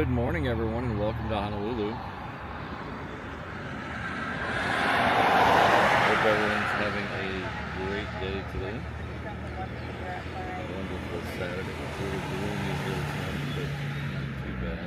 Good morning, everyone, and welcome to Honolulu. Hope everyone's having a great day today. Wonderful Saturday. It's a little gloomy here this morning, but not too bad.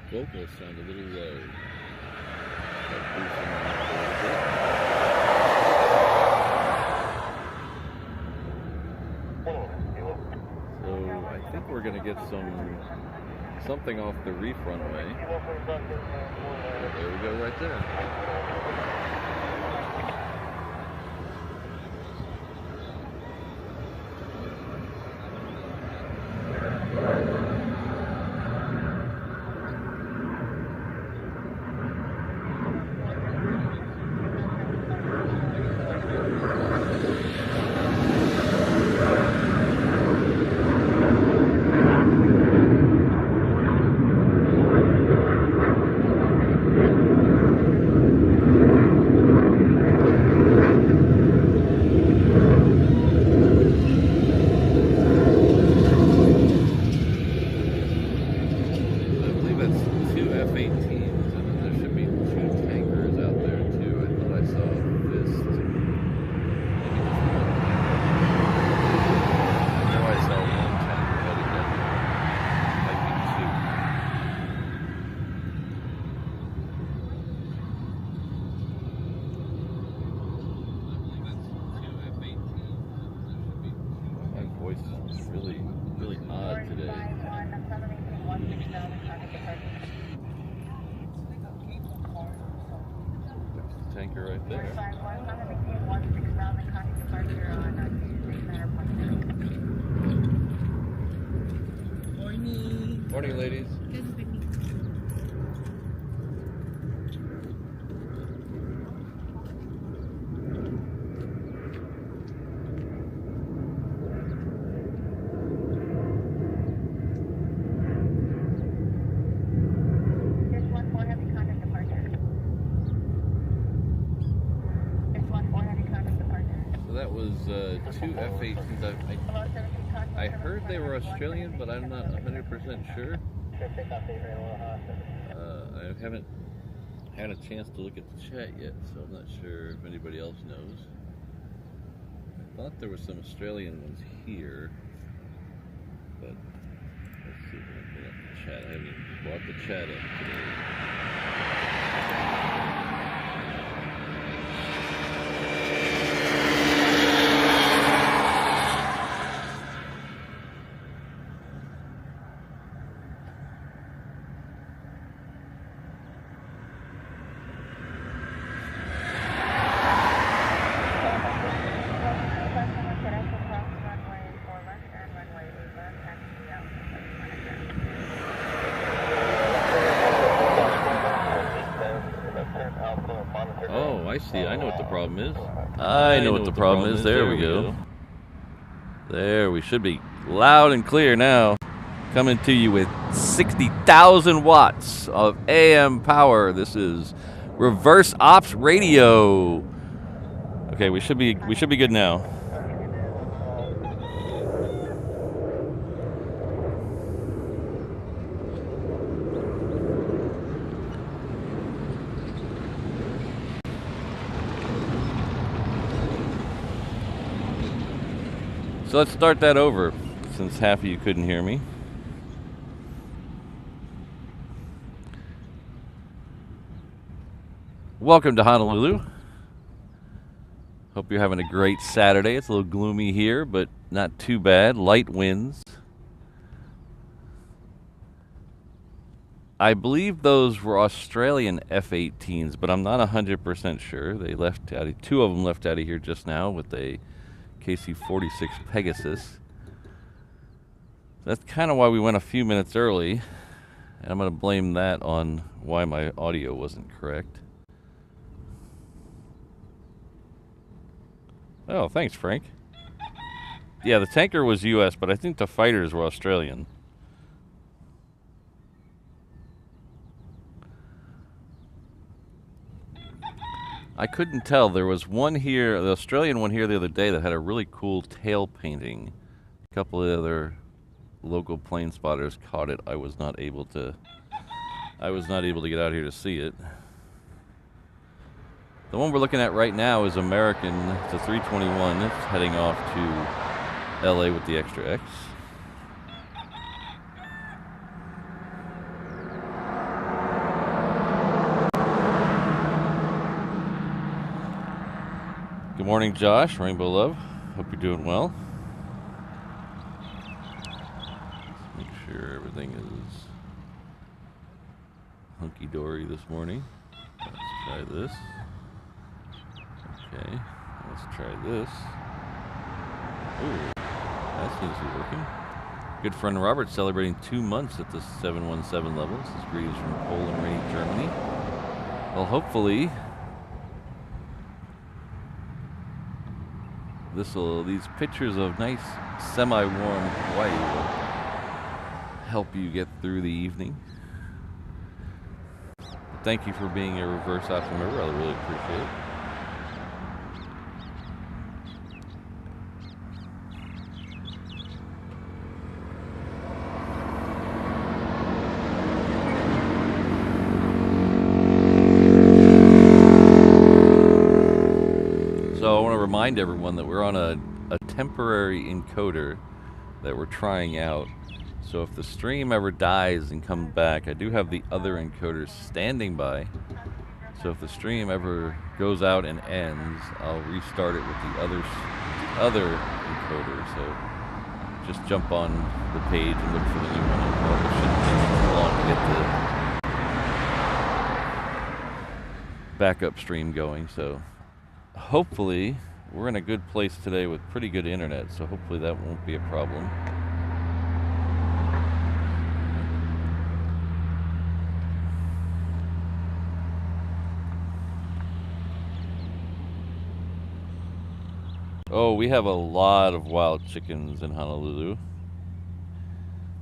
My vocals sound a little low. So I think we're going to get something off the reef runway. There we go, right there. Really odd today. There's the tanker right there. Morning. Morning, ladies. That was two F-18s. I heard they were Australian, but I'm not 100% sure. I haven't had a chance to look at the chat yet, so I'm not sure if anybody else knows. I thought there were some Australian ones here, but let's see if I can pull up the chat. I haven't even brought the chat up today. Oh, I see. I know what the problem is. I know what the problem is. There we go. There, we should be loud and clear now. Coming to you with 60,000 watts of AM power. This is reverse ops radio. Okay, we should be good now. So let's start that over, since half of you couldn't hear me. Welcome to Honolulu. Hope you're having a great Saturday. It's a little gloomy here, but not too bad. Light winds. I believe those were Australian F-18s, but I'm not 100% sure. They left out. Two of them left out of here just now with a KC-46 Pegasus. That's kind of why we went a few minutes early, and I'm going to blame that on why my audio wasn't correct. Oh, thanks, Frank. Yeah, the tanker was U.S., but I think the fighters were Australian. I couldn't tell. There was one here, the Australian one here the other day that had a really cool tail painting. A couple of other local plane spotters caught it. I was not able to get out here to see it. The one we're looking at right now is American. It's a 321. It's heading off to LA with the extra X. Good morning, Josh. Rainbow Love. Hope you're doing well. Let's make sure everything is hunky-dory this morning. Let's try this. Okay, let's try this. Ooh, that seems to be working. Good friend Robert celebrating 2 months at the 717 level. This is greetings from cold and rainy Germany. Well, hopefully these pictures of nice semi-warm Hawaii will help you get through the evening. Thank you for being a reverse option member. I really appreciate it. So I want to remind everyone that we're on a temporary encoder that we're trying out. So if the stream ever dies and comes back, I do have the other encoders standing by. So if the stream ever goes out and ends, I'll restart it with the other encoder. So just jump on the page and look for the new one. It probably shouldn't take too long to get the backup stream going. So hopefully we're in a good place today with pretty good internet. So hopefully that won't be a problem. Oh, we have a lot of wild chickens in Honolulu.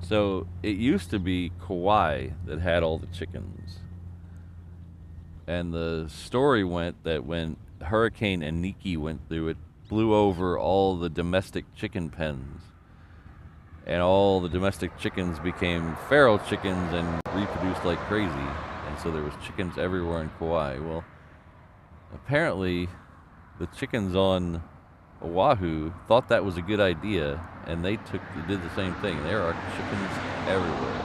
So it used to be Kauai that had all the chickens. And the story went that when Hurricane Aniki went through, it blew over all the domestic chicken pens. And all the domestic chickens became feral chickens and reproduced like crazy. And so there was chickens everywhere in Kauai. Well, apparently the chickens on Oahu thought that was a good idea, and they did the same thing. There are chickens everywhere.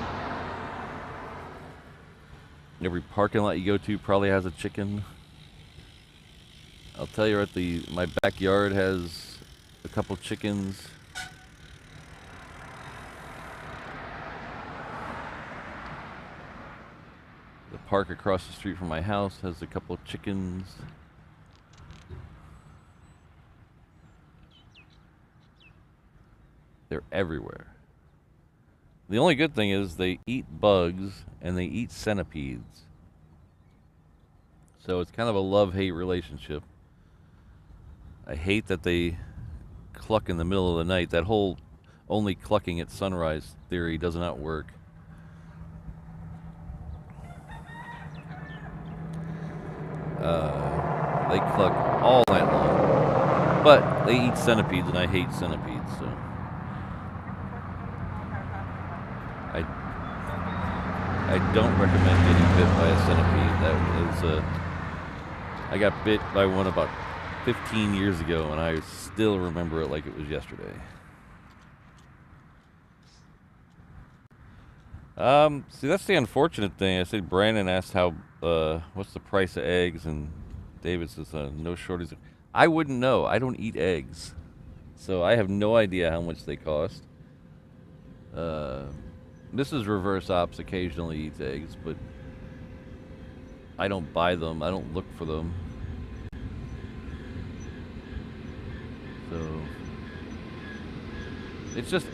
Every parking lot you go to probably has a chicken. I'll tell you, my backyard has a couple chickens. The park across the street from my house has a couple chickens. They're everywhere. The only good thing is they eat bugs and they eat centipedes. So it's kind of a love-hate relationship. I hate that they cluck in the middle of the night. That whole only clucking at sunrise theory does not work. They cluck all night long. But they eat centipedes, and I hate centipedes, so I don't recommend getting bit by a centipede. That was I got bit by one about 15 years ago, and I still remember it like it was yesterday. See, that's the unfortunate thing. I said Brandon asked what's the price of eggs, and David says no shortage. I wouldn't know. I don't eat eggs, so I have no idea how much they cost. Mrs. Reverse Ops occasionally eats eggs, but I don't buy them. I don't look for them. So it's just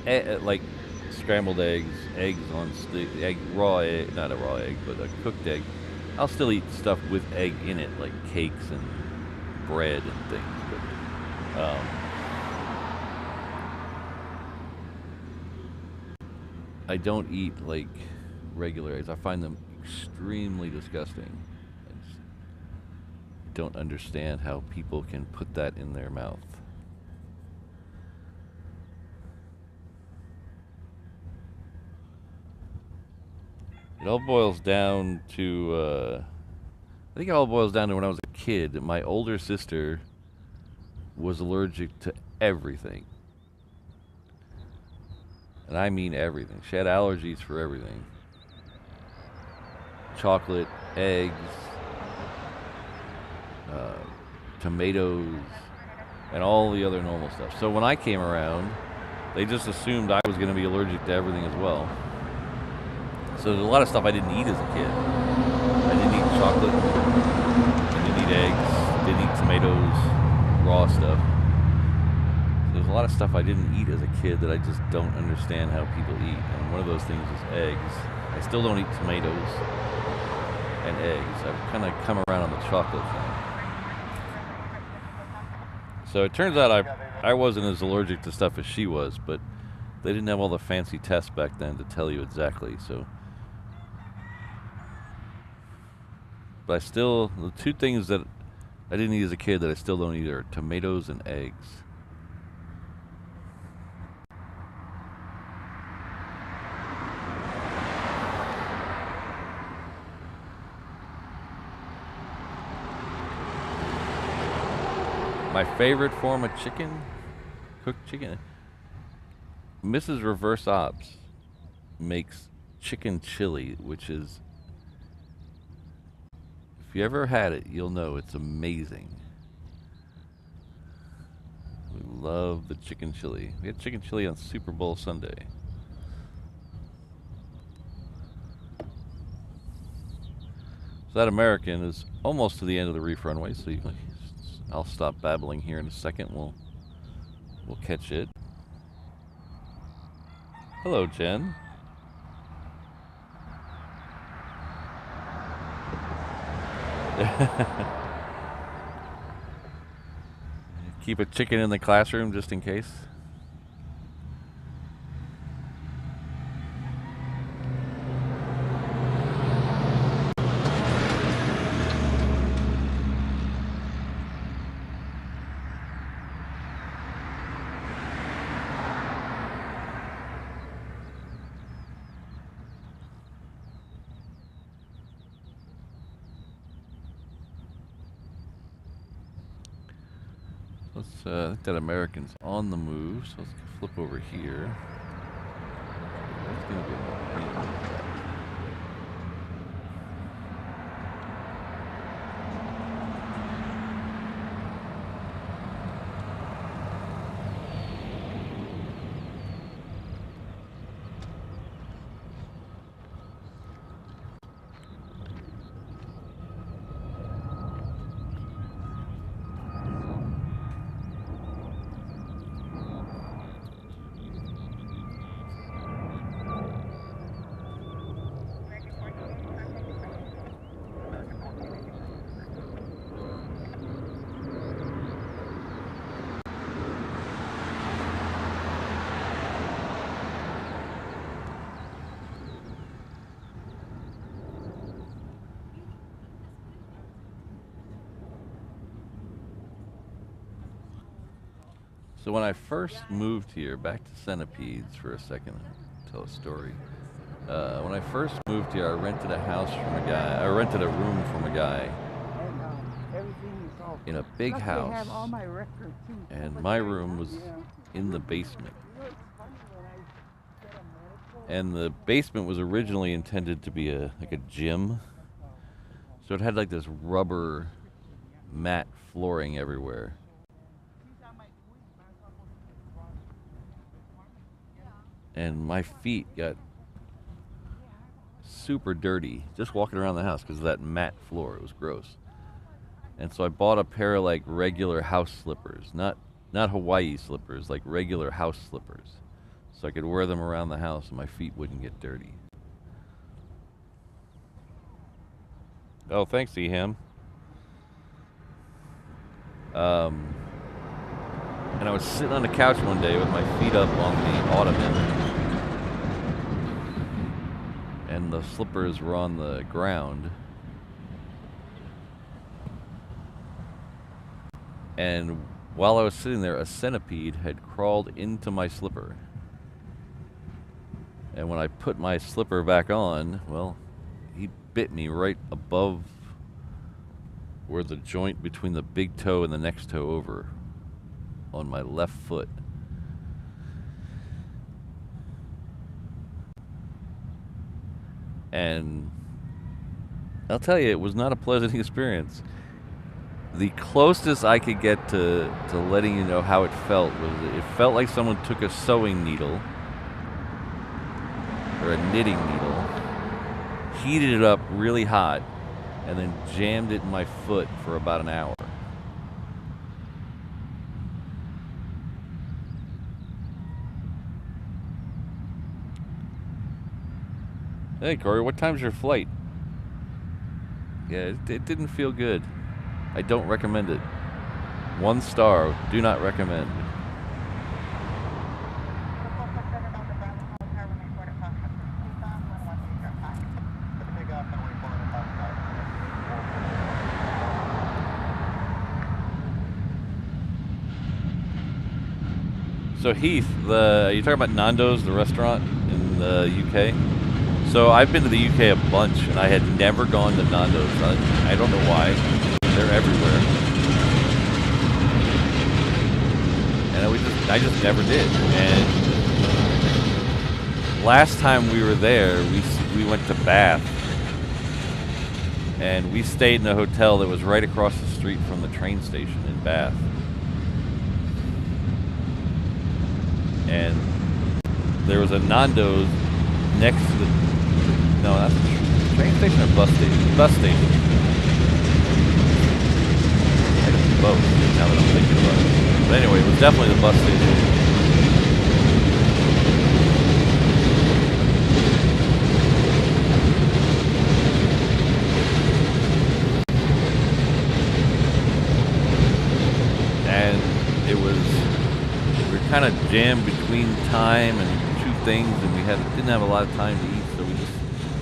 like scrambled eggs on stick, raw egg, not a raw egg, but a cooked egg. I'll still eat stuff with egg in it, like cakes and bread and things. But I don't eat like regular eggs. I find them extremely disgusting. don't understand how people can put that in their mouth. It all boils down to, I think it all boils down to when I was a kid. My older sister was allergic to everything. And I mean everything. She had allergies for everything. Chocolate, eggs, tomatoes, and all the other normal stuff. So when I came around, they just assumed I was going to be allergic to everything as well. So there's a lot of stuff I didn't eat as a kid. I didn't eat chocolate, I didn't eat eggs, didn't eat tomatoes, raw stuff. There's a lot of stuff I didn't eat as a kid that I just don't understand how people eat. And one of those things is eggs. I still don't eat tomatoes and eggs. I've kind of come around on the chocolate thing. So it turns out I wasn't as allergic to stuff as she was, but they didn't have all the fancy tests back then to tell you exactly. So, but I still, the two things that I didn't eat as a kid that I still don't eat are tomatoes and eggs. My favorite form of chicken, cooked chicken. Mrs. Reverse Ops makes chicken chili, which is, if you ever had it, you'll know it's amazing. We love the chicken chili. We had chicken chili on Super Bowl Sunday. So that American is almost to the end of the reef runway, so you can, I'll stop babbling here in a second. We'll catch it. Hello, Jen. Keep a chicken in the classroom just in case. I think that American's on the move, so let's flip over here. That's gonna be So when I first moved here, back to centipedes for a second, I'll tell a story. When I first moved here, I rented a house from a guy. I rented a room from a guy in a big house, and my room was in the basement. And the basement was originally intended to be like a gym, so it had like this rubber mat flooring everywhere. And my feet got super dirty just walking around the house because of that matte floor. It was gross. And so I bought a pair of like regular house slippers, not Hawaii slippers, like regular house slippers, so I could wear them around the house and my feet wouldn't get dirty. Oh, thanks, Eham. And I was sitting on the couch one day with my feet up on the ottoman, and the slippers were on the ground. And while I was sitting there, a centipede had crawled into my slipper. And when I put my slipper back on, well, he bit me right above where the joint between the big toe and the next toe over on my left foot. And I'll tell you, it was not a pleasant experience. The closest I could get to letting you know how it felt was it felt like someone took a sewing needle or a knitting needle, heated it up really hot, and then jammed it in my foot for about an hour. Hey, Corey, what time's your flight? Yeah, it didn't feel good. I don't recommend it. 1 star, do not recommend. So Heath, you talking about Nando's, the restaurant in the UK? So I've been to the UK a bunch, and I had never gone to Nando's. I don't know why. They're everywhere. And I just never did. And last time we were there, we went to Bath. And we stayed in a hotel that was right across the street from the train station in Bath. And there was a Nando's next to the... No, not the train station or bus station? Bus station. I guess both, now that I'm thinking about it. But anyway, it was definitely the bus station. And it was... We were kind of jammed between time and 2 things, and we didn't have a lot of time to eat, so we just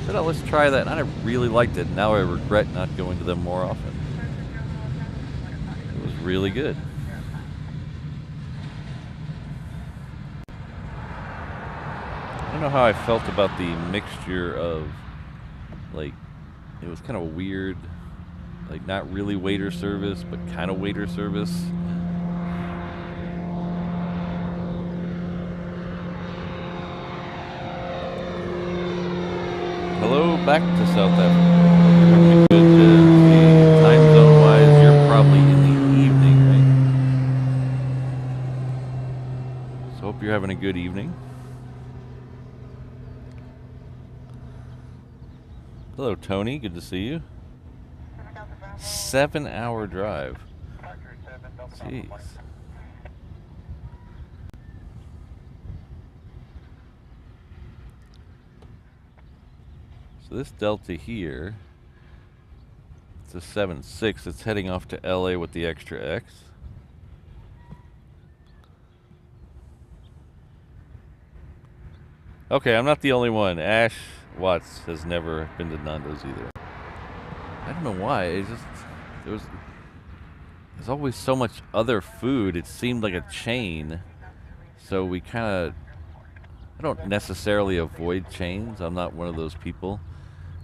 said, oh, let's try that. And I really liked it. Now I regret not going to them more often. It was really good. I don't know how I felt about the mixture of, like, it was kind of weird, like not really waiter service, but kind of waiter service. Hello, back to South Africa. You're having a good time zone-wise. You're probably in the evening, right? So hope you're having a good evening. Hello, Tony. Good to see you. 7-hour drive. Jeez. So this Delta here, it's a 7.6. It's heading off to LA with the extra X. Okay, I'm not the only one. Ash Watts has never been to Nando's either. I don't know why. It's just there's always so much other food. It seemed like a chain, so we kind of. I don't necessarily avoid chains. I'm not one of those people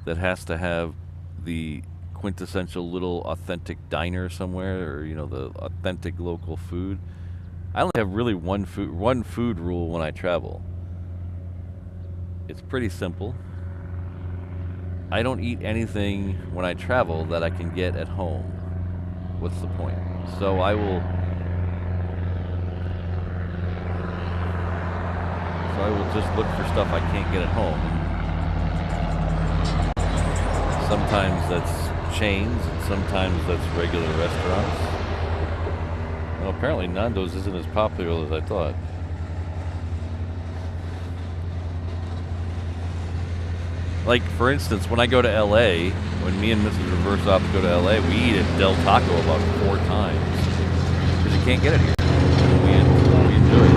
that has to have the quintessential little authentic diner somewhere, or the authentic local food. I only have really one food rule when I travel. It's pretty simple. I don't eat anything when I travel that I can get at home. What's the point? So I will just look for stuff I can't get at home. Sometimes that's chains, and sometimes that's regular restaurants. Well, apparently Nando's isn't as popular as I thought. Like, for instance, when I go to LA, when me and Mrs. Reversop go to LA, we eat at Del Taco about 4 times. Because you can't get it here. We enjoy it.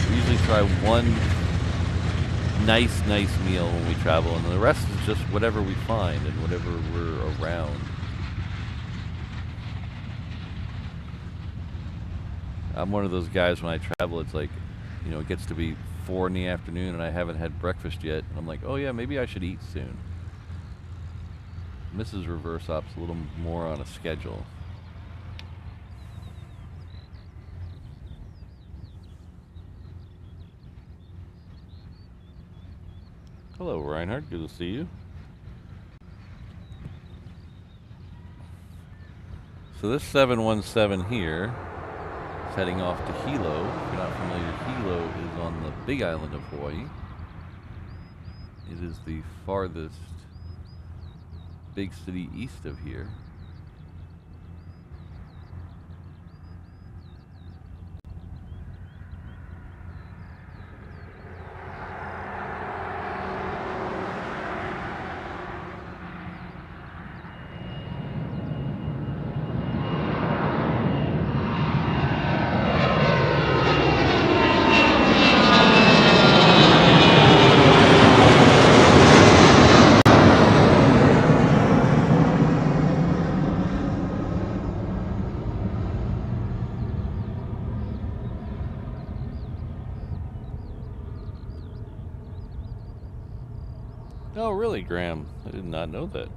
We usually try one nice meal when we travel, and the rest is just whatever we find and whatever we're around. I'm one of those guys when I travel, it's like, you know, it gets to be 4 in the afternoon and I haven't had breakfast yet. And I'm like, oh yeah, maybe I should eat soon. Mrs. Reverse Op's a little more on a schedule. Hello, Reinhardt. Good to see you. So this 717 here is heading off to Hilo. If you're not familiar, Hilo is on the Big Island of Hawaii. It is the farthest big city east of here. Oh, really, Graham? I did not know that.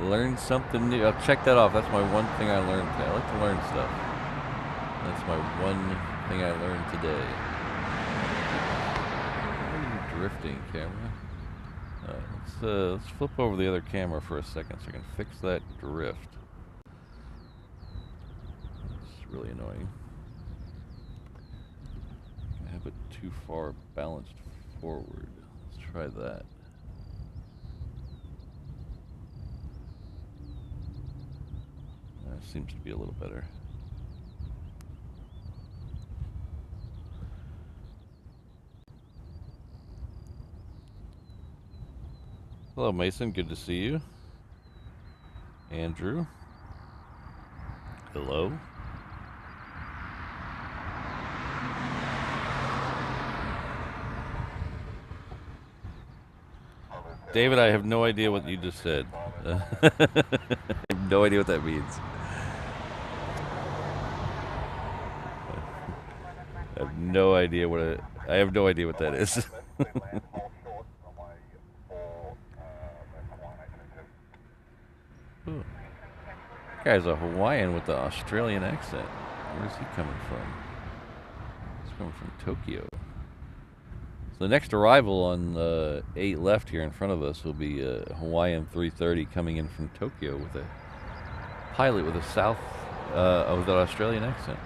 Learn something new. I'll check that off. That's my one thing I learned today. I like to learn stuff. That's my one thing I learned today. Why are you drifting, camera? Let's flip over the other camera for a second so I can fix that drift. It's really annoying. I have it too far balanced forward. Let's try that. That seems to be a little better. Hello, Mason. Good to see you. Andrew. Hello. David, I have no idea what you just said. I have no idea what that means. I have no idea what I have no idea what that is. Ooh. Guy's a Hawaiian with the Australian accent. Where's he coming from? He's coming from Tokyo. So the next arrival on 8 left here in front of us will be a Hawaiian 330 coming in from Tokyo with a pilot with a with an Australian accent.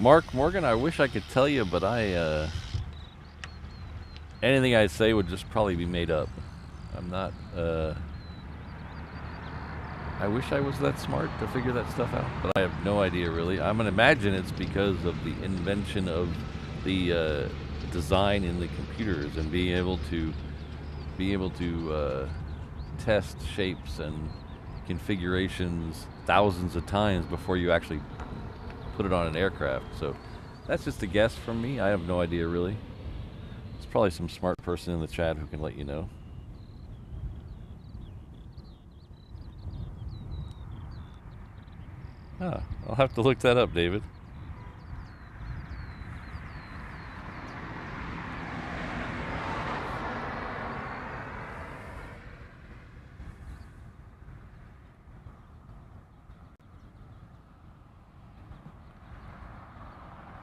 Mark Morgan, I wish I could tell you, but anything I say would just probably be made up. I'm not, I wish I was that smart to figure that stuff out, but I have no idea really. I'm gonna imagine it's because of the invention of the design in the computers and being able to test shapes and configurations thousands of times before you actually put it on an aircraft. So that's just a guess from me. I have no idea really. There's probably some smart person in the chat who can let you know. Ah, I'll have to look that up, David.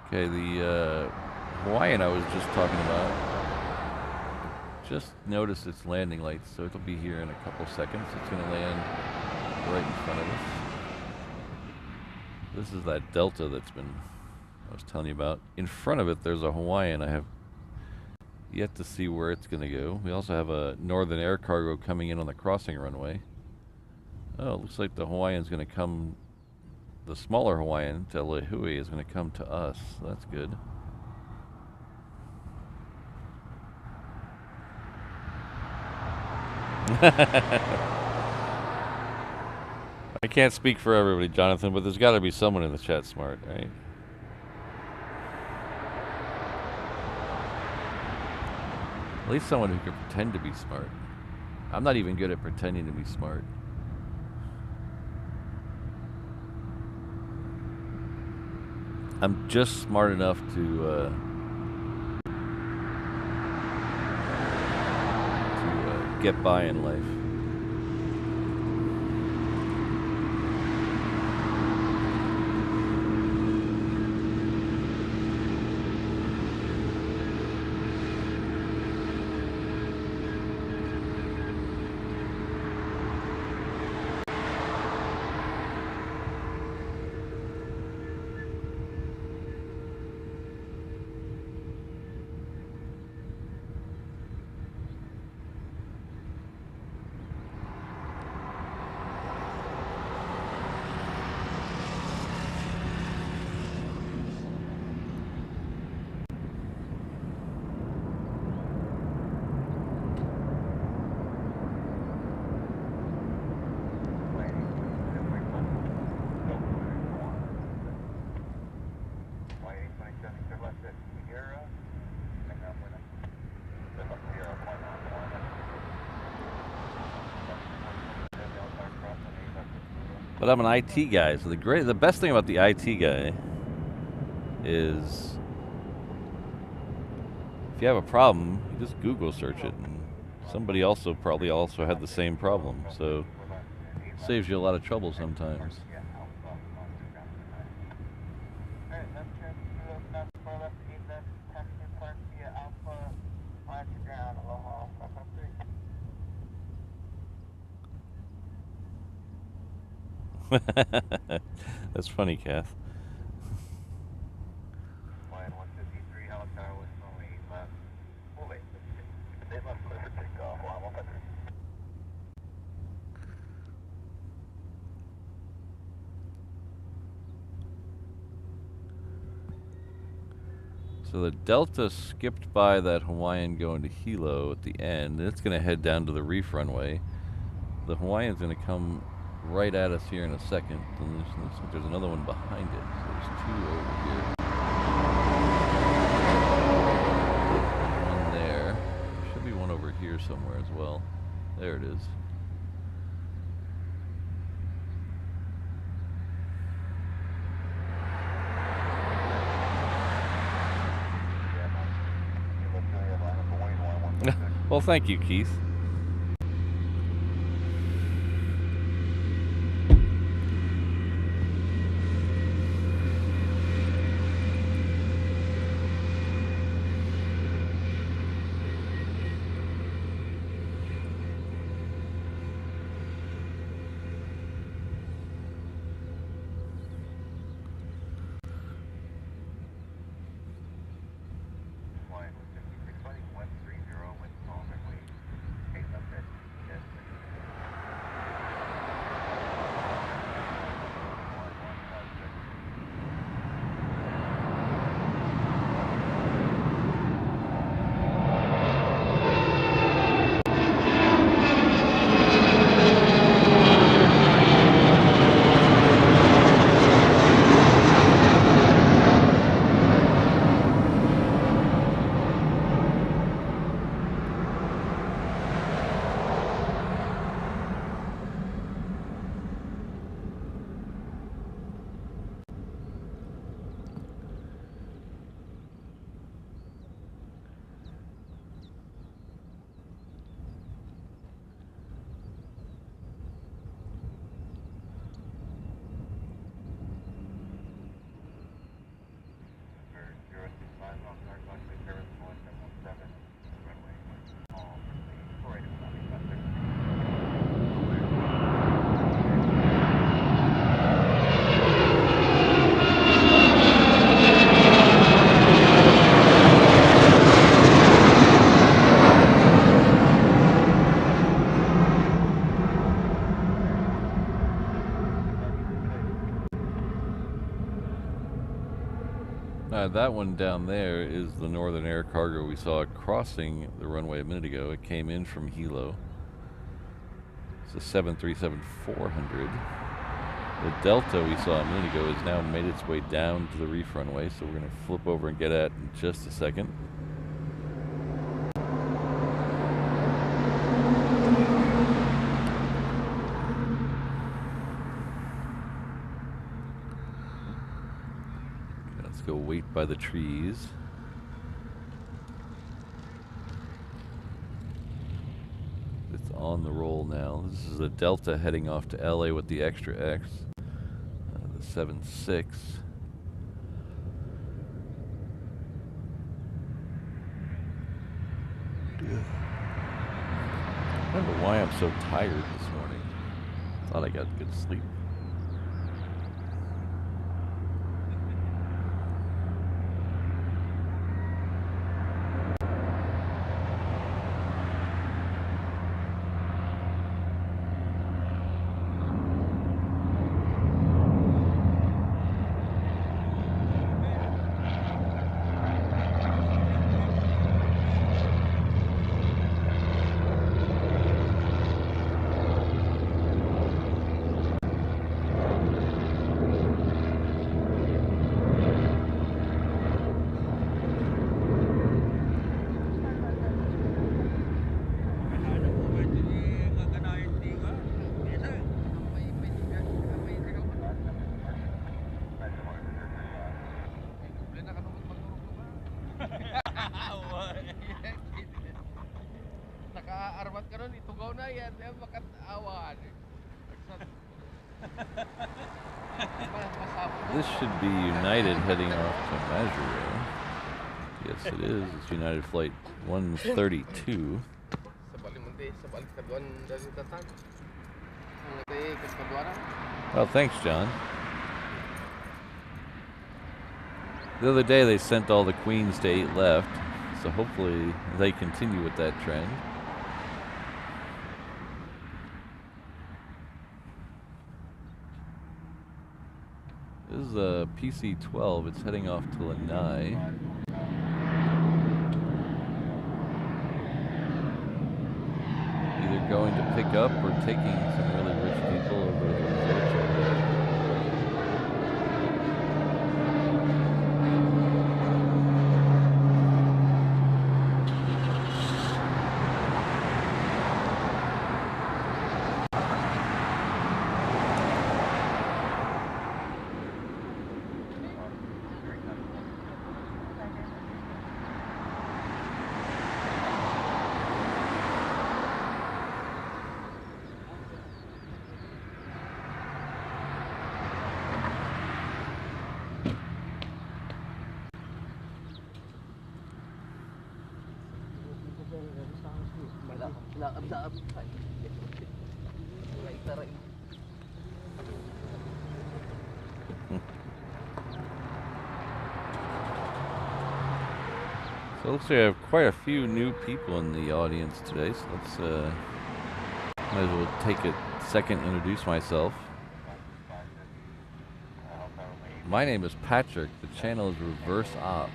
Okay, the Hawaiian I was just talking about just noticed its landing lights, so it'll be here in a couple seconds. It's going to land right in front of us. This is that Delta I was telling you about. In front of it, there's a Hawaiian. I have yet to see where it's going to go. We also have a Northern Air Cargo coming in on the crossing runway. Oh, it looks like the Hawaiian's going to come, the smaller Hawaiian, to Lehui, is going to come to us. So that's good. I can't speak for everybody, Jonathan, but there's got to be someone in the chat smart, right? At least someone who can pretend to be smart. I'm not even good at pretending to be smart. I'm just smart enough to get by in life. But I'm an IT guy, so the best thing about the IT guy is if you have a problem, you just Google search it, and somebody probably also had the same problem, so it saves you a lot of trouble sometimes. That's funny, Kath. So the Delta skipped by that Hawaiian going to Hilo at the end. It's going to head down to the reef runway. The Hawaiian's going to come right at us here in a second. And looks like there's another one behind it. So there's two over here. One there. Should be one over here somewhere as well. There it is. Well, thank you, Keith. that one down there is the Northern Air cargo we saw crossing the runway a minute ago. It came in from Hilo. It's a 737-400. The Delta we saw a minute ago has now made its way down to the reef runway, so we're going to flip over and get at it in just a second. Okay, let's go wait by the trees. It's on the roll now. This is the Delta heading off to LA with the extra X. The 7-6. I don't know why I'm so tired this morning. Thought I got good sleep. This should be United heading off to Majuro. Yes, it is. It's United Flight 132. Well, thanks, John. The other day they sent all the queens to 8 left, so hopefully they continue with that trend. This is a PC-12. It's heading off to Lanai. Either going to pick up or taking some really rich people over to the resorts. So it looks like I have quite a few new people in the audience today, so let's might as well take a second to introduce myself. My name is Patrick. The channel is Reverse Ops.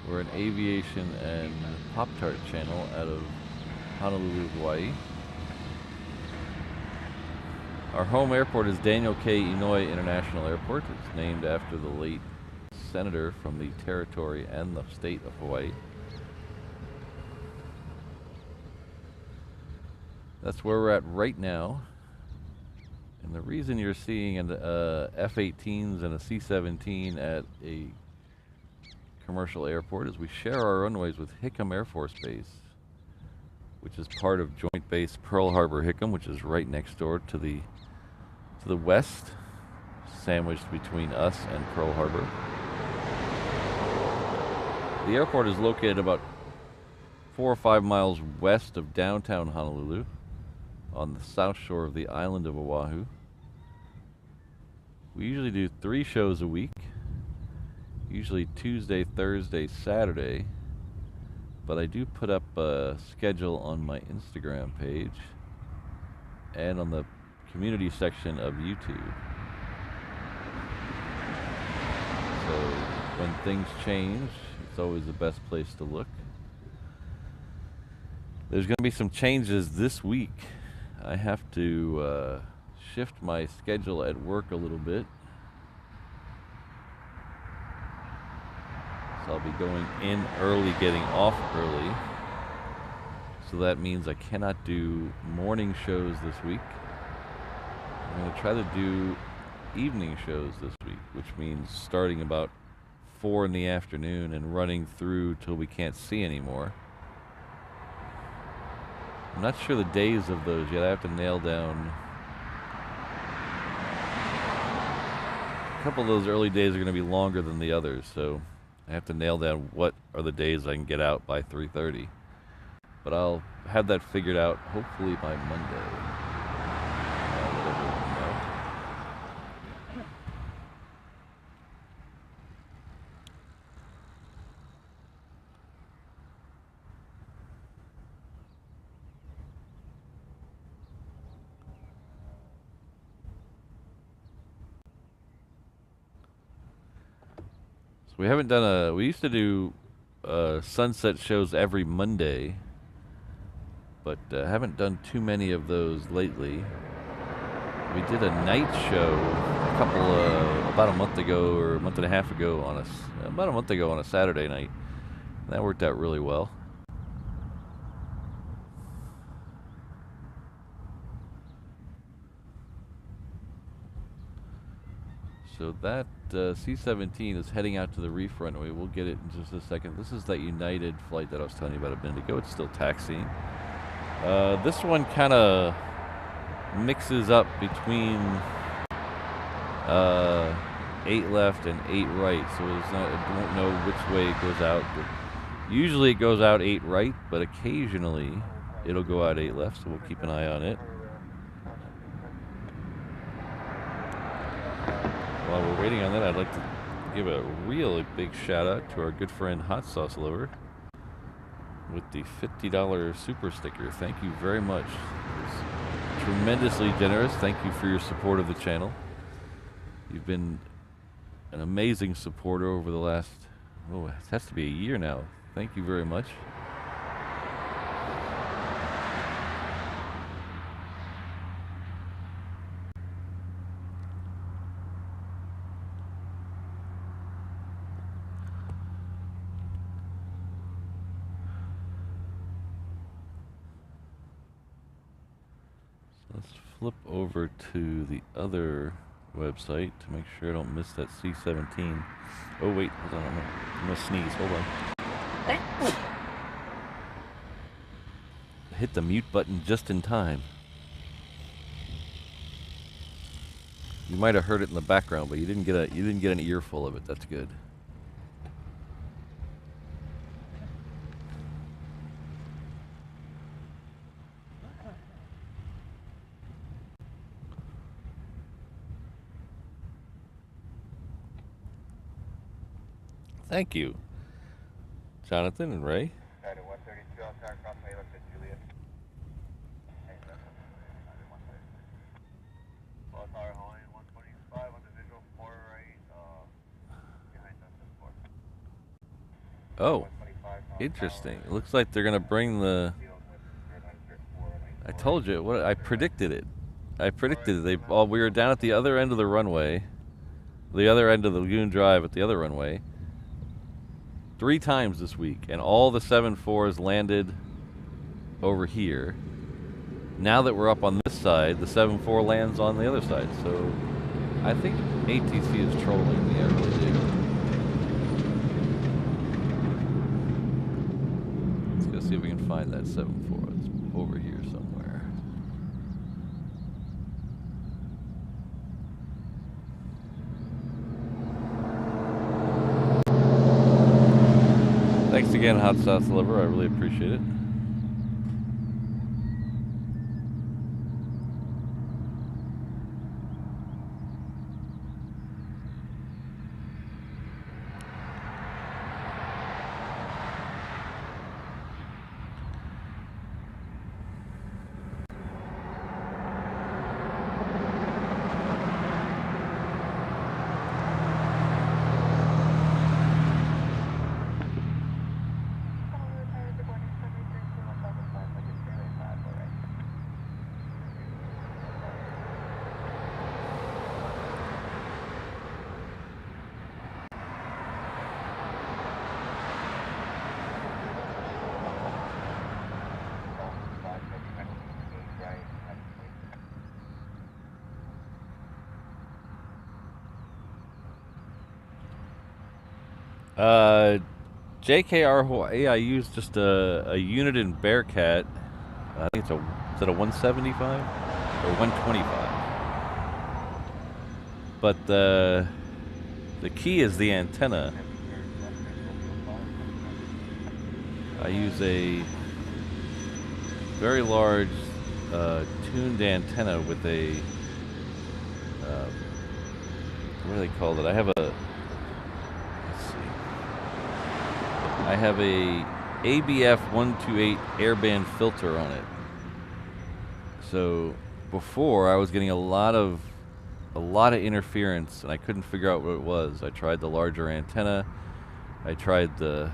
We're an aviation and Pop-tart channel out of Honolulu, Hawaii. Our home airport is Daniel K. Inouye International Airport. It's named after the late senator from the territory and the state of Hawaii. That's where we're at right now. And the reason you're seeing an F-18s and a C-17 at a commercial airport is we share our runways with Hickam Air Force Base, which is part of Joint Base Pearl Harbor Hickam, which is right next door to the west, sandwiched between us and Pearl Harbor. The airport is located about 4 or 5 miles west of downtown Honolulu, on the south shore of the island of Oahu. We usually do 3 shows a week, usually Tuesday, Thursday, Saturday, but I do put up a schedule on my Instagram page and on the community section of YouTube. So when things change, it's always the best place to look. There's going to be some changes this week. I have to shift my schedule at work a little bit. So I'll be going in early, getting off early. So that means I cannot do morning shows this week. I'm going to try to do evening shows this week, which means starting about 4 in the afternoon and running through till we can't see anymore. I'm not sure the days of those yet. I have to nail down. A couple of those early days are going to be longer than the others, so I have to nail down what are the days I can get out by 3:30. But I'll have that figured out hopefully by Monday. We haven't done we used to do sunset shows every Monday, but haven't done too many of those lately. We did a night show about a month ago or a month and a half ago about a month ago on a Saturday night. That worked out really well. So that C-17 is heading out to the reef runway. We'll get it in just a second. This is that United flight that I was telling you about a minute ago. It's still taxiing. This one kind of mixes up between 8 left and 8 right, so I won't know which way it goes out. But usually it goes out 8 right, but occasionally it'll go out 8 left, so we'll keep an eye on it. While we're waiting on that, I'd like to give a really big shout out to our good friend Hot Sauce Lover with the $50 super sticker. Thank you very much. It's tremendously generous. Thank you for your support of the channel. You've been an amazing supporter over the last, it has to be a year now. Thank you very much. Let's flip over to the other website to make sure I don't miss that C-17. Oh wait, hold on, I'm gonna sneeze, hold on. Hit the mute button just in time. You might have heard it in the background, but you didn't get an earful of it. That's good. Thank you, Jonathan and Ray. Oh, interesting. It looks like they're going to bring the... I told you, I predicted it. I predicted it. We were down at the other end of the runway, the other end of the Lagoon Drive at the other runway, 3 times this week, and all the 7-4s landed over here. Now that we're up on this side, the 7-4 lands on the other side. So I think ATC is trolling me. I really do. Let's go see if we can find that 7-4. It's over here somewhere. Thanks again, Hot Sauce Lover. I really appreciate it. JKR Hawaii, I used just a unit in Bearcat. I think is it a 175 or 125? But the key is the antenna. I use a very large tuned antenna with a what do they call it? I have a, let's see, I have a ABF 128 airband filter on it. So before I was getting a lot of interference, and I couldn't figure out what it was. I tried the larger antenna. I tried the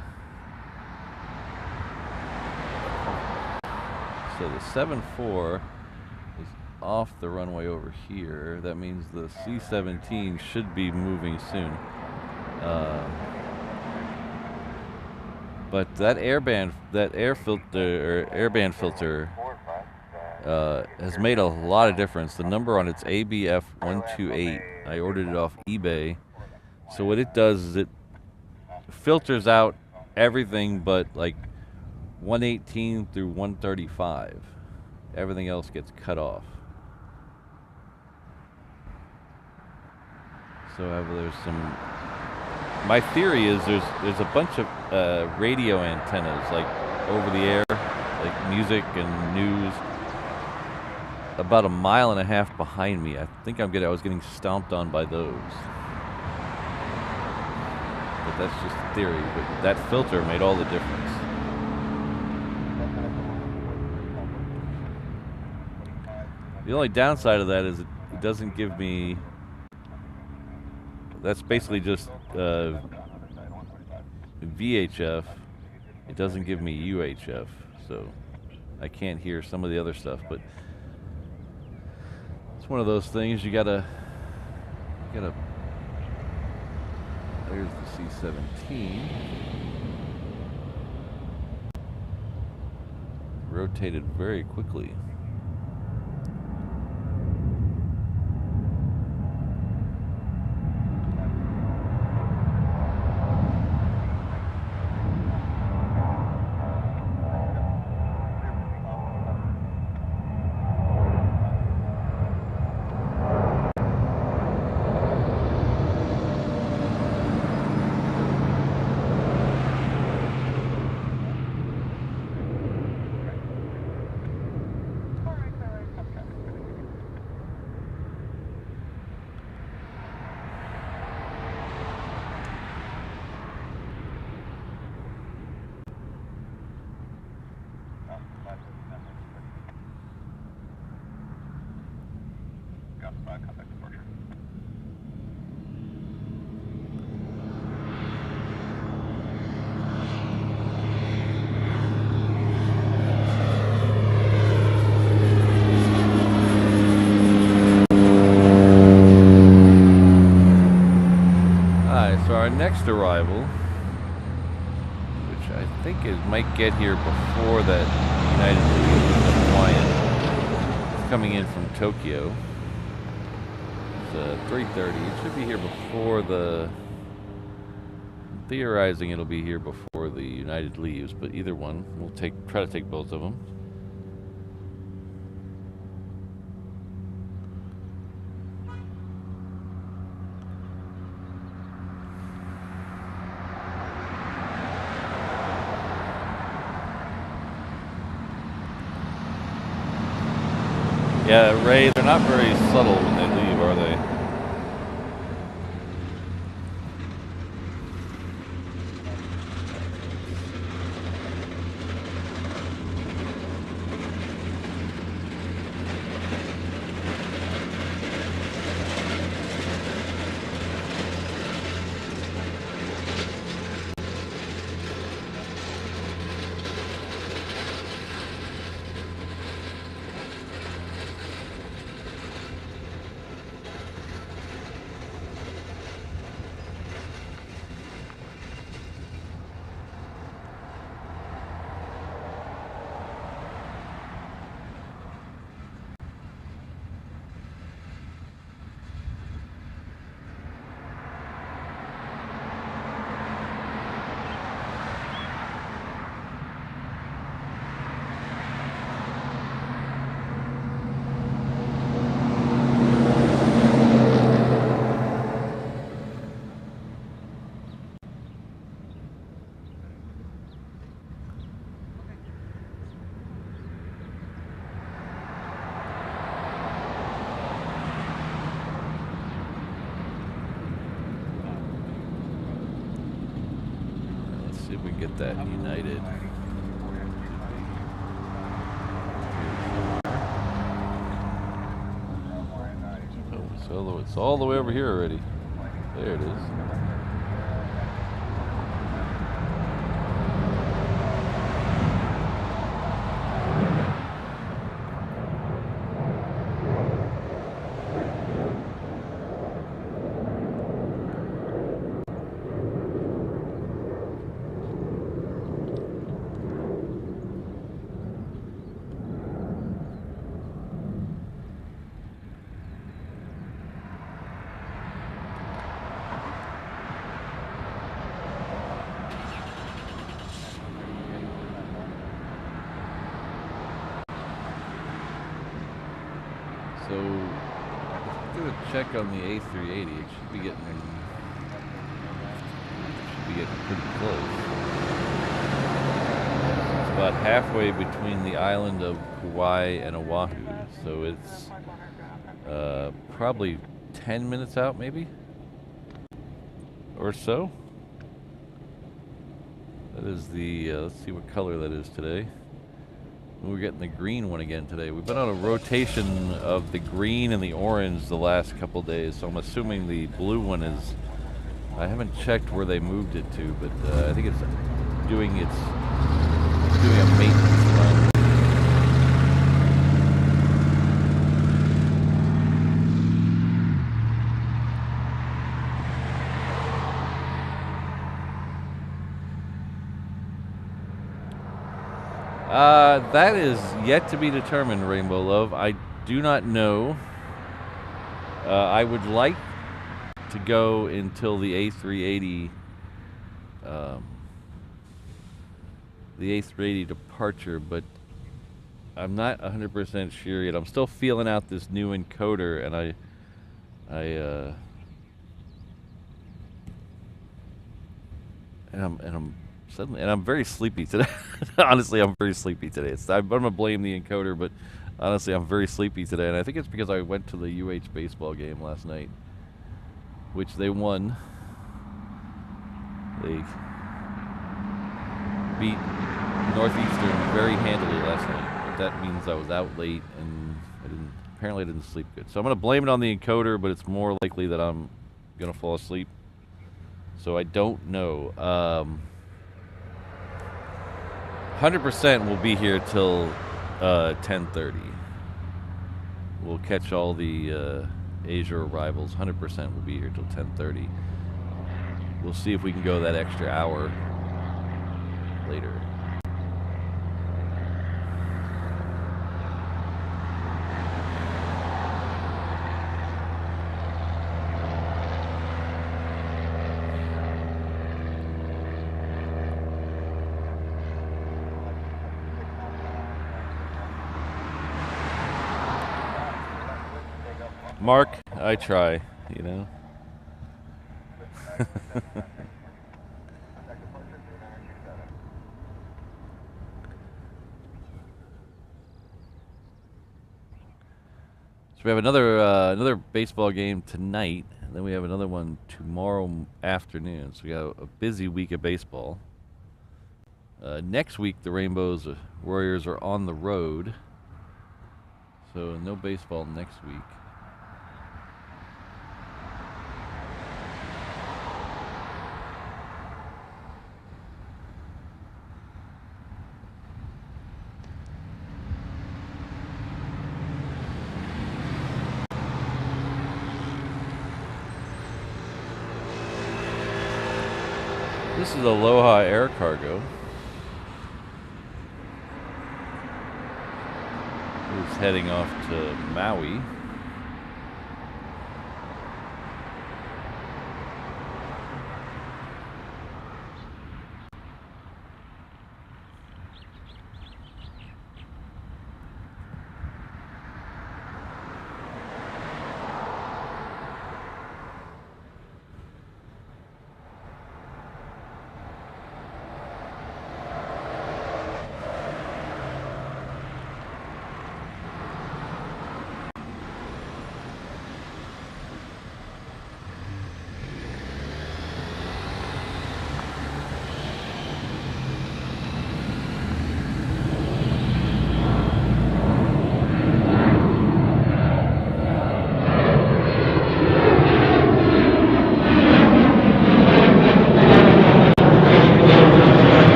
so the 7.4 is off the runway over here. That means the C-17 should be moving soon. But that airband filter has made a lot of difference. The number on its ABF 128, I ordered it off eBay. So what it does is it filters out everything but like 118 through 135. Everything else gets cut off. So there's some. My theory is there's a bunch of radio antennas, like over the air, like music and news, about 1.5 miles behind me. I think I was getting stomped on by those. But that's just a theory. But that filter made all the difference. The only downside of that is it doesn't give me. That's basically just VHF. It doesn't give me UHF, so I can't hear some of the other stuff. But it's one of those things you gotta. There's the C-17. Rotated very quickly. Our next arrival, which I think it might get here before that United Hawaiian, is coming in from Tokyo. It's 3:30. It should be here before the. I'm theorizing it'll be here before the United leaves, but either one, we'll try to take both of them. Yeah, Ray, they're not very subtle when they leave, are they? see if we can get that United. Oh, it's all the way over here already. There it is. So, let's do a check on the A380. It should be getting pretty close. It's about halfway between the island of Hawaii and Oahu, so it's probably 10 minutes out, maybe, or so. That is the, let's see what color that is today. We're getting the green one again today. We've been on a rotation of the green and the orange the last couple days, so I'm assuming the blue one is, I haven't checked where they moved it to, but I think it's doing a maintenance run. That is yet to be determined, Rainbow Love. I do not know. I would like to go until the A380, departure, but I'm not 100% sure yet. I'm still feeling out this new encoder, and I'm very sleepy today. Honestly, I'm very sleepy today. I'm gonna blame the encoder, but honestly, I'm very sleepy today, and I think it's because I went to the UH baseball game last night, which they won. They beat Northeastern very handily last night, but that means I was out late and apparently I didn't sleep good. So I'm gonna blame it on the encoder, but it's more likely that I'm gonna fall asleep. So I don't know. 100% will be here till 10:30. We'll catch all the Asia arrivals. 100% will be here till 10:30. We'll see if we can go that extra hour later. Mark, I try, you know. So we have another baseball game tonight, and then we have another one tomorrow afternoon. So we got a busy week of baseball. Next week, the Rainbows Warriors are on the road, so no baseball next week. This is Aloha Air Cargo. It's heading off to Maui.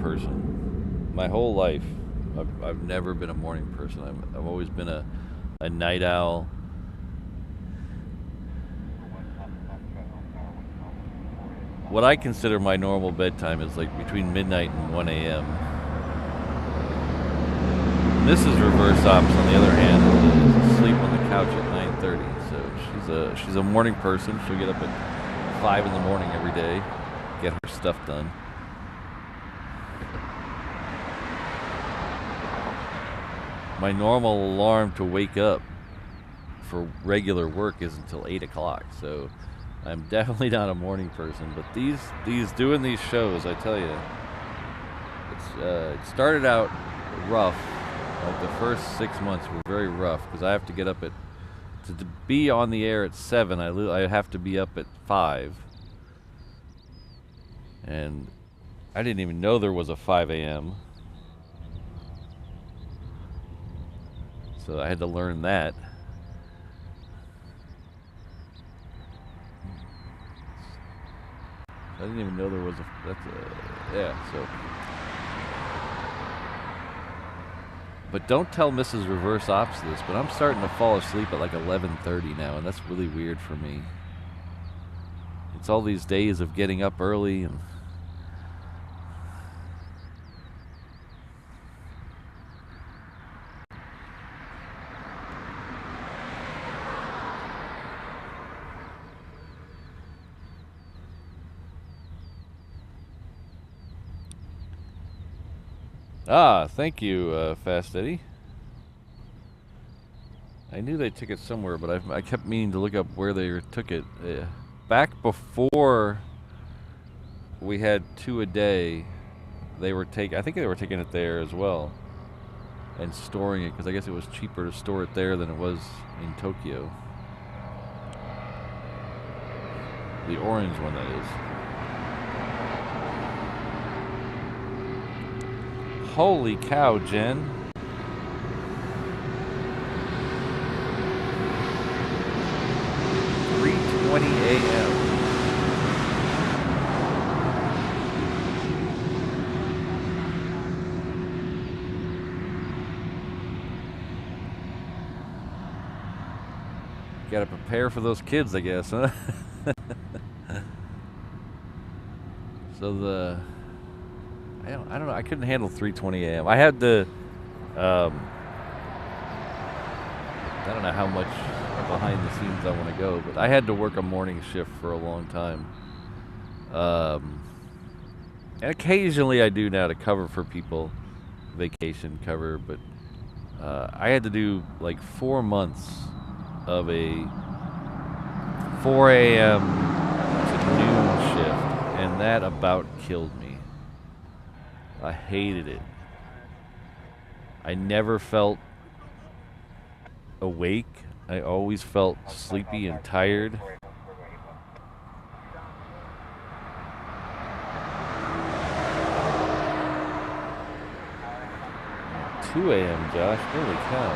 person. My whole life, I've never been a morning person. I've always been a night owl. What I consider my normal bedtime is like between midnight and 1 a.m. Mrs. Reverse Ops, on the other hand, is asleep on the couch at 9:30. So she's a morning person. She'll get up at 5 in the morning every day, get her stuff done. My normal alarm to wake up for regular work is until 8 o'clock. So I'm definitely not a morning person. But these doing these shows, I tell you, it started out rough. Like the first 6 months were very rough because I have to get up to be on the air at 7. I have to be up at 5, and I didn't even know there was a 5 a.m. So I had to learn that. I didn't even know there was yeah. So. But don't tell Mrs. Reverse Ops this, but I'm starting to fall asleep at like 11:30 now, and that's really weird for me. It's all these days of getting up early and... Ah, thank you, Fast Eddie. I knew they took it somewhere, but I kept meaning to look up where they took it. Back before we had 2 a day, I think they were taking it there as well and storing it, because I guess it was cheaper to store it there than it was in Tokyo. The orange one, that is. Holy cow, Jen. $3:20 a.m. Gotta prepare for those kids, I guess, huh? So I don't know. I couldn't handle 3:20 a.m. I had to. I don't know how much behind the scenes I want to go, but I had to work a morning shift for a long time. And occasionally I do now to cover for people, vacation cover. But I had to do like 4 months of a 4 a.m. to noon shift, and that about killed me. I hated it. I never felt awake. I always felt sleepy and tired. $2 a.m., Josh. Holy cow.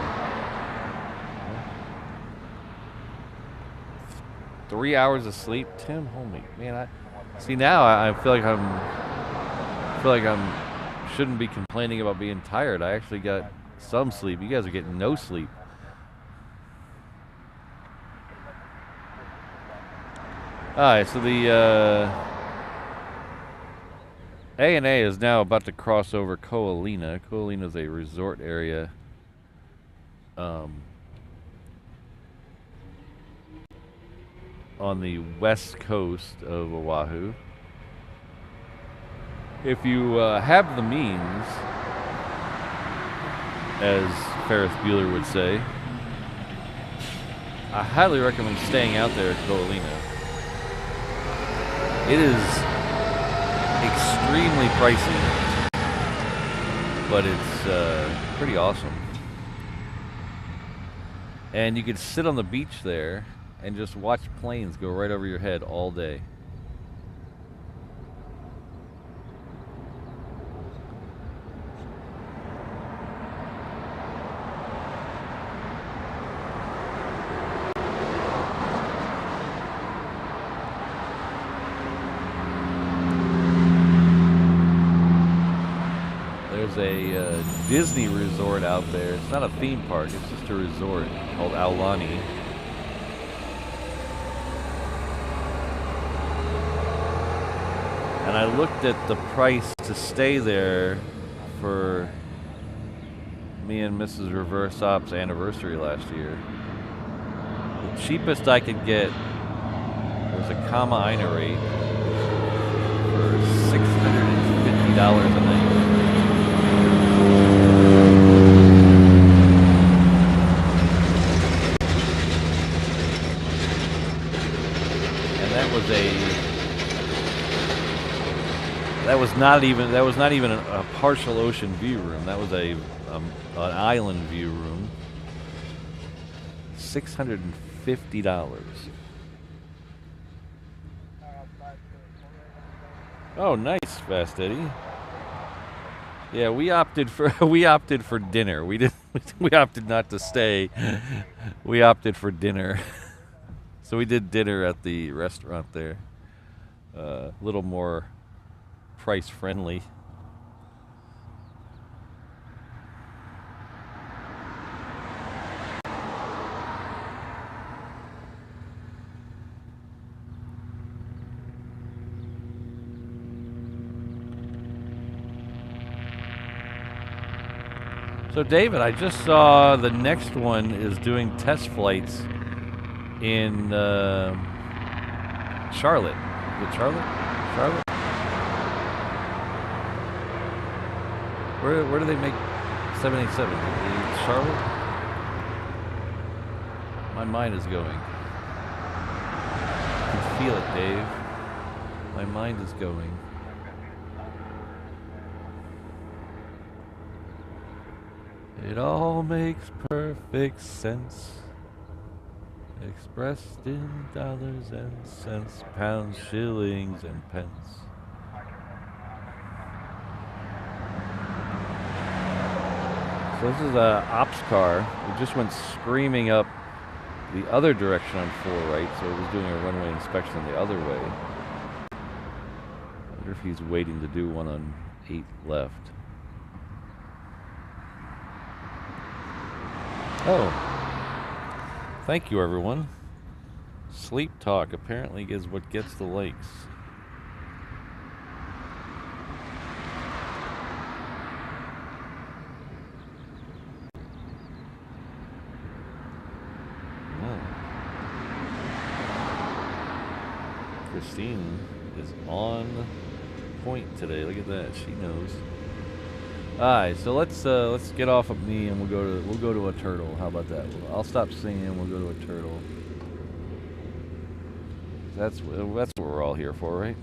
3 hours of sleep, Tim? Holy man, see now I feel like I'm shouldn't be complaining about being tired. I actually got some sleep. You guys are getting no sleep. Alright, so the ANA is now about to cross over Ko'olina. Ko'olina is a resort area on the west coast of Oahu. If you have the means, as Ferris Bueller would say, I highly recommend staying out there at Ko'olina. It is extremely pricey, but it's pretty awesome. And you could sit on the beach there and just watch planes go right over your head all day. There's a Disney resort out there. It's not a theme park, it's just a resort called Aulani. And I looked at the price to stay there for me and Mrs. Reverse Op's anniversary last year. The cheapest I could get was a Kama Aina rate for $650 a night. And that was not even a partial ocean view room. That was an island view room. $650. Oh, nice, Fast Eddie. Yeah, we opted for dinner. We opted not to stay. We opted for dinner. So we did dinner at the restaurant there. A little more price friendly. So David, I just saw the next one is doing test flights in Charlotte. Is it Charlotte? Charlotte? Where do they make 787? Charlotte? My mind is going. I can feel it, Dave. My mind is going. It all makes perfect sense. Expressed in dollars and cents, pounds, shillings, and pence. So this is a ops car. It just went screaming up the other direction on 4 right, so it was doing a runway inspection the other way. I wonder if he's waiting to do one on 8 left. Oh. Thank you, everyone. Sleep talk apparently is what gets the likes. Christine is on point today. Look at that. She knows. All right, so let's get off of me and we'll go to a turtle. How about that? I'll stop singing. We'll go to a turtle. That's what we're all here for, right?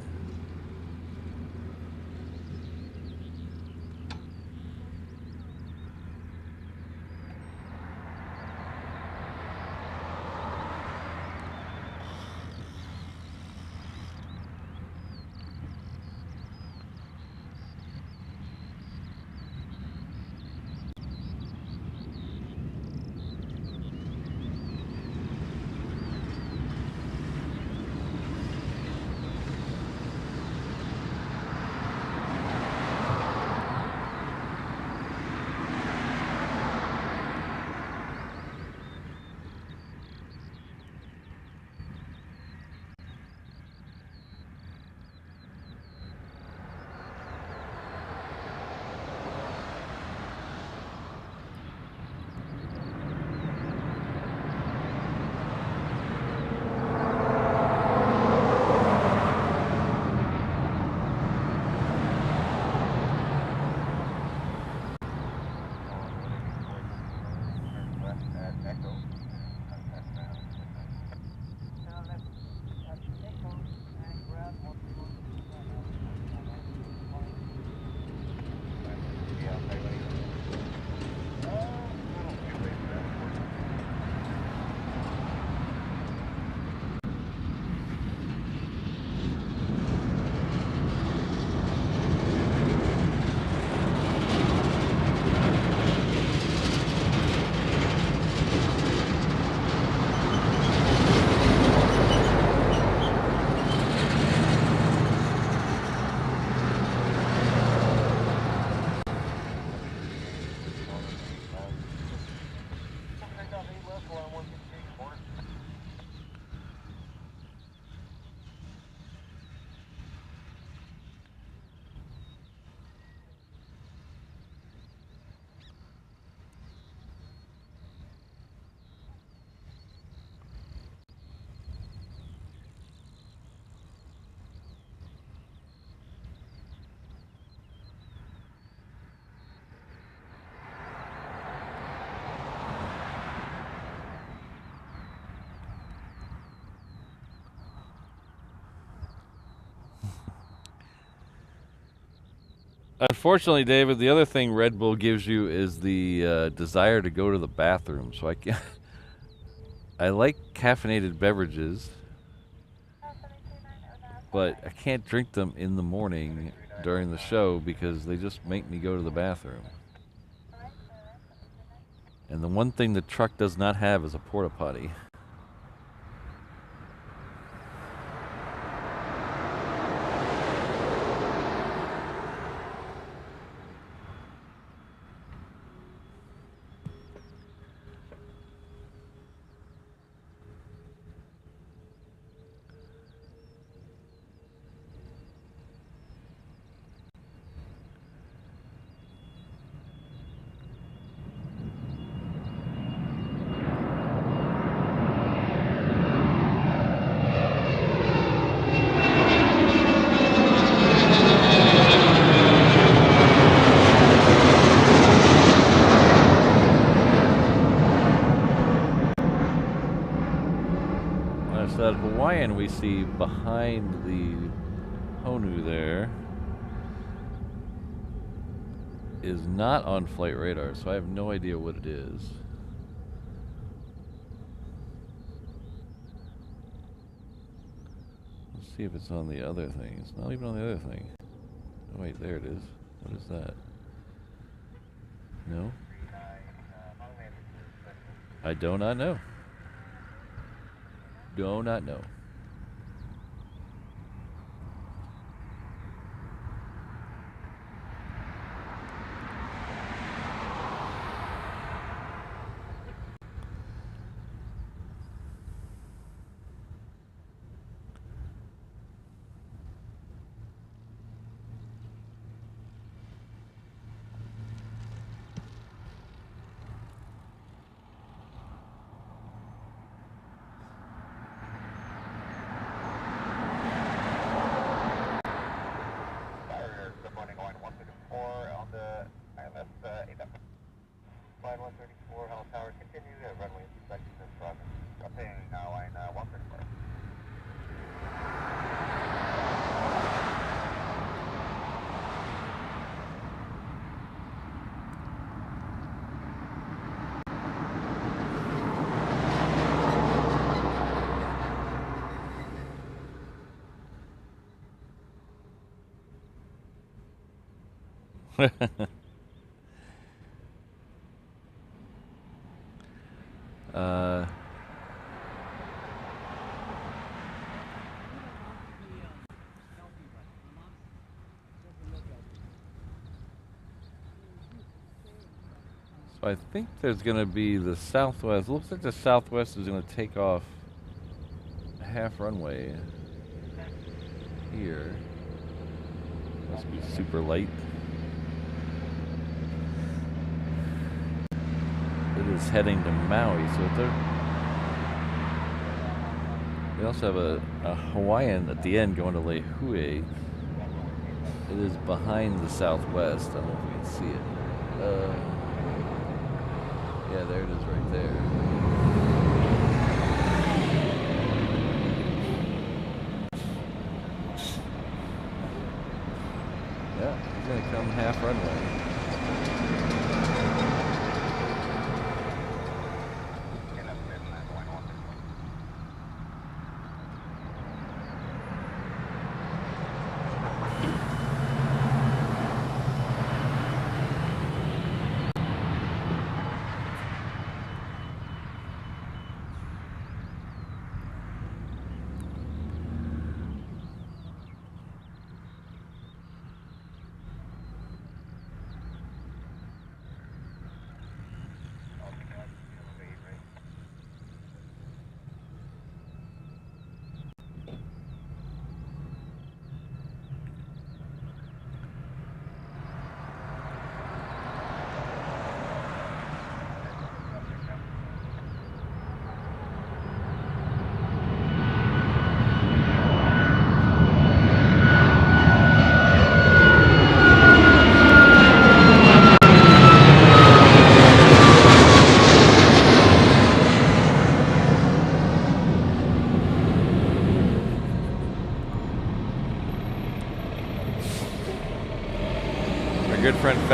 Unfortunately, David, the other thing Red Bull gives you is the desire to go to the bathroom. So I can't. I like caffeinated beverages, but I can't drink them in the morning during the show because they just make me go to the bathroom. And the one thing the truck does not have is a porta potty. That Hawaiian we see behind the Honu there is not on flight radar, so I have no idea what it is. Let's see if it's on the other thing. It's not even on the other thing. Oh wait, there it is. What is that? No? I do not know. Do not know. So I think there's going to be the Southwest. Looks like the Southwest is going to take off half runway here. Must be super light. It is heading to Maui, so we also have a Hawaiian at the end going to Lehue. It is behind the Southwest. I don't know if you can see it. Yeah, there it is right there. Yeah, he's going to come half runway.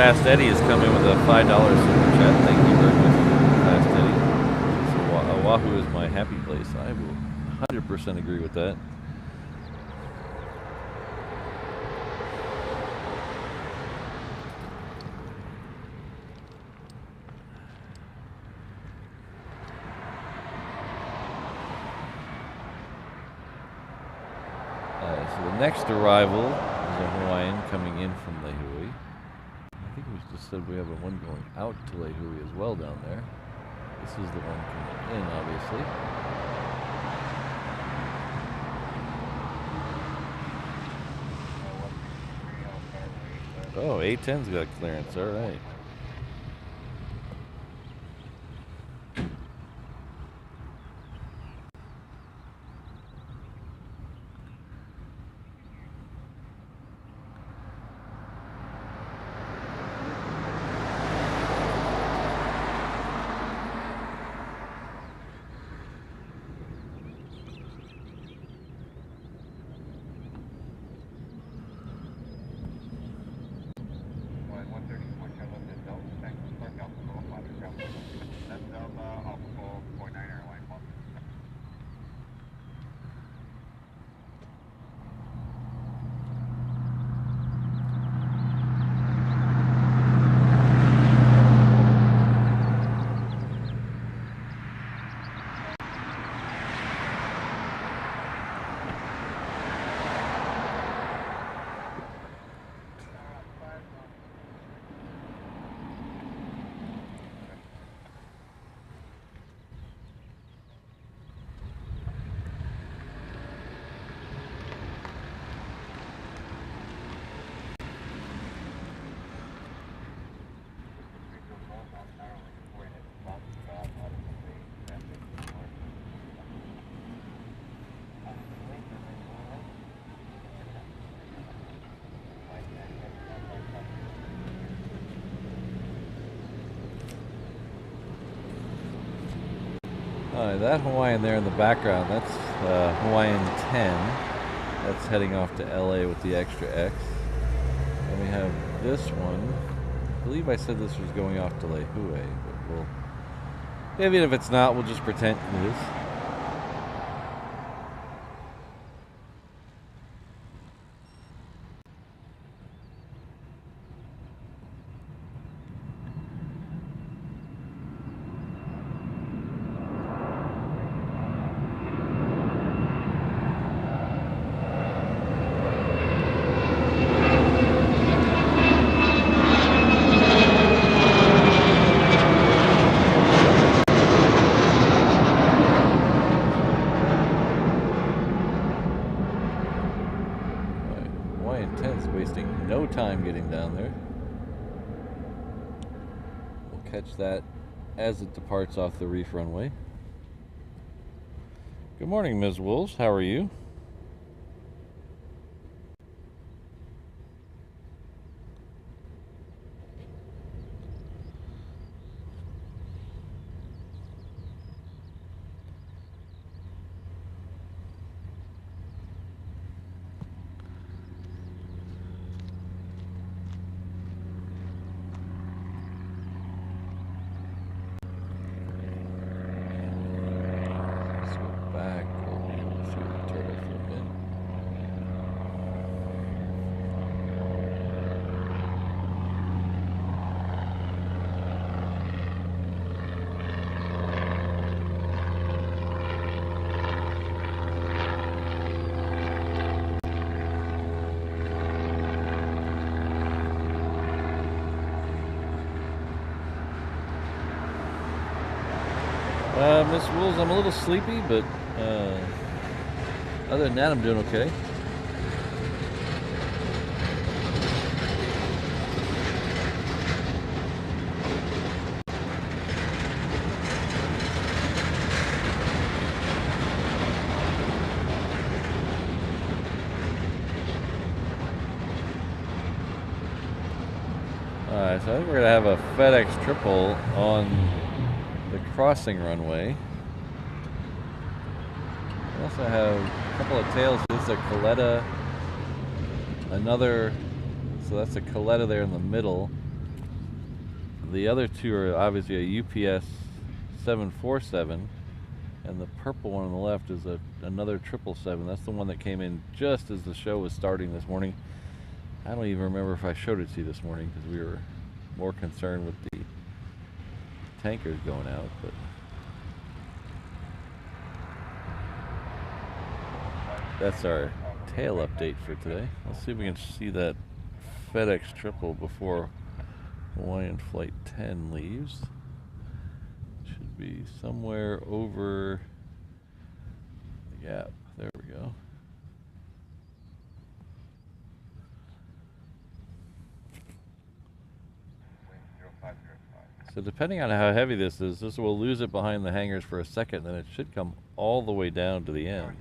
Fast Eddie has come in with a $5 super chat. Thank you very much, Fast Eddie. So, Oahu is my happy place. I will 100% agree with that. So the next arrival is a Hawaiian coming in from Lehui. I think we just said we have a one going out to Lehui as well down there. This is the one coming in, obviously. Oh, A10's got clearance, all right. That Hawaiian there in the background, that's Hawaiian 10. That's heading off to LA with the extra X. And we have this one. I believe I said this was going off to Lehui, but we'll... Even if it's not, we'll just pretend it is. That as it departs off the reef runway. Good morning, Ms. Wolves. How are you? Miss Wolves, I'm a little sleepy, but other than that, I'm doing okay. Alright, so I think we're going to have a FedEx triple on the crossing runway. We also have a couple of tails. This is a Coletta, another, so that's a Coletta there in the middle. The other two are obviously a UPS 747, and the purple one on the left is another 777. That's the one that came in just as the show was starting this morning. I don't even remember if I showed it to you this morning because we were more concerned with the tankers going out, but that's our tail update for today. Let's see if we can see that FedEx triple before Hawaiian Flight 10 leaves. Should be somewhere over the gap. There we go. So depending on how heavy this is, this will lose it behind the hangars for a second, then it should come all the way down to the end.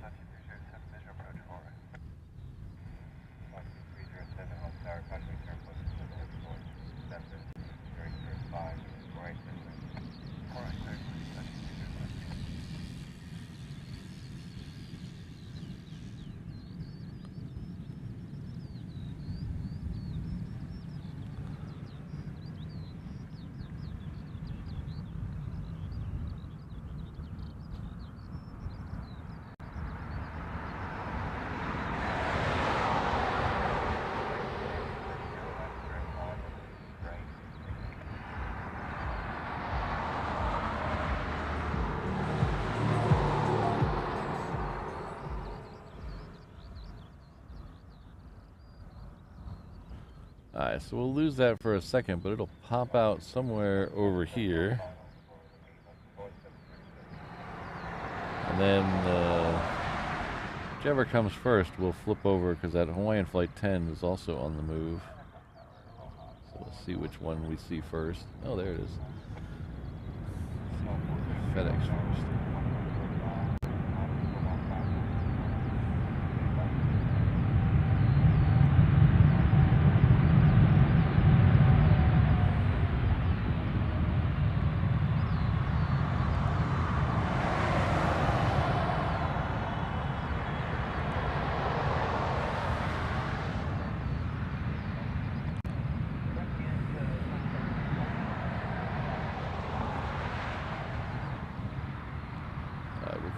Alright, so we'll lose that for a second, but it'll pop out somewhere over here. And then whichever comes first will flip over because that Hawaiian Flight 10 is also on the move. So we'll see which one we see first. Oh, there it is. FedEx first.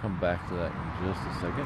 Come back to that in just a second.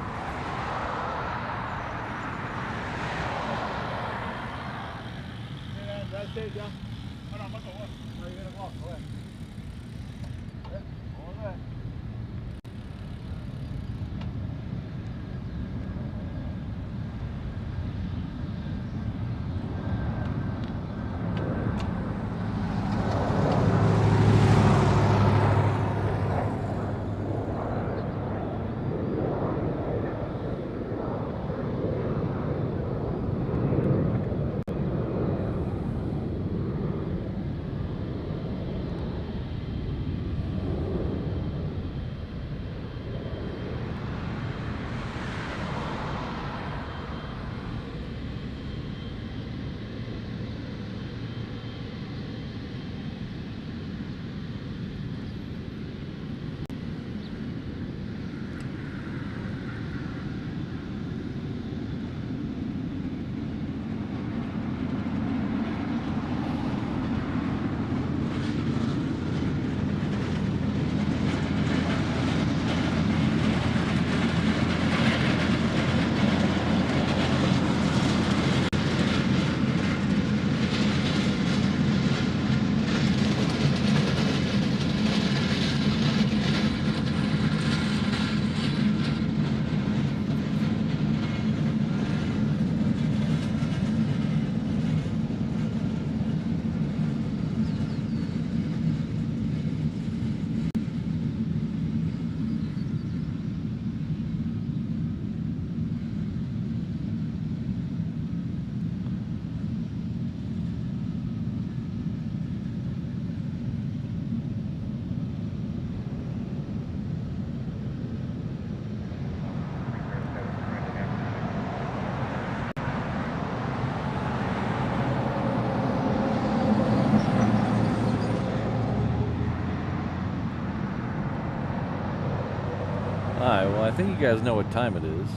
Alright, well I think you guys know what time it is.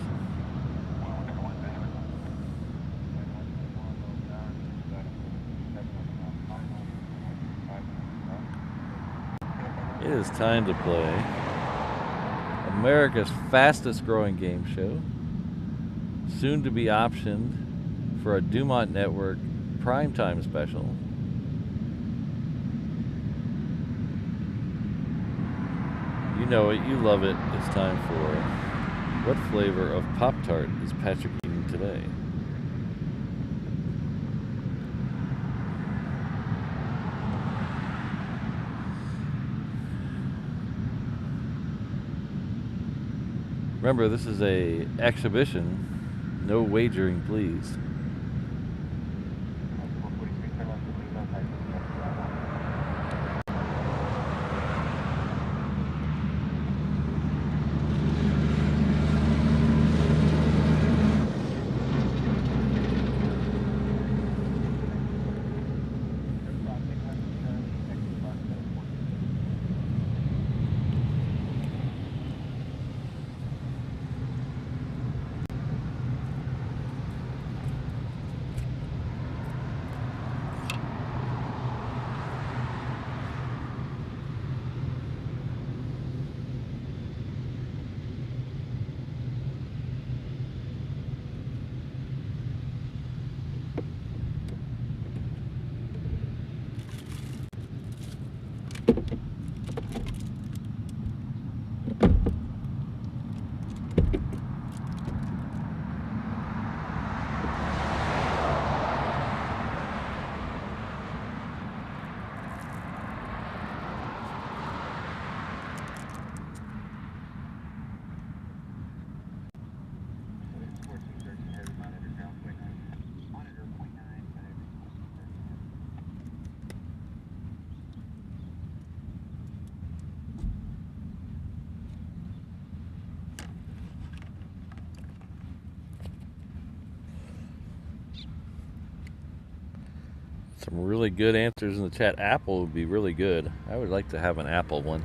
It is time to play America's fastest growing game show, soon to be optioned for a Dumont Network primetime special. You know it, you love it. It's time for what flavor of Pop-tart is Patrick eating today? Remember, this is a exhibition. No wagering, please. Some really good answers in the chat. Apple would be really good. I would like to have an Apple one.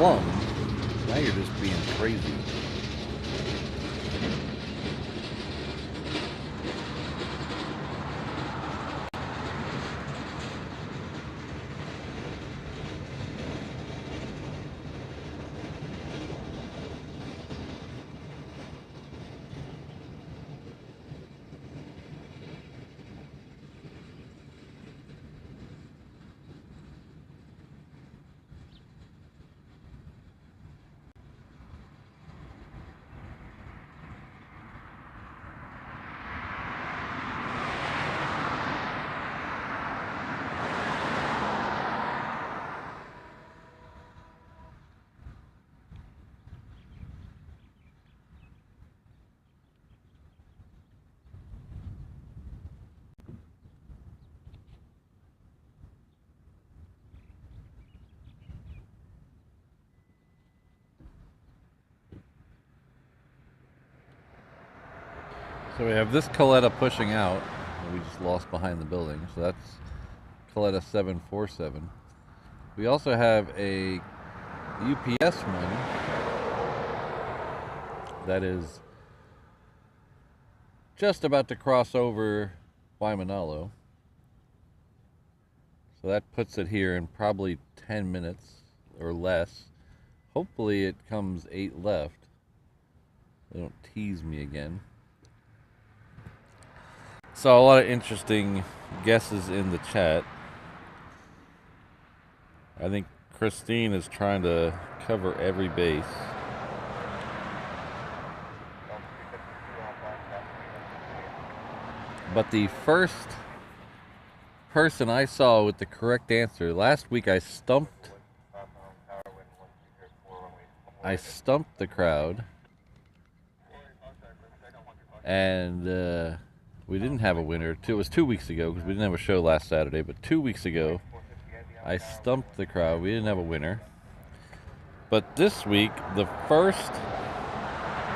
Plum. Now you're just being crazy. So we have this Coletta pushing out, and we just lost behind the building. So that's Coletta 747. We also have a UPS one that is just about to cross over Waimanalo. So that puts it here in probably 10 minutes or less. Hopefully it comes 8 left. They don't tease me again. Saw a lot of interesting guesses in the chat. I think Christine is trying to cover every base. But the first person I saw with the correct answer, last week I stumped the crowd, and we didn't have a winner. It was 2 weeks ago because we didn't have a show last Saturday, but 2 weeks ago I stumped the crowd. We didn't have a winner. But this week, the first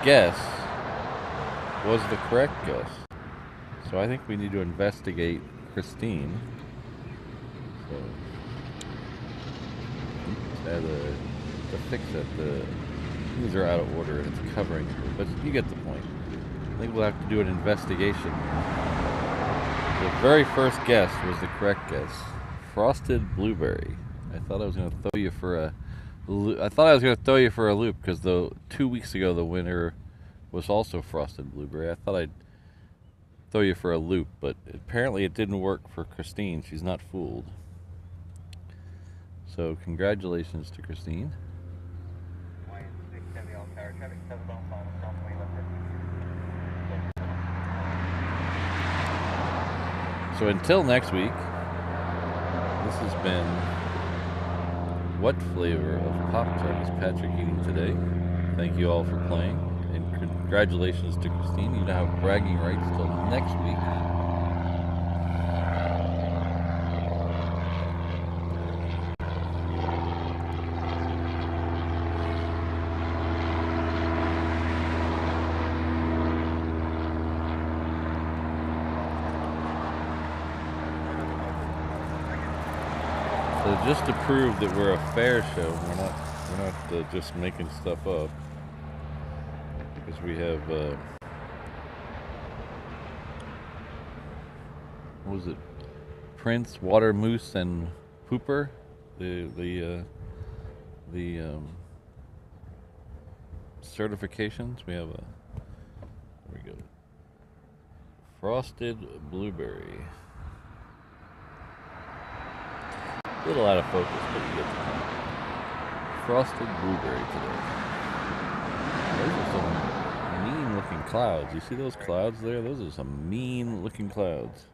guess was the correct guess. So I think we need to investigate Christine. So, the fix it. These are out of order and it's covering it, but you get the point. I think we'll have to do an investigation. The very first guess was the correct guess. Frosted blueberry. I thought I was going to throw you for a loop because 2 weeks ago the winner was also frosted blueberry. I thought I'd throw you for a loop, but apparently it didn't work for Christine. She's not fooled. So congratulations to Christine. So until next week, this has been What Flavor of Pop-tart is Patrick eating today? Thank you all for playing, and congratulations to Christine. You now have bragging rights till next week. So just to prove that we're a fair show, we're not just making stuff up, because we have what was it? Prince, Water Moose, and Pooper, the certifications. We have there we go. Frosted blueberry. A little out of focus, but you get the point. Frosted blueberry today. Those are some mean looking clouds. You see those clouds there? Those are some mean looking clouds.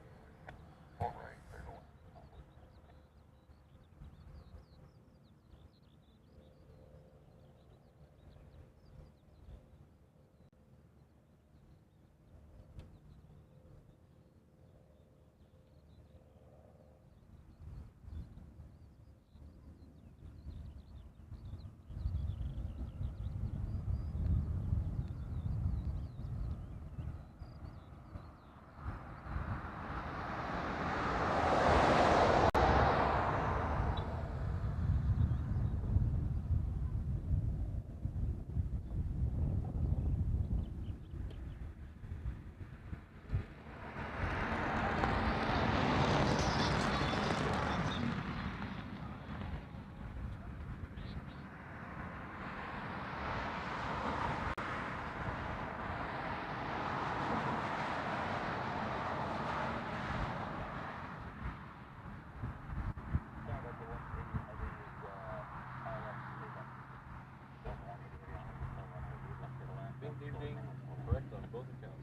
Correct on both accounts.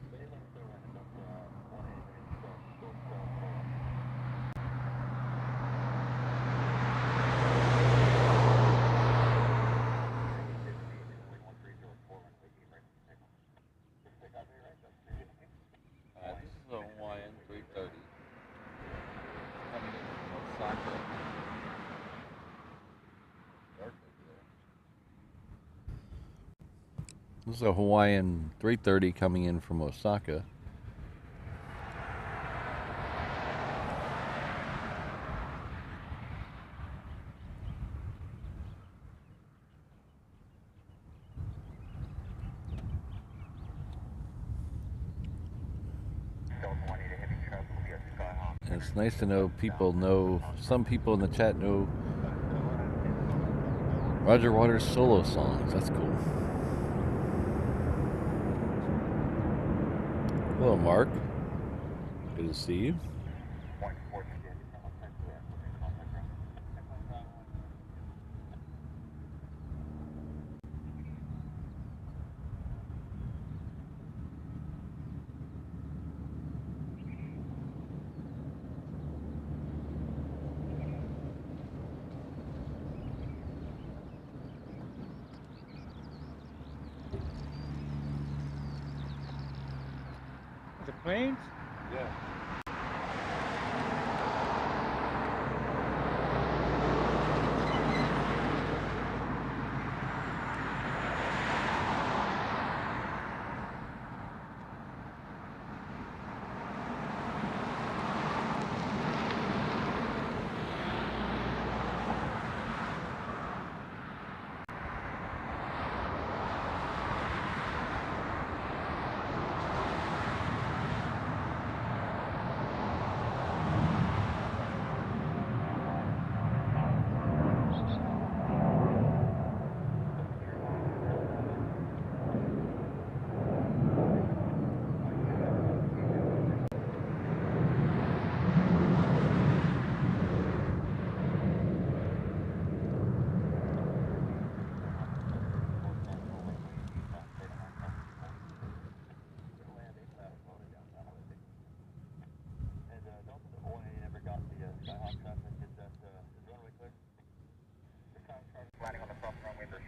This is a Hawaiian 330 coming in from Osaka. This is a Hawaiian 330 coming in from Osaka. And it's nice to know some people in the chat know Roger Waters solo songs. That's cool. Hello, Mark. Good to see you. The planes? Yeah.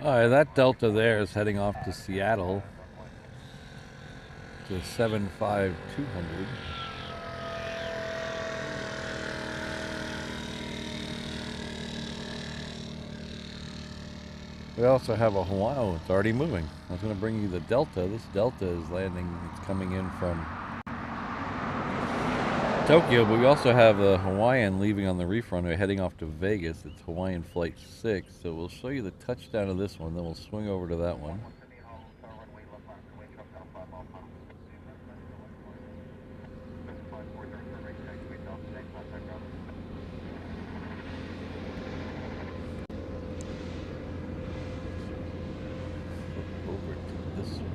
Alright, that Delta there is heading off to Seattle to 75200. We also have a Hawaiian. Oh, it's already moving. I was going to bring you the Delta. This Delta is landing. It's coming in from Tokyo, but we also have a Hawaiian leaving on the reef runway heading off to Vegas. It's Hawaiian Flight 6. So we'll show you the touchdown of this one, then we'll swing over to that one. Over to this one.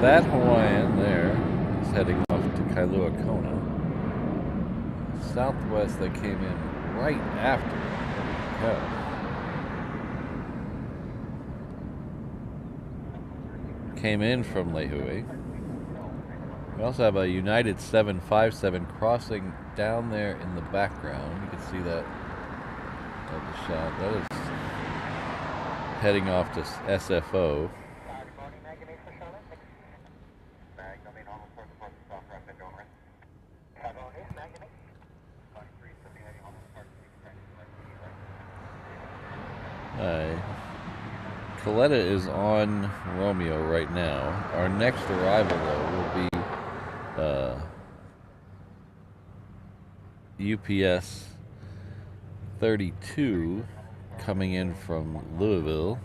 That Hawaiian there is heading off to Kailua Kona. Southwest, they came in right after. Came in from Lehue. We also have a United 757 crossing down there in the background. You can see that of the shot. That is heading off to SFO. Coletta is on Romeo right now. Our next arrival, though, will be UPS 32 coming in from Louisville.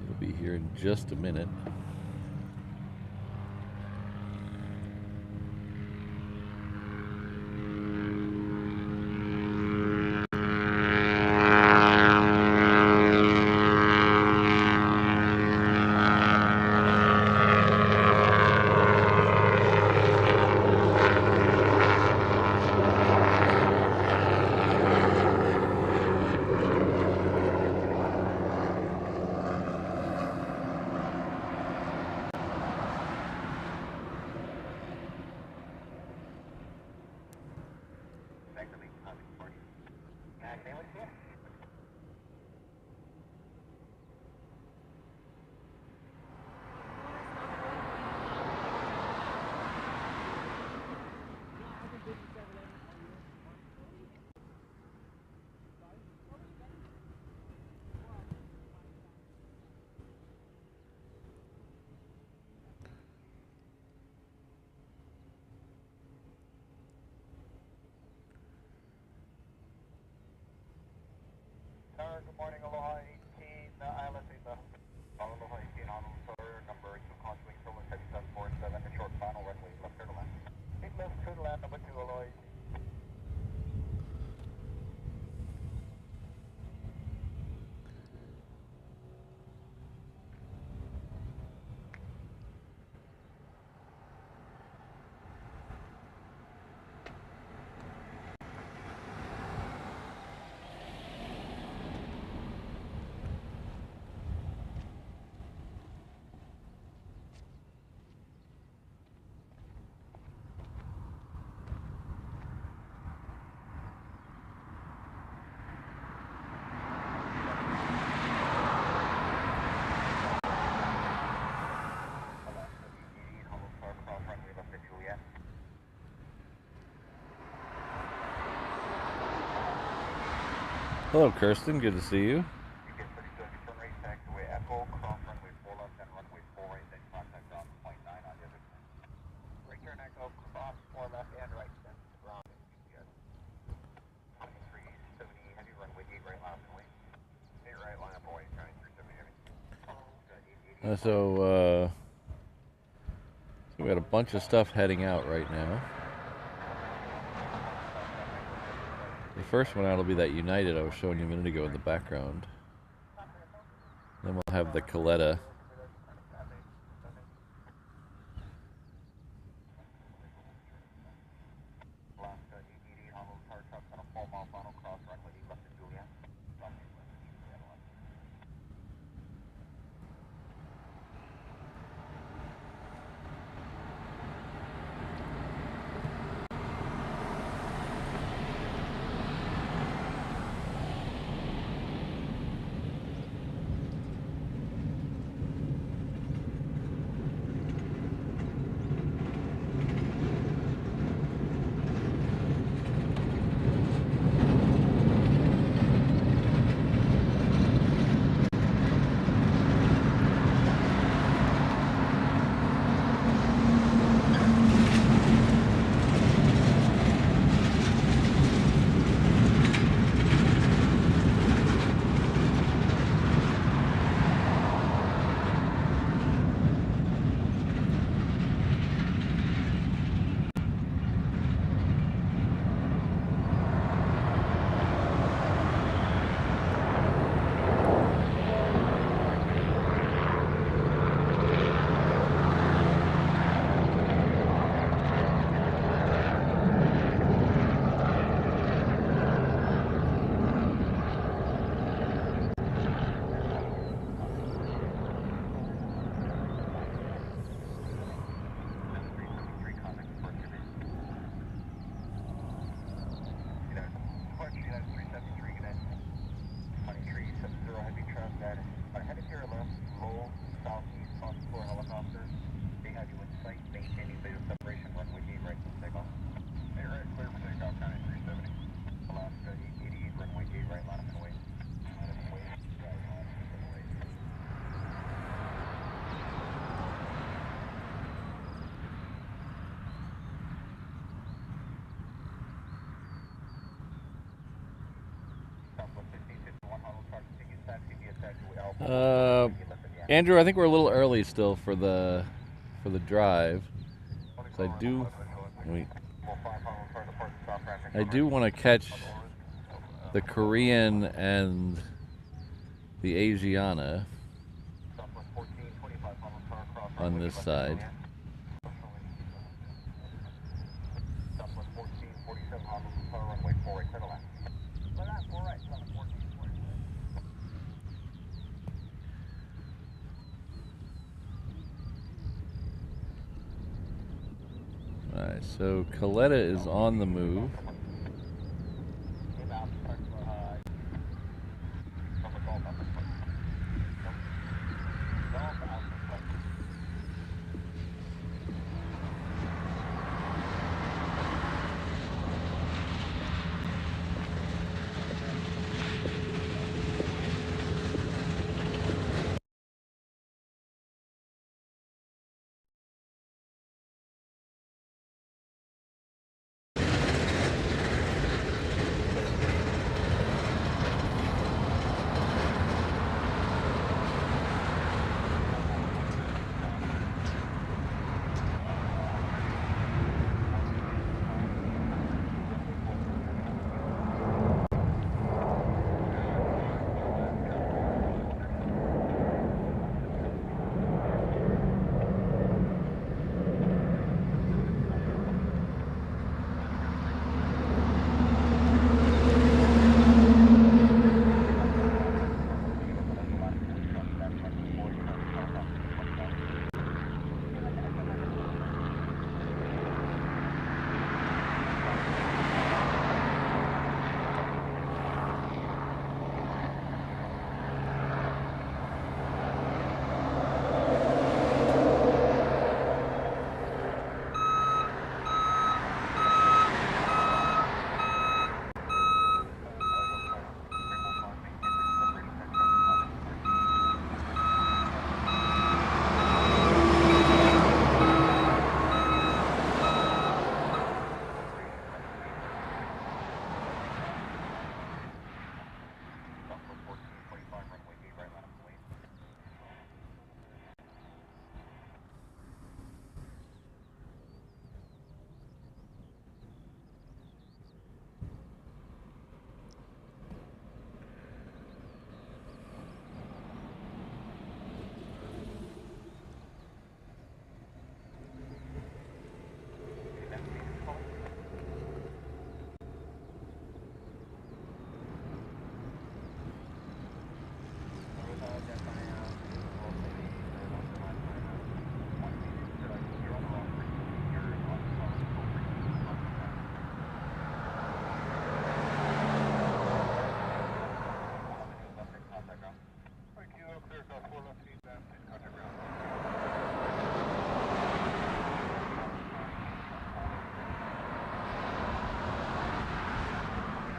It'll be here in just a minute. Good morning, Aloha 18, let's see the Aloha 18 Honu, sir, number 2, Constantly, Silver 747, the short final runway, left clear to land. 8 left clear to land, number 2, Aloha 18. Hello, Kirsten. Good to see you. So we got a bunch of stuff heading out right now. The first one out will be that United I was showing you a minute ago in the background. Then we'll have the Coletta. Andrew, I think we're a little early still for the drive. So I do want to catch the Korean and the Asiana on this side. Alright, so Coletta is on the move.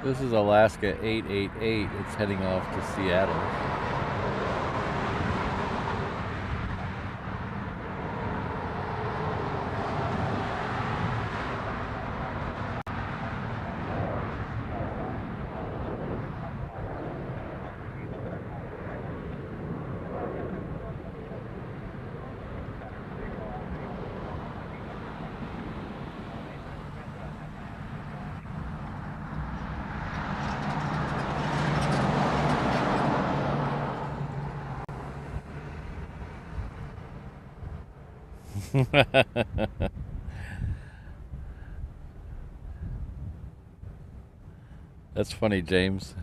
This is Alaska 888. It's heading off to Seattle. That's funny, James.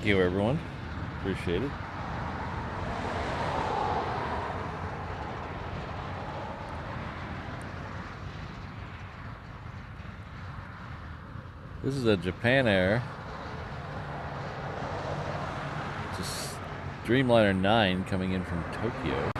Thank you, everyone. Appreciate it. This is a Japan Air. It's a Dreamliner 9 coming in from Tokyo.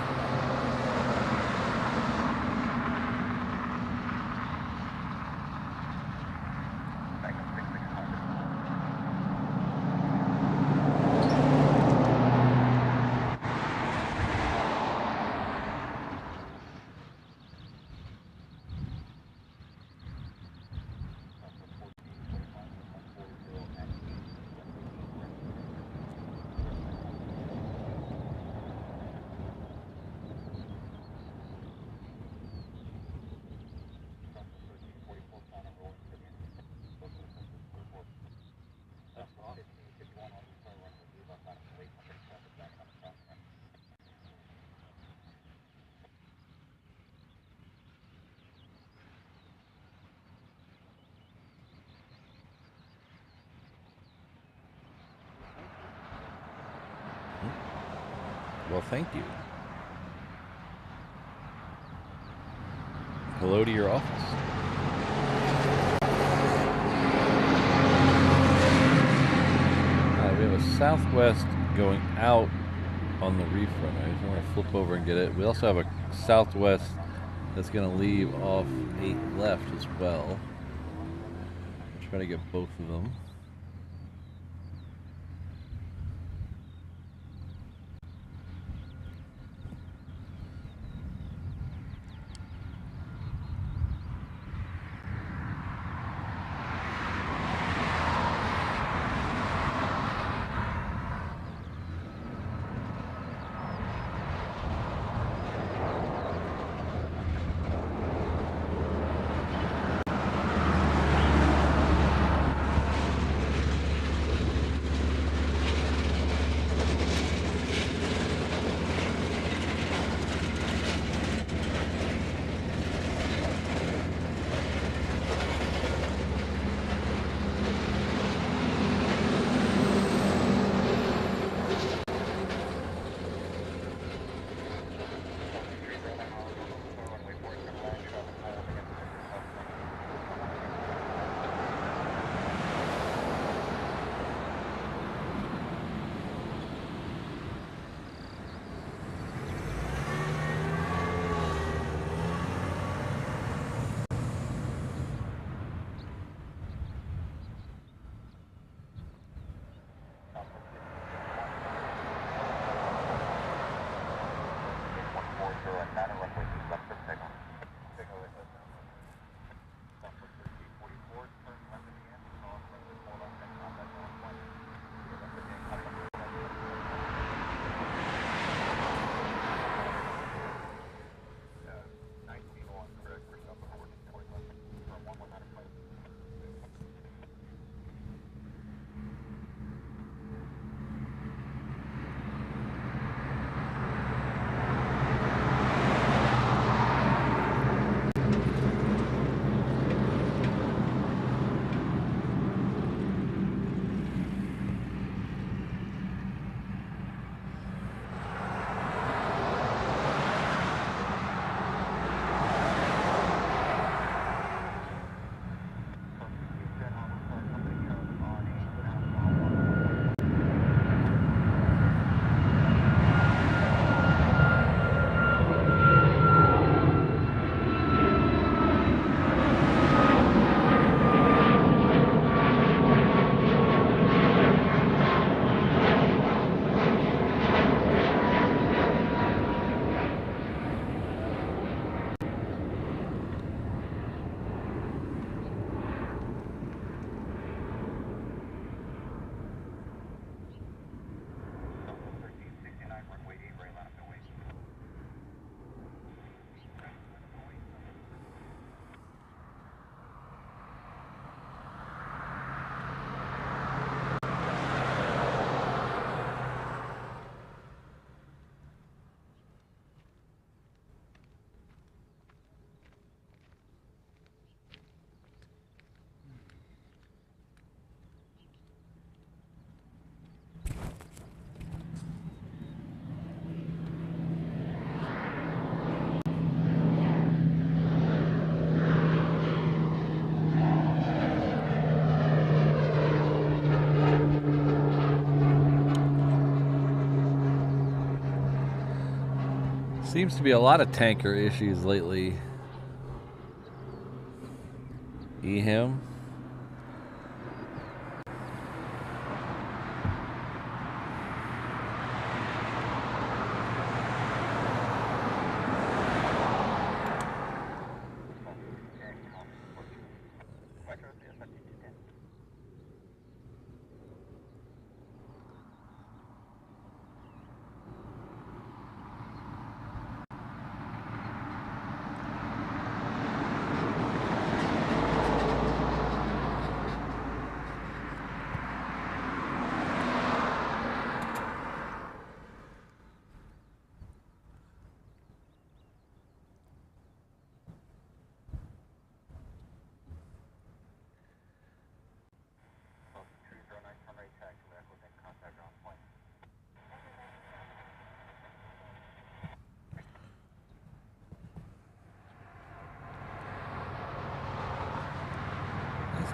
Well, thank you. Hello to your office. We have a Southwest going out on the reef runway. I just want to flip over and get it. We also have a Southwest that's going to leave off 8 left as well. I'll try to get both of them. Seems to be a lot of tanker issues lately. EHIM.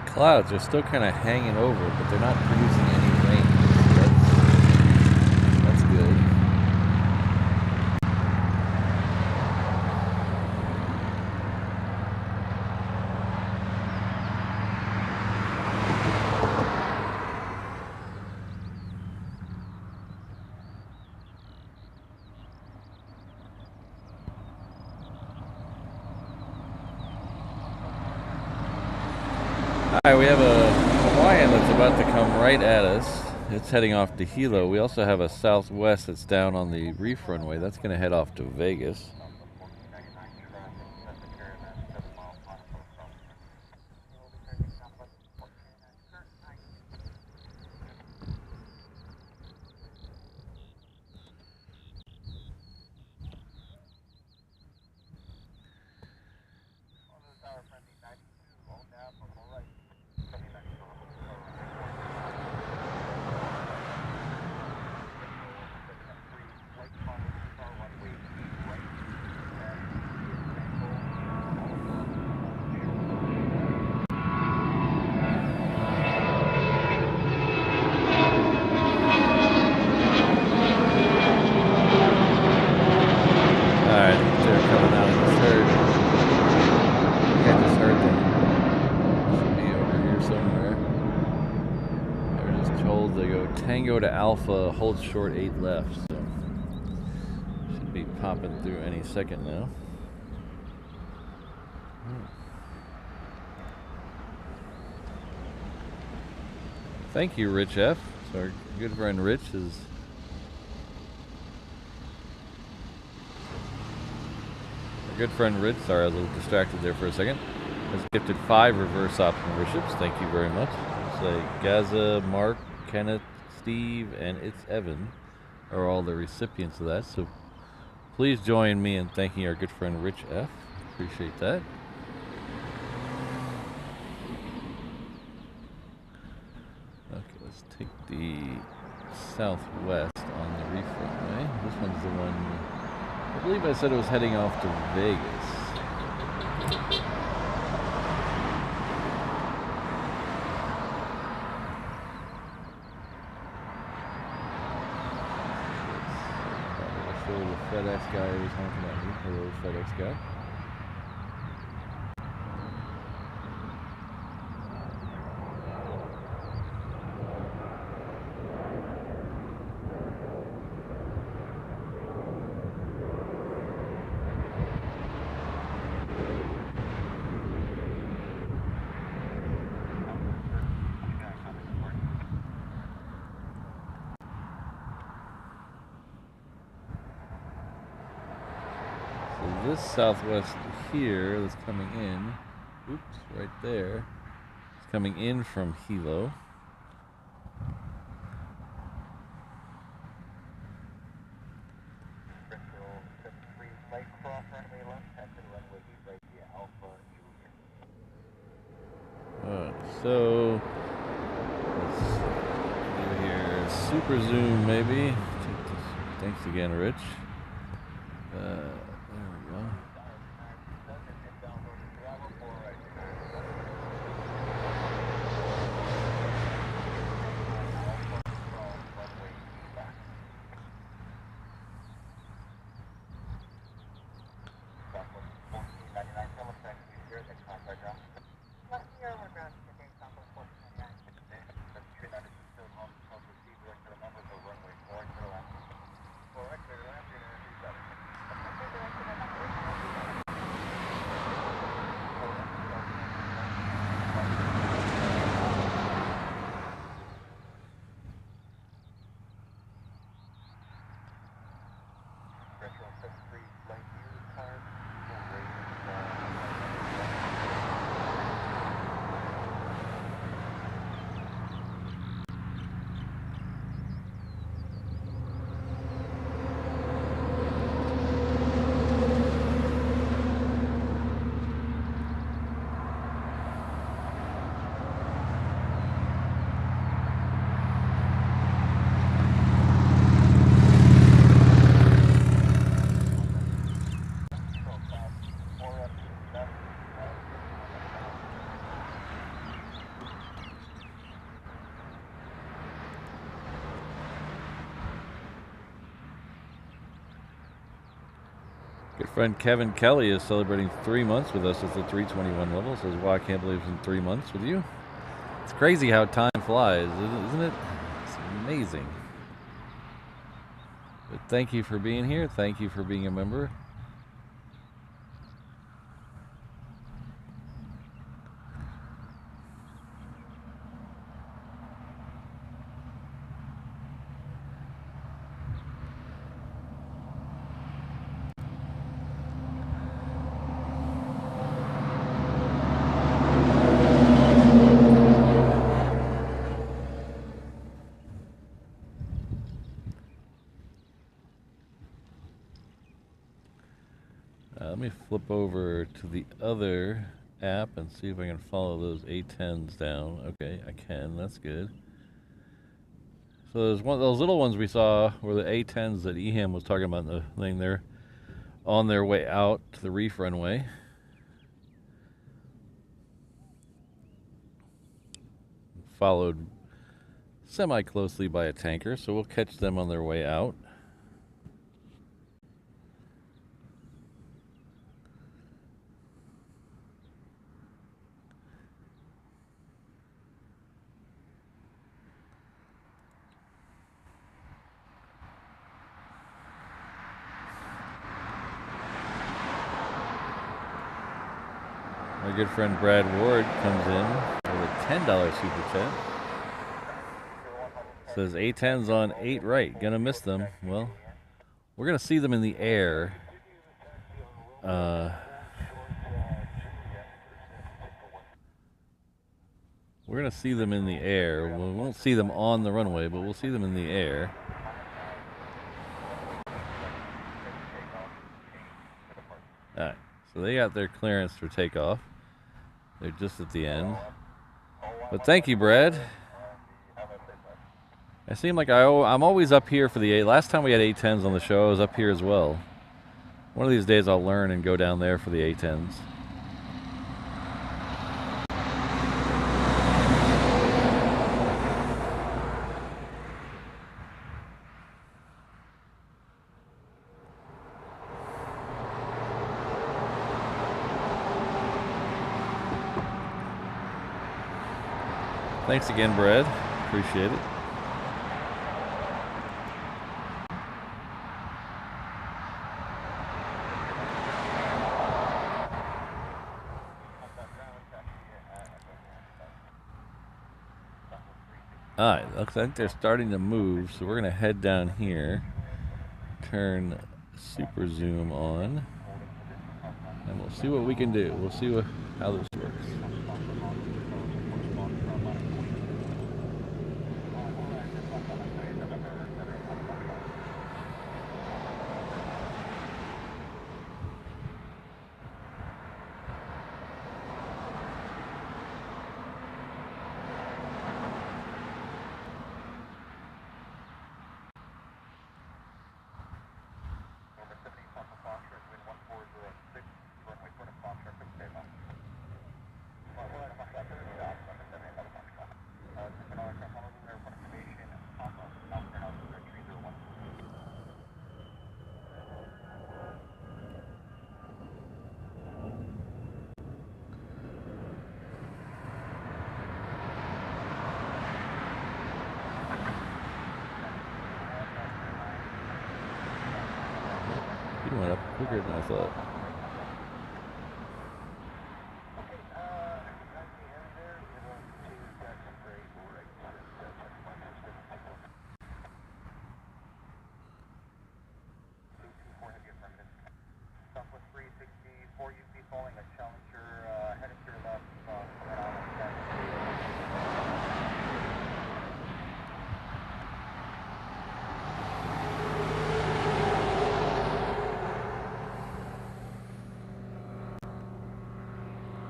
Clouds are still kind of hanging over, but they're not producing any rain. That's good. Alright, we have a Hawaiian that's about to come right at us. It's heading off to Hilo. We also have a Southwest that's down on the reef runway. That's going to head off to Vegas. Tango to Alpha, hold short 8 left, so should be popping through any second now. Thank you, Rich F. So our good friend Rich is sorry I was a little distracted there for a second, has gifted 5 reverse op memberships. Thank you very much. Say Gaza, Mark, Kenneth, Steve, and It's Evan are all the recipients of that, so please join me in thanking our good friend Rich F. Appreciate that. Okay, let's take the Southwest on the reef runway. This one's the one, I believe I said it was heading off to Vegas. FedEx guy was honking at me. Hello, FedEx guy. This Southwest here that's coming in, oops, right there, it's coming in from Hilo. So let's go here, super zoom maybe. Thanks again, Rich. There we go. Good friend Kevin Kelly is celebrating 3 months with us at the 321 level. Says, "Wow, I can't believe it's in 3 months with you." It's crazy how time flies, isn't it? It's amazing. But thank you for being here. Thank you for being a member. Let me flip over to the other app and see if I can follow those A10s down. Okay, I can. That's good. So there's one of those little ones we saw were the A10s that Eham was talking about in the thing there, on their way out to the reef runway. Followed semi-closely by a tanker, so we'll catch them on their way out. Our good friend Brad Ward comes in with a $10 super chat. Says A10's on 8 right. Gonna miss them. Well, we're gonna see them in the air. We're gonna see them in the air. We won't see them on the runway, but we'll see them in the air. Alright, so they got their clearance for takeoff. They're just at the end. But thank you, Brad. I seem like I'm always up here for the last time we had A10s on the show, I was up here as well. One of these days I'll learn and go down there for the A10s. Thanks again, Brad. Appreciate it. Alright, looks like they're starting to move, so we're going to head down here, turn super zoom on, and we'll see what we can do. We'll see how this works. Went up quicker than I thought.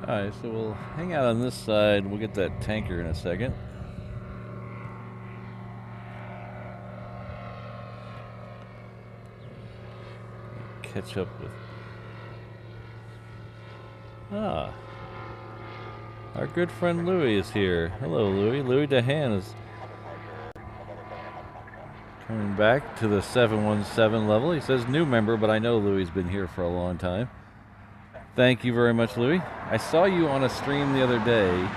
Alright, so we'll hang out on this side. We'll get that tanker in a second. Catch up with... our good friend Louis is here. Hello, Louis. Louis DeHaan is Coming back to the 717 level. He says new member, but I know Louie's been here for a long time. Thank you very much, Louie. I saw you on a stream the other day,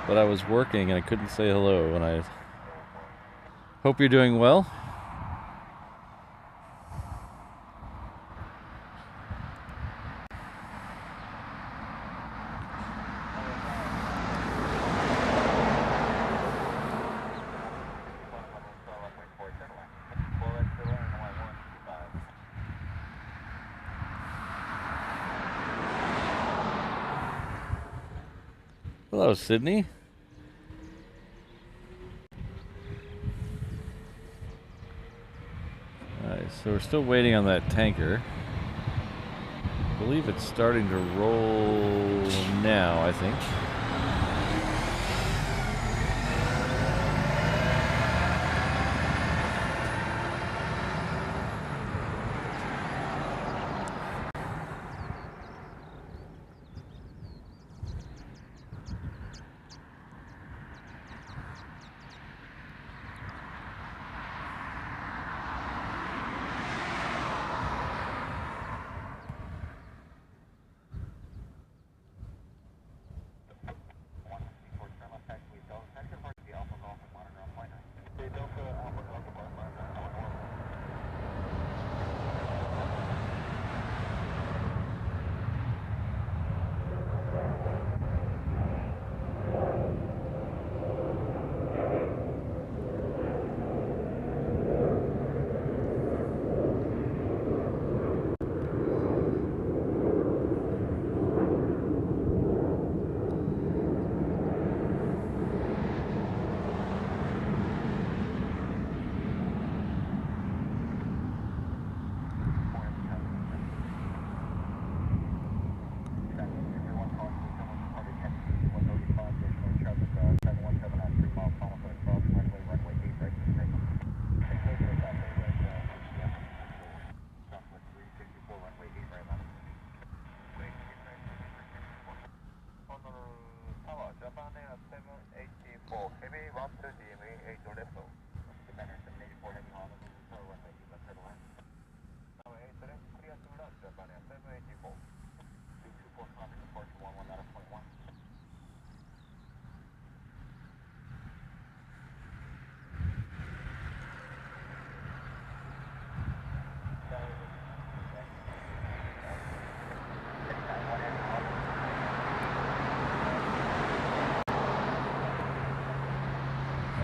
but I was working and I couldn't say hello, and I hope you're doing well. Hello, Sydney. Alright, so we're still waiting on that tanker. I believe it's starting to roll now, I think.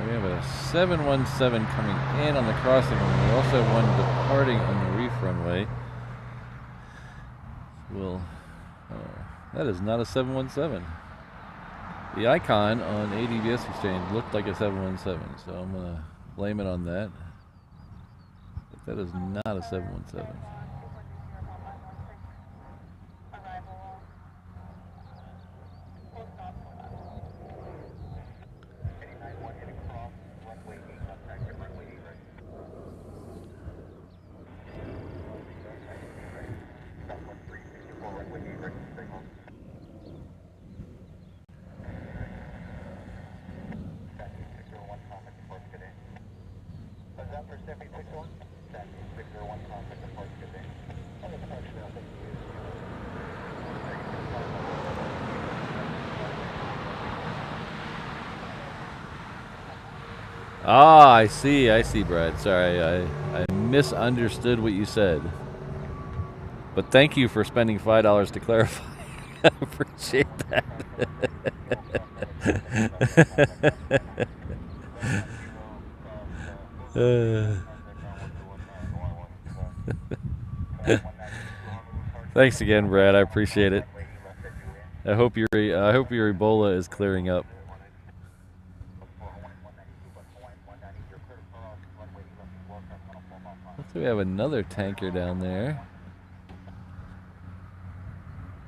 We have a 717 coming in on the crossing, and we also have one departing on the reef runway. Well, that is not a 717. The icon on ADVS Exchange looked like a 717, so I'm going to blame it on that. But that is not a 717. Ah, I see, Brad. Sorry, I misunderstood what you said. But thank you for spending $5 to clarify. I appreciate that. Thanks again, Brad. I appreciate it. I hope your Ebola is clearing up. Looks like we have another tanker down there.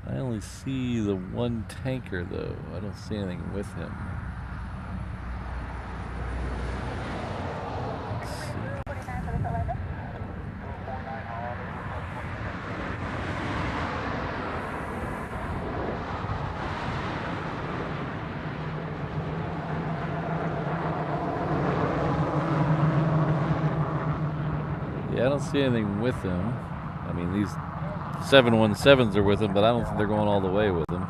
I only see the one tanker, though. I don't see anything with him. Let's see. Yeah, I don't see anything with him. I mean, these 717s are with him, but I don't think they're going all the way with him.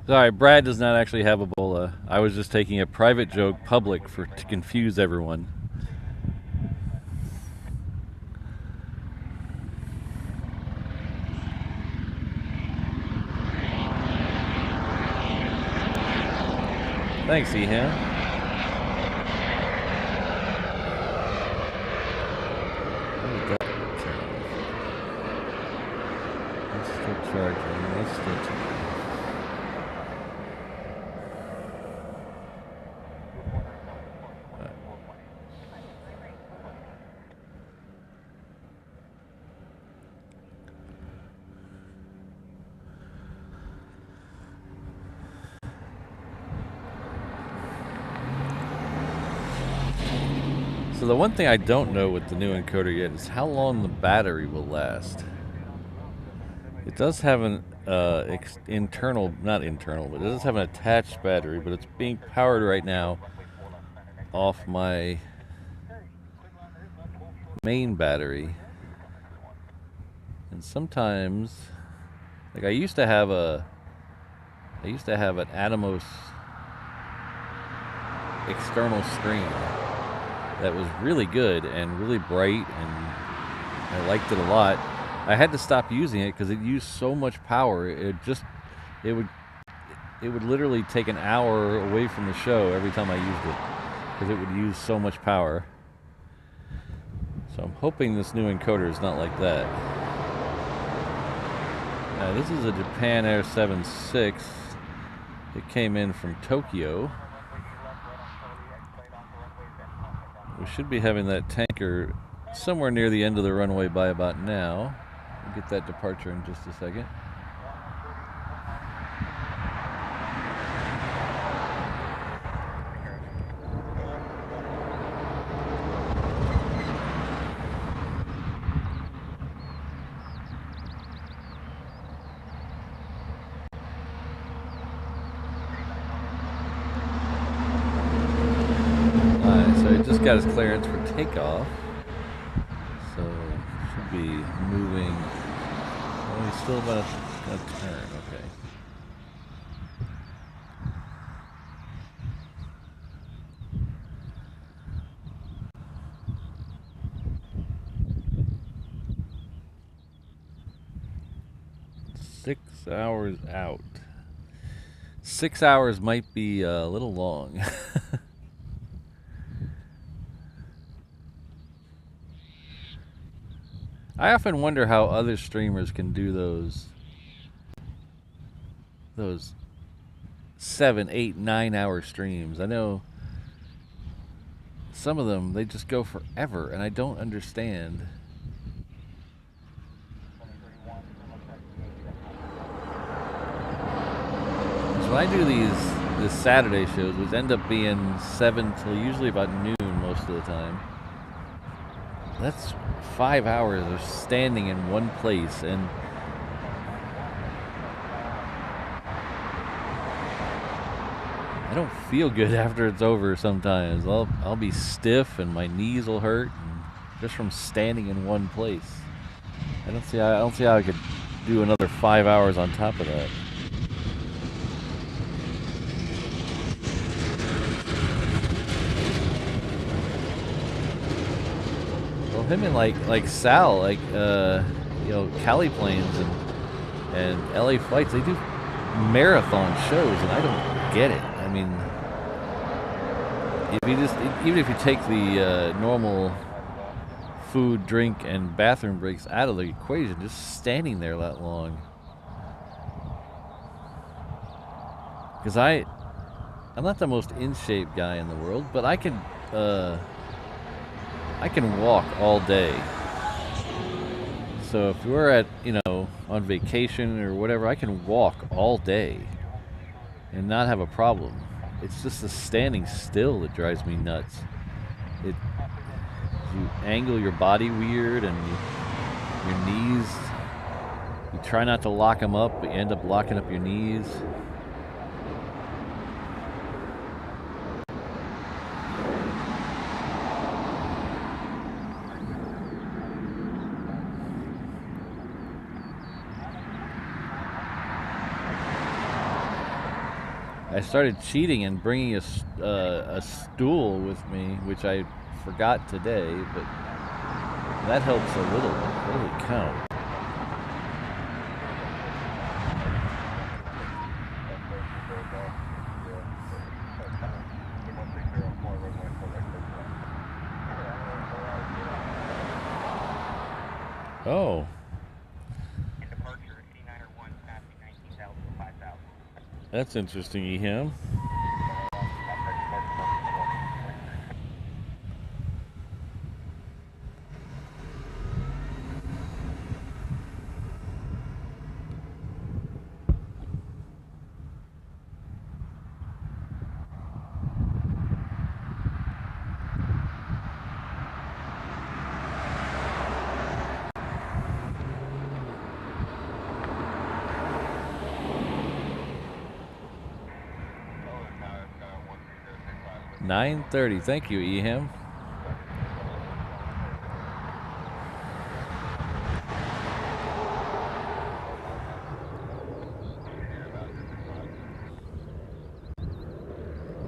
Sorry, Brad does not actually have Ebola. I was just taking a private joke public to confuse everyone. Thanks, Eham. Let's still charging. Let's still charging. So the one thing I don't know with the new encoder yet is how long the battery will last. It does have an internal, not internal, but it does have an attached battery, but it's being powered right now off my main battery. And sometimes, like I used to have an Atomos external screen that was really good and really bright, and I liked it a lot. I had to stop using it because it used so much power. It would literally take an hour away from the show every time I used it because it would use so much power. So I'm hoping this new encoder is not like that. Now this is a Japan Air 76. It came in from Tokyo. We should be having that tanker somewhere near the end of the runway by about now. We'll get that departure in just a second. Just got his clearance for takeoff, so should be moving. Oh, he's still about a turn. Okay. Six hours out. 6 hours might be a little long. I often wonder how other streamers can do those 7, 8, 9 hour streams. I know some of them, they just go forever, and I don't understand. So when I do these Saturday shows, which end up being 7 till usually about noon most of the time, that's 5 hours of standing in one place, and I don't feel good after it's over sometimes. I'll be stiff and my knees will hurt, and just from standing in one place. I don't see how I could do another 5 hours on top of that. Him and like Sal, like you know, Cali planes and LA flights, they do marathon shows, and I don't get it. I mean, if you just, even if you take the normal food, drink, and bathroom breaks out of the equation, just standing there that long. Because I'm not the most in shape guy in the world, but I can walk all day. So if we're at, on vacation or whatever, I can walk all day and not have a problem. It's just the standing still that drives me nuts. You angle your body weird, and your knees, you try not to lock them up, but you end up locking up your knees. I started cheating and bringing a stool with me, which I forgot today, but that helps a little bit. Holy cow. Oh. That's interesting, Eham. $9:30. Thank you, Eham.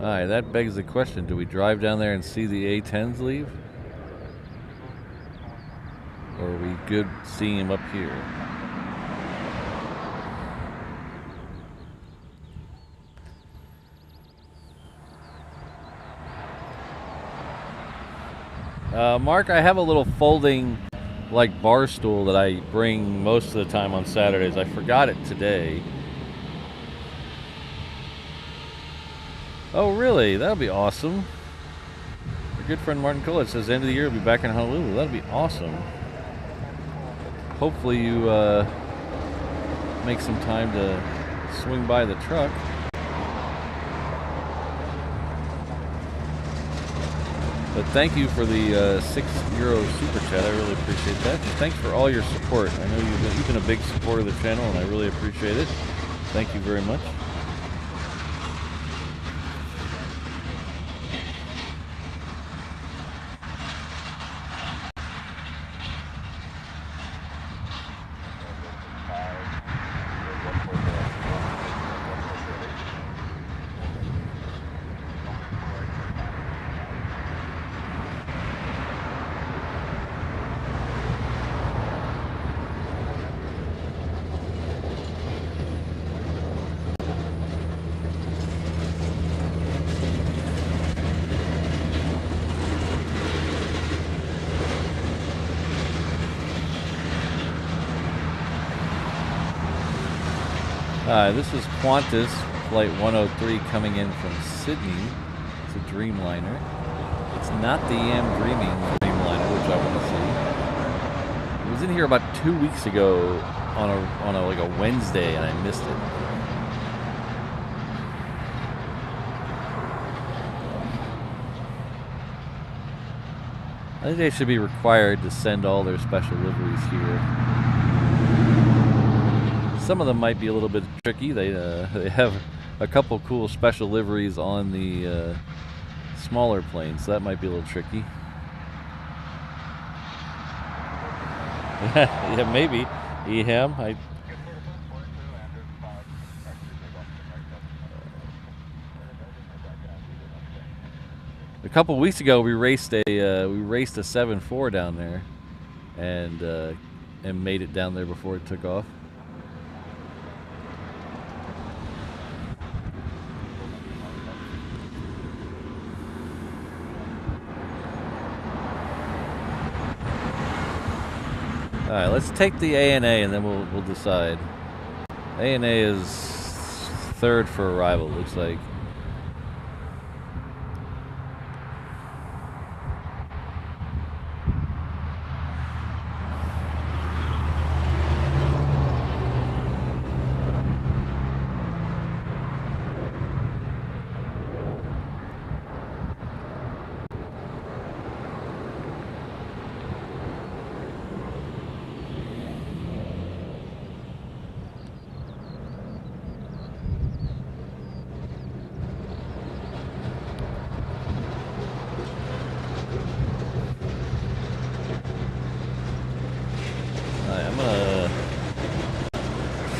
All right, that begs the question: do we drive down there and see the A-10s leave, or are we good seeing them up here? Mark, I have a little folding, bar stool that I bring most of the time on Saturdays. I forgot it today. Oh, really? That'll be awesome. Our good friend Martin Collett says end of the year we'll be back in Honolulu. That'll be awesome. Hopefully you make some time to swing by the truck. But thank you for the €6 super chat. I really appreciate that. And thanks for all your support. I know you've been a big supporter of the channel, and I really appreciate it. Thank you very much. This is Qantas Flight 103 coming in from Sydney. It's a Dreamliner. It's not the Dreaming Dreamliner, which I want to see. It was in here about 2 weeks ago on a Wednesday, and I missed it. I think they should be required to send all their special liveries here. Some of them might be a little bit tricky. They have a couple cool special liveries on the smaller planes, so that might be a little tricky. Yeah, maybe. Eham, a couple weeks ago, we raced a 7.4 down there, and made it down there before it took off. All right, let's take the ANA and then we'll decide. ANA is third for arrival, looks like.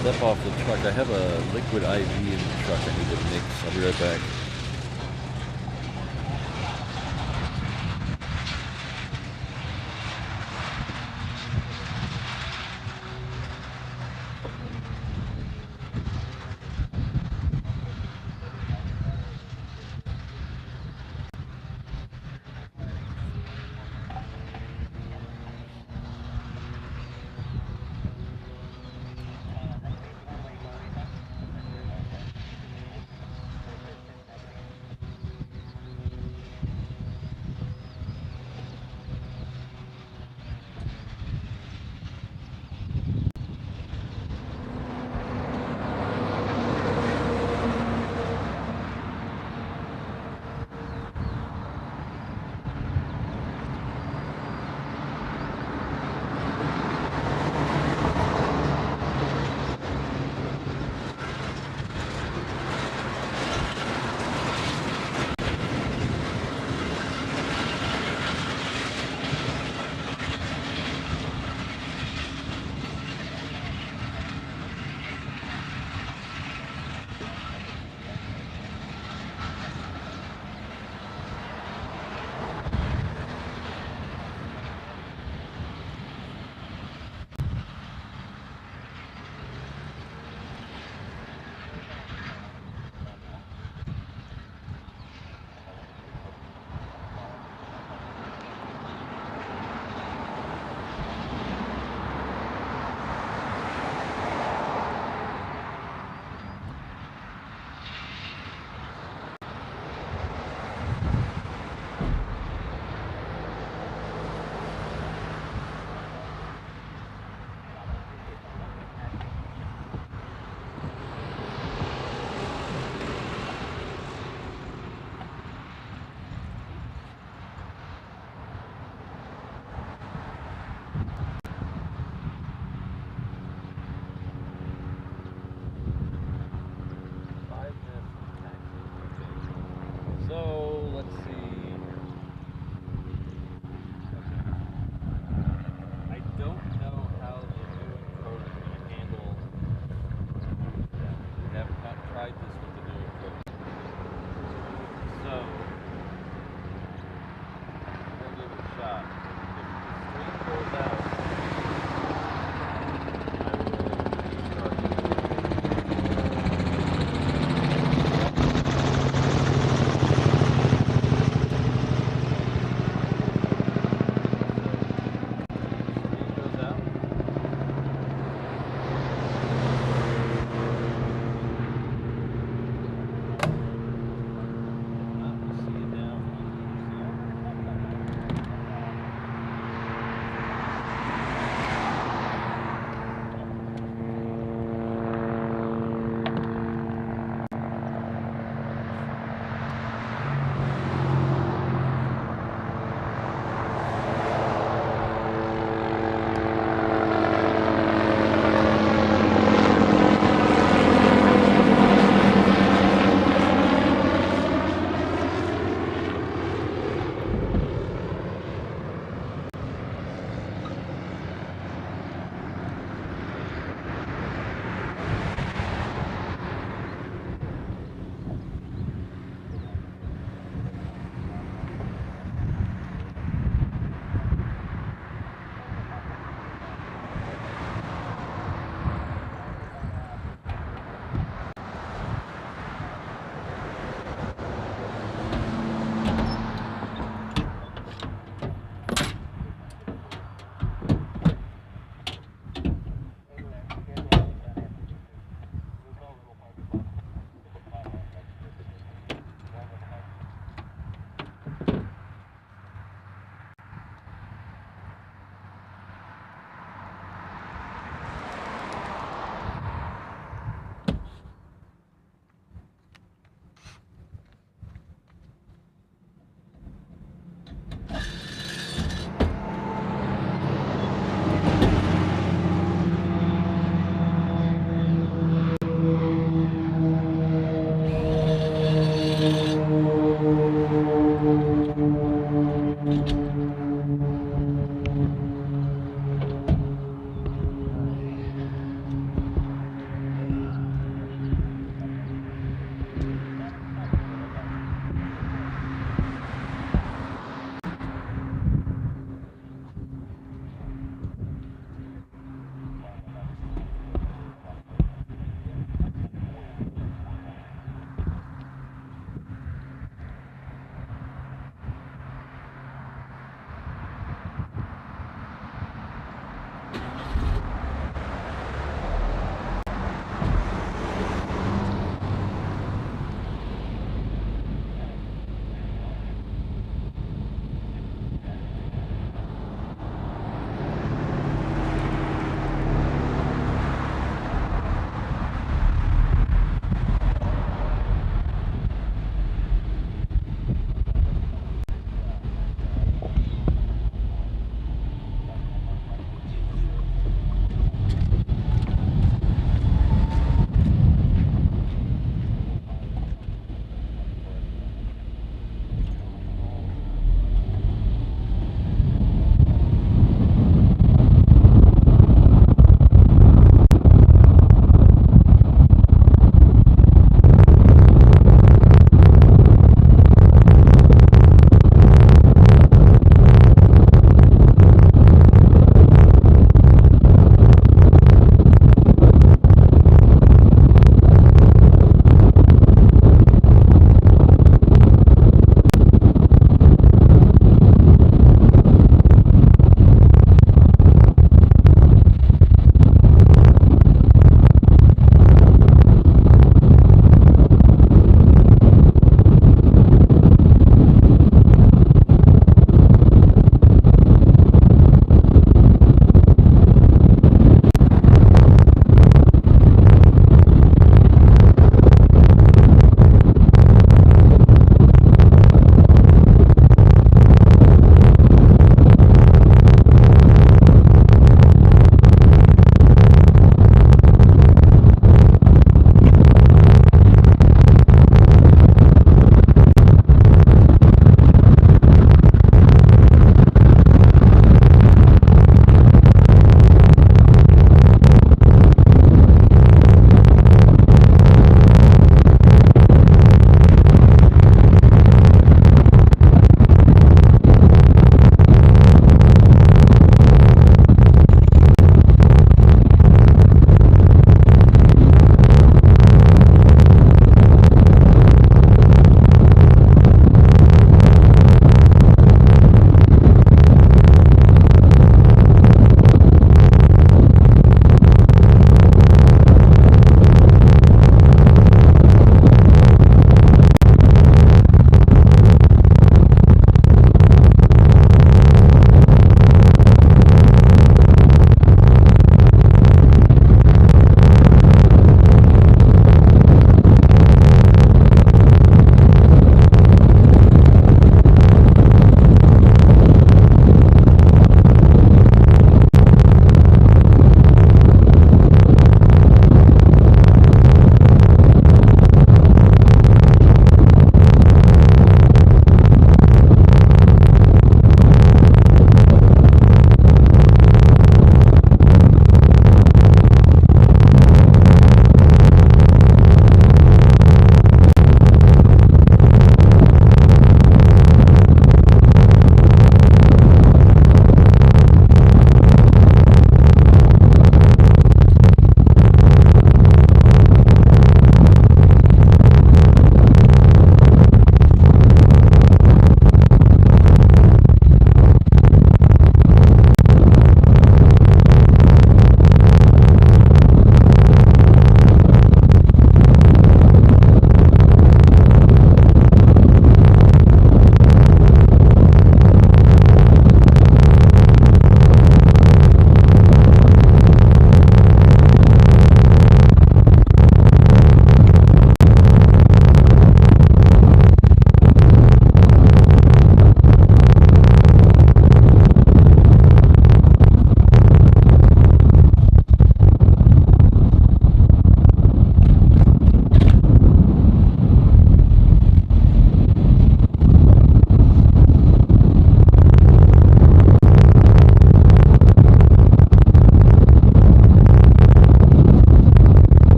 Step off the truck. I have a liquid IV in the truck I need to mix. I'll be right back.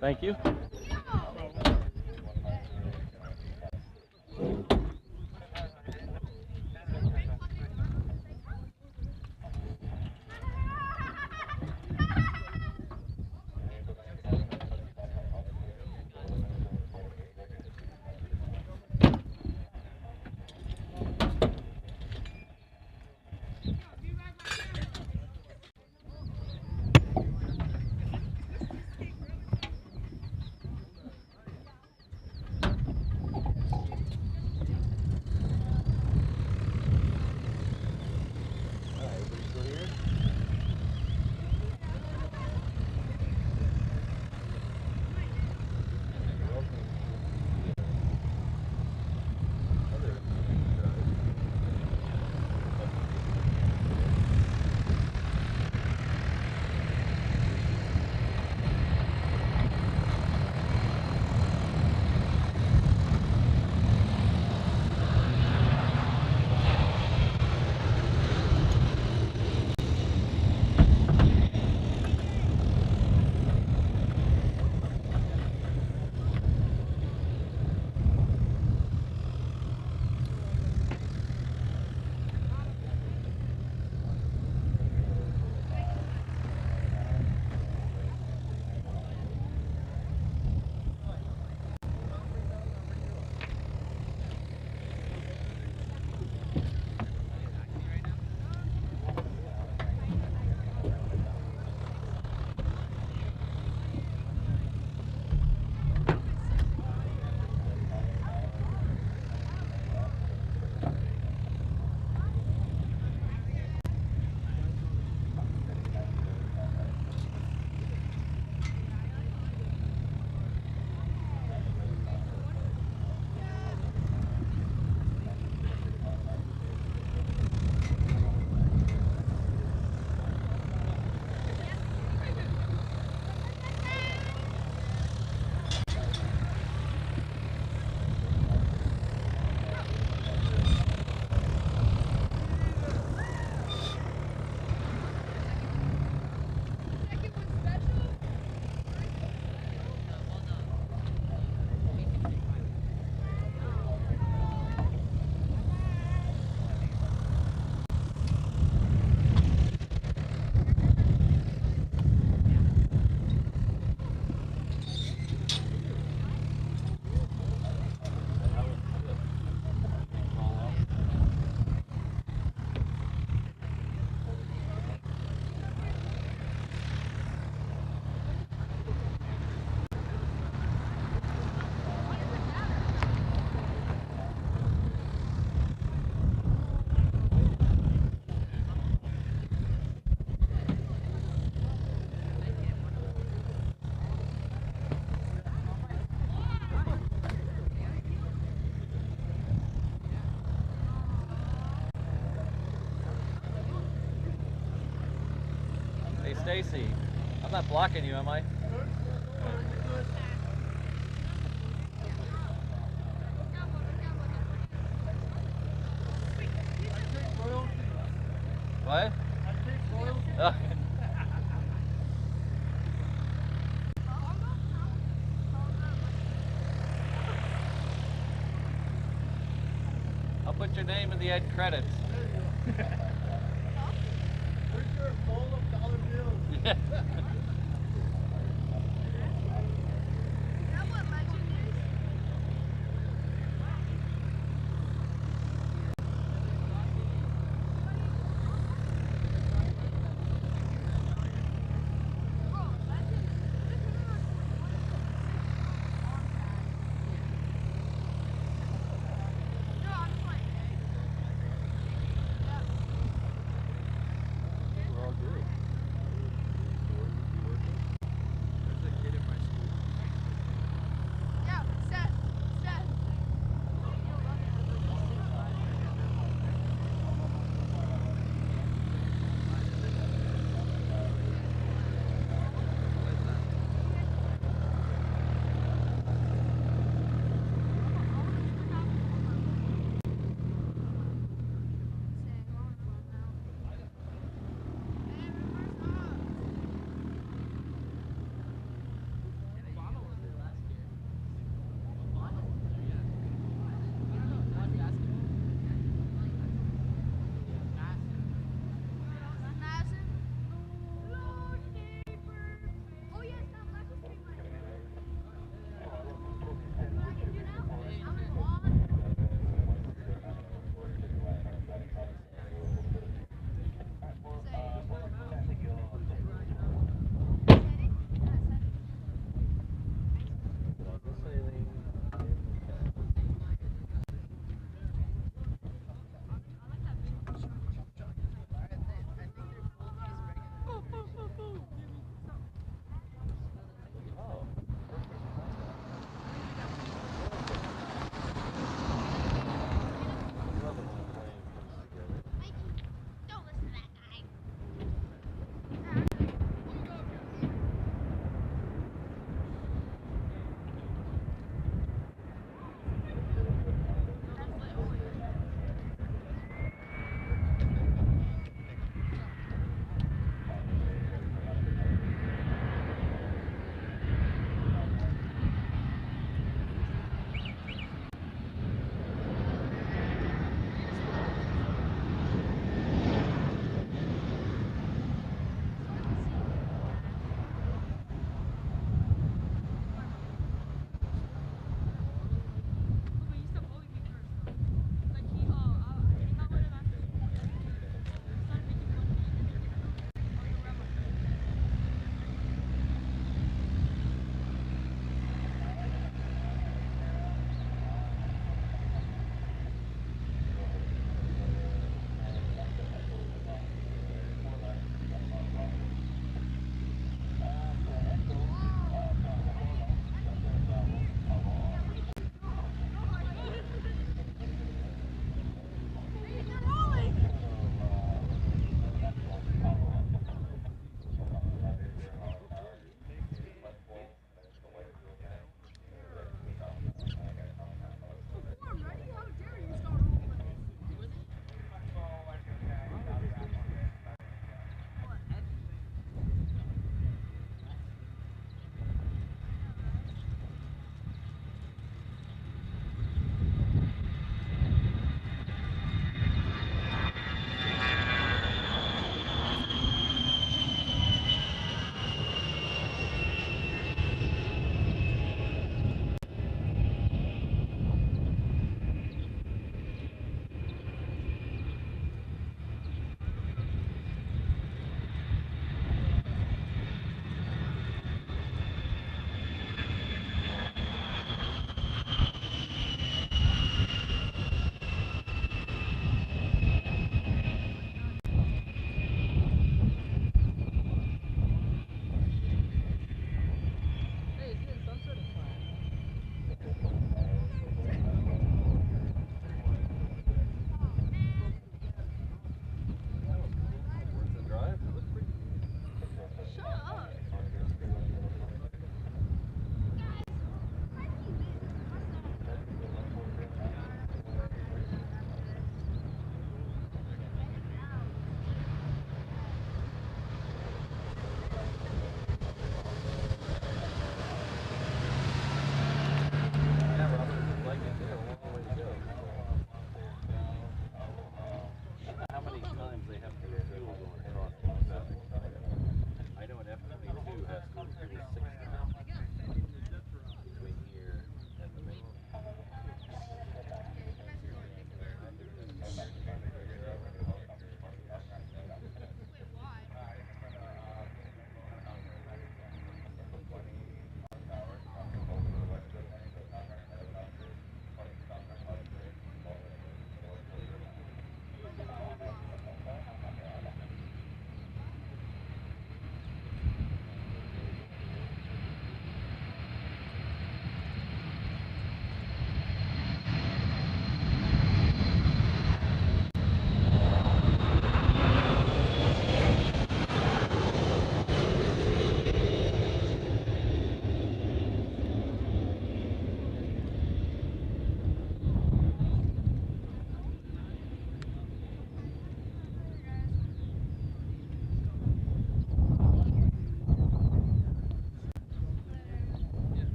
Thank you. Stacy, I'm not blocking you, am I? What? Oh. I'll put your name in the end credits. Yeah.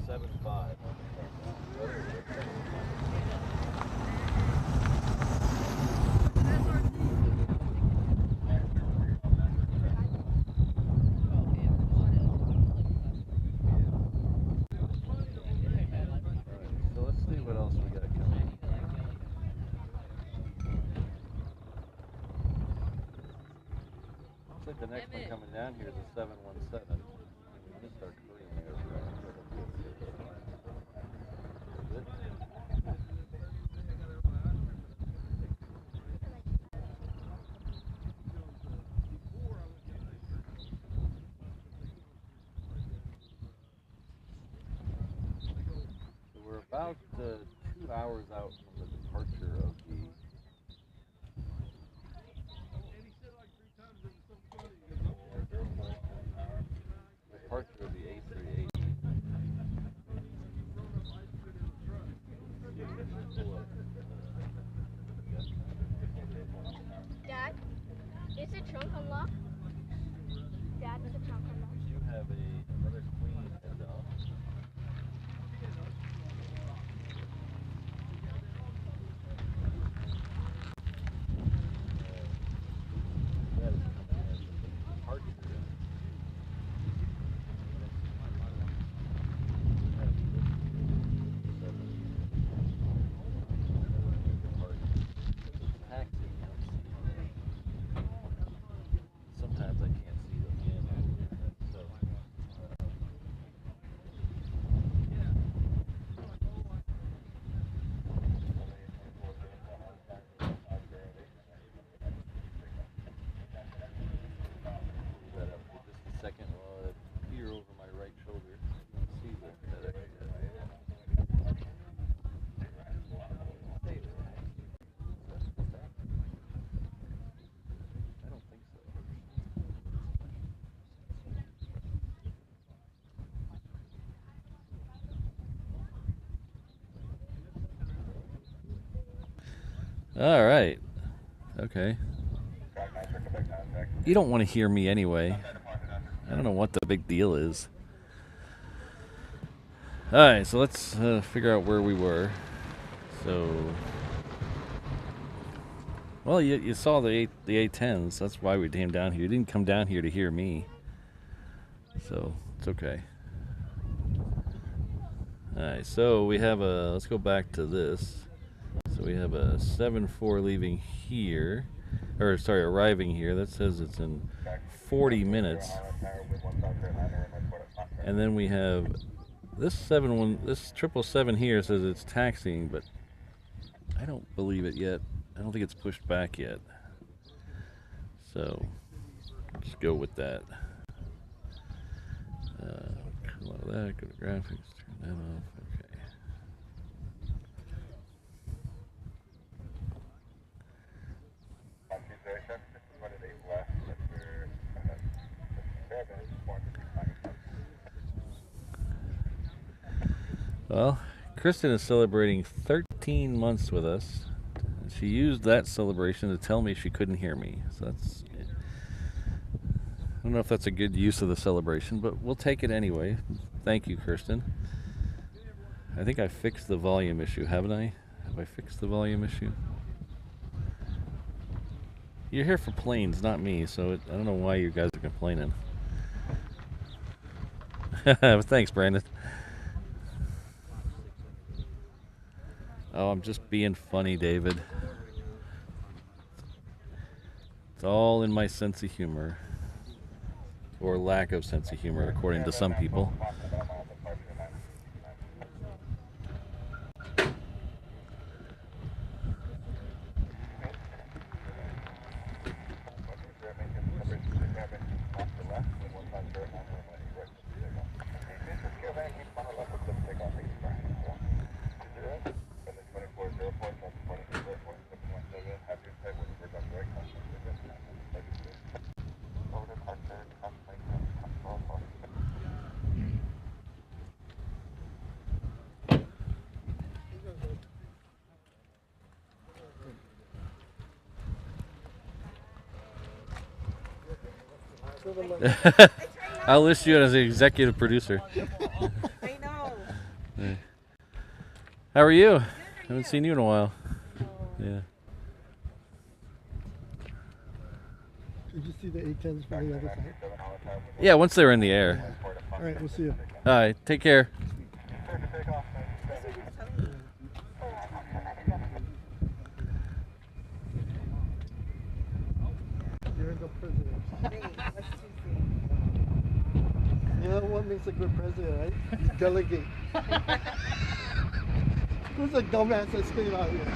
75. So let's see what else we got coming. Looks like the next one coming down here is a 717. We missed our Korean aircraft. So we're about 2 hours out from the departure of the A380. Dad, is the trunk unlocked? Dad, is the trunk unlocked? You have another queen head on. That is coming as a departure. Sometimes I can't see them. So, just a second while I peer over my right shoulder. See the FedEx. I don't think so. All right. Okay. You don't want to hear me anyway. I don't know what the big deal is. All right, so let's figure out where we were. So, well, you saw the A10s. That's why we came down here. You didn't come down here to hear me. So, it's okay. All right, so we have let's go back to this. So we have a 7-4 leaving here, or sorry, arriving here. That says it's in 40 minutes. And then we have this 777 here says it's taxiing, but I don't believe it yet. I don't think it's pushed back yet. So let's go with that. Come out of that, go to graphics, turn that off. Okay. Well, Kristen is celebrating 13 months with us. She used that celebration to tell me she couldn't hear me. So that's, I don't know if that's a good use of the celebration, but we'll take it anyway. Thank you, Kristen. I think I fixed the volume issue, haven't I? Have I fixed the volume issue? You're here for planes, not me, so I don't know why you guys are complaining. Thanks, Brandon. Oh, I'm just being funny, David. It's all in my sense of humor. Or lack of sense of humor, according to some people. I'll list you as an executive producer. I know. How are you? Haven't seen you in a while. Yeah. Did you see the A10s from the other side? Yeah, once they were in the air. All right, we'll see you. All right, take care. You're the president. You know what makes a good president, right? You delegate. Who's a dumbass that's staying out here?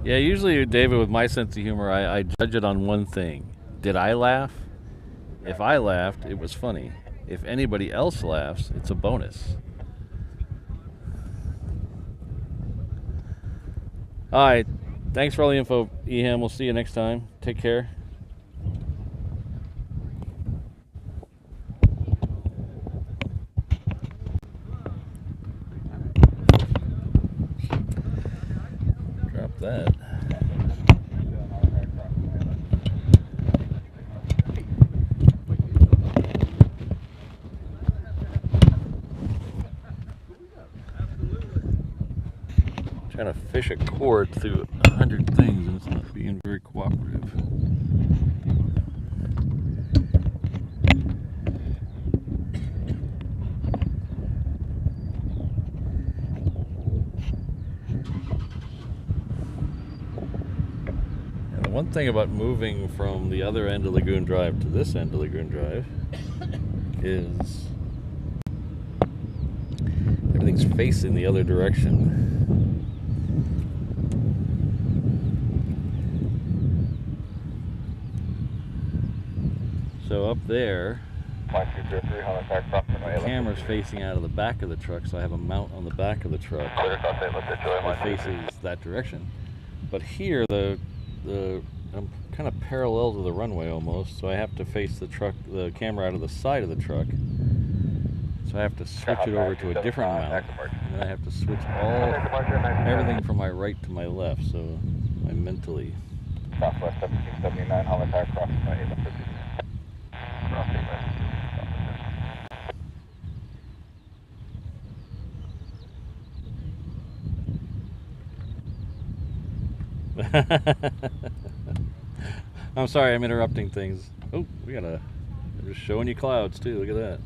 Yeah, usually, David, with my sense of humor, I judge it on one thing. Did I laugh? If I laughed, it was funny. If anybody else laughs, it's a bonus. All right. Thanks for all the info, Eham. We'll see you next time. Take care. Drop that. Trying to fish a cord through 100 things and it's not being very cooperative. And the one thing about moving from the other end of Lagoon Drive to this end of Lagoon Drive is everything's facing the other direction. So up there, the camera's facing out of the back of the truck, so I have a mount on the back of the truck that faces that direction. But here, I'm kind of parallel to the runway almost, so I have to face the camera out of the side of the truck. So I have to switch it over to a different mount, and then I have to switch everything from my right to my left, so I mentally. Southwest 1779, Halifax, approximately 850. I'm sorry, I'm interrupting things. Oh, I'm just showing you clouds too. Look at that.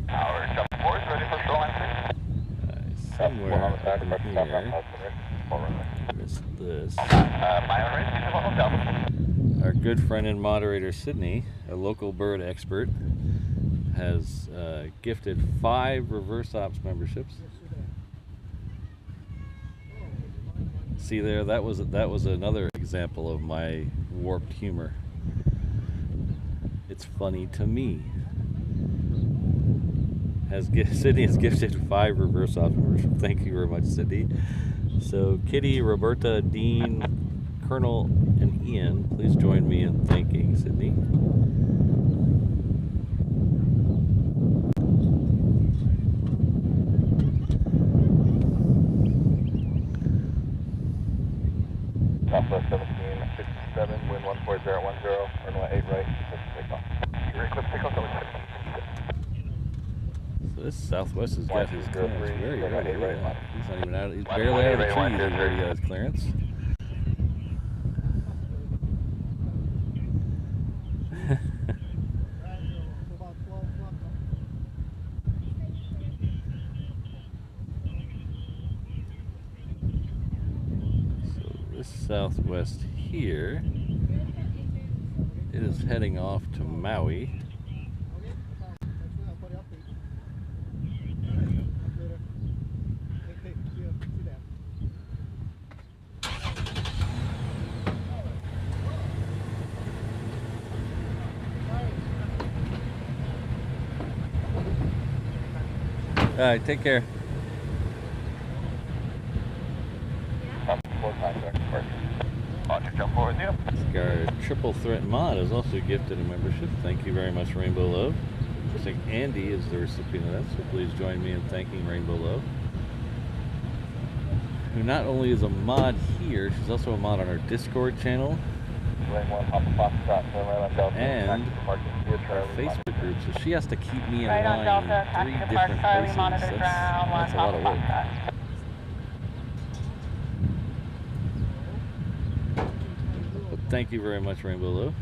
Tower 74 is ready for shoreline. Somewhere up here is this. Our good friend and moderator Sydney, a local bird expert, has gifted 5 reverse ops memberships. See there, that was another example of my warped humor. It's funny to me. Sydney has gifted 5 reverse ops memberships. Thank you very much, Sydney. So Kitty, Roberta, Dean, Colonel, and Ian, please join me in thanking Sydney. Southwest 1767, wind 14010, runway 8 right, take off. So this Southwest has got his clearance very early. He's not even out. He's barely out of the trees. He's already got his clearance. So this Southwest here, it is heading off to Maui. All right, take care. Our triple threat mod is also gifted a membership. Thank you very much, Rainbow Love. I think Andy is the recipient of that, so please join me in thanking Rainbow Love, who not only is a mod here, she's also a mod on our Discord channel and our Facebook group, so she has to keep me in line in 3 different places. That's a lot of work. But thank you very much, Rainbow Love.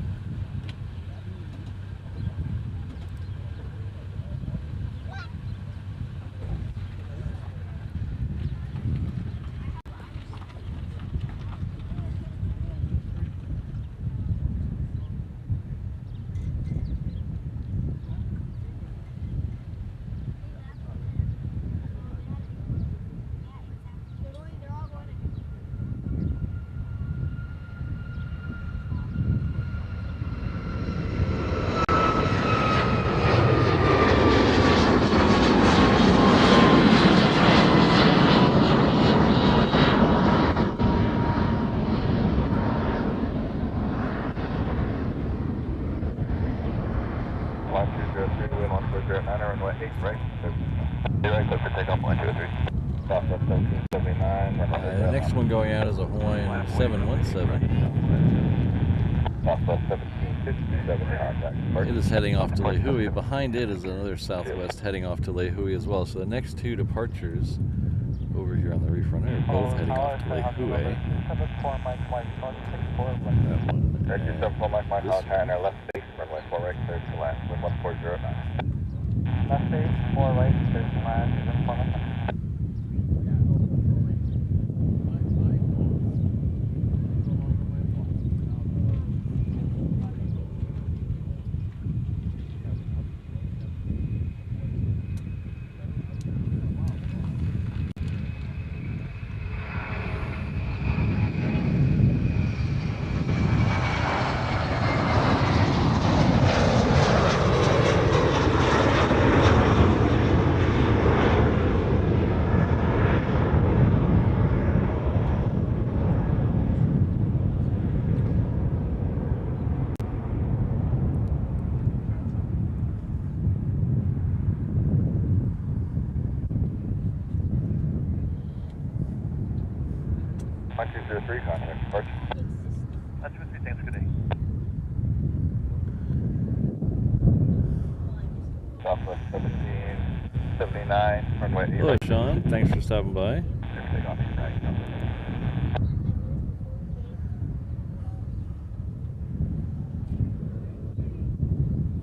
The next one going out is a Hawaiian 717. It is heading off to Lehui. Behind it is another Southwest heading off to Lehui as well. So the next 2 departures over here on the reef runner are both heading off to Lehui. That one. Left base, 4 right, there's the land, is in front of us. Contact, departure. That's what we think. Good day. Southwest 1779, runway 8. Hello, Sean. Thanks for stopping by.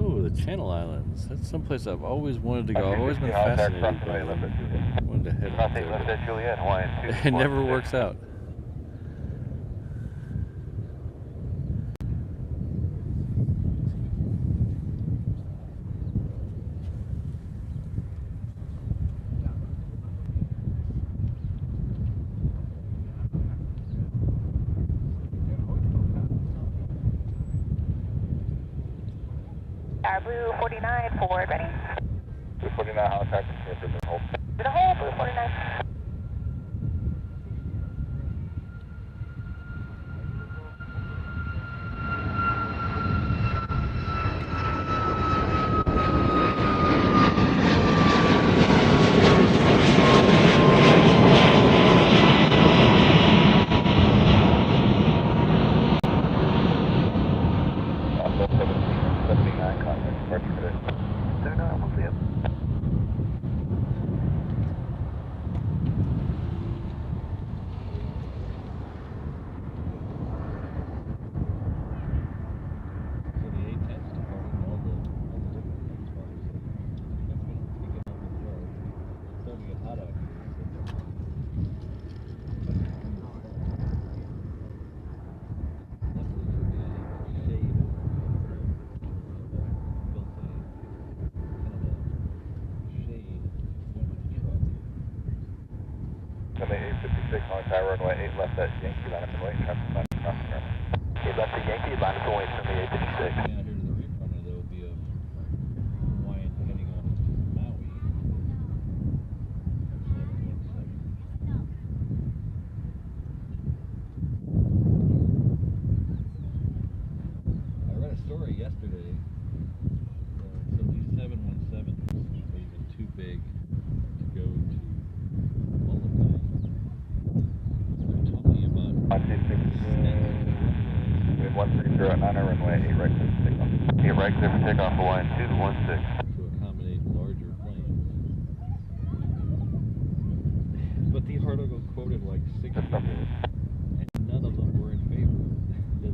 Oh, the Channel Islands. That's someplace I've always wanted to go. I've always been fascinated by them. I wanted to head up there. It never works out. Blue 49 forward, ready? Blue 49, how attack and hold. To the hole, Blue 49. Runway 8 left at Yankee, line up and wait, traffic line across the runway. 8 left at Yankee, line up and wait, runway 856. Yeah, here to the reef runner, there will be a Hawaiian heading on Maui. Wind 130 at 9 runway 8 right clear for takeoff. 8 right clear for takeoff, Hawaiian 216. To accommodate larger planes. But the article quoted like 6 people, and none of them were in favor. The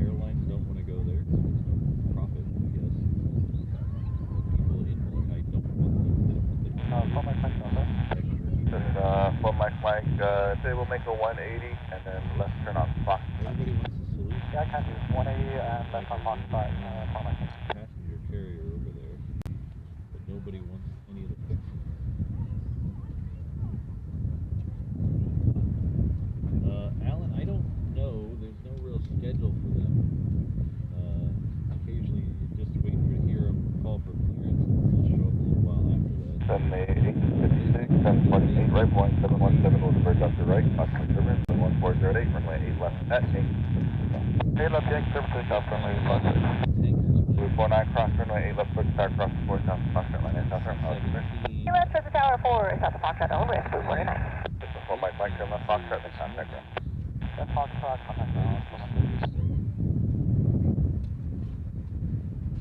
airlines don't want to go there. There's no profit, I guess. People in Molokai don't want them. They don't want For my flight number. For my flight, they will make a 180 and then left turn on Fox. Everybody wants a solution. Yeah, I can do 180 and left on Fox 5. Passenger carrier over there, but nobody wants any of the fixing. Alan, I don't know. There's no real schedule for them. Occasionally, you just wait to hear them call for clearance, and they'll show up a little while after that. 786, 748, right point, 717 will divert up to right, Oscar River, 1408, runway 8 left at 8. 8 left, Yankee service to South runway 8 left. Blue 49, cross runway 8 left, foot start cross 4 South, Fox runway 9 South runway. U.S. Surface Tower 4, South of Foxtrot, over, Blue 49. This is for my flight, left Foxtrot, then contact ground. Left Foxtrot, contact ground.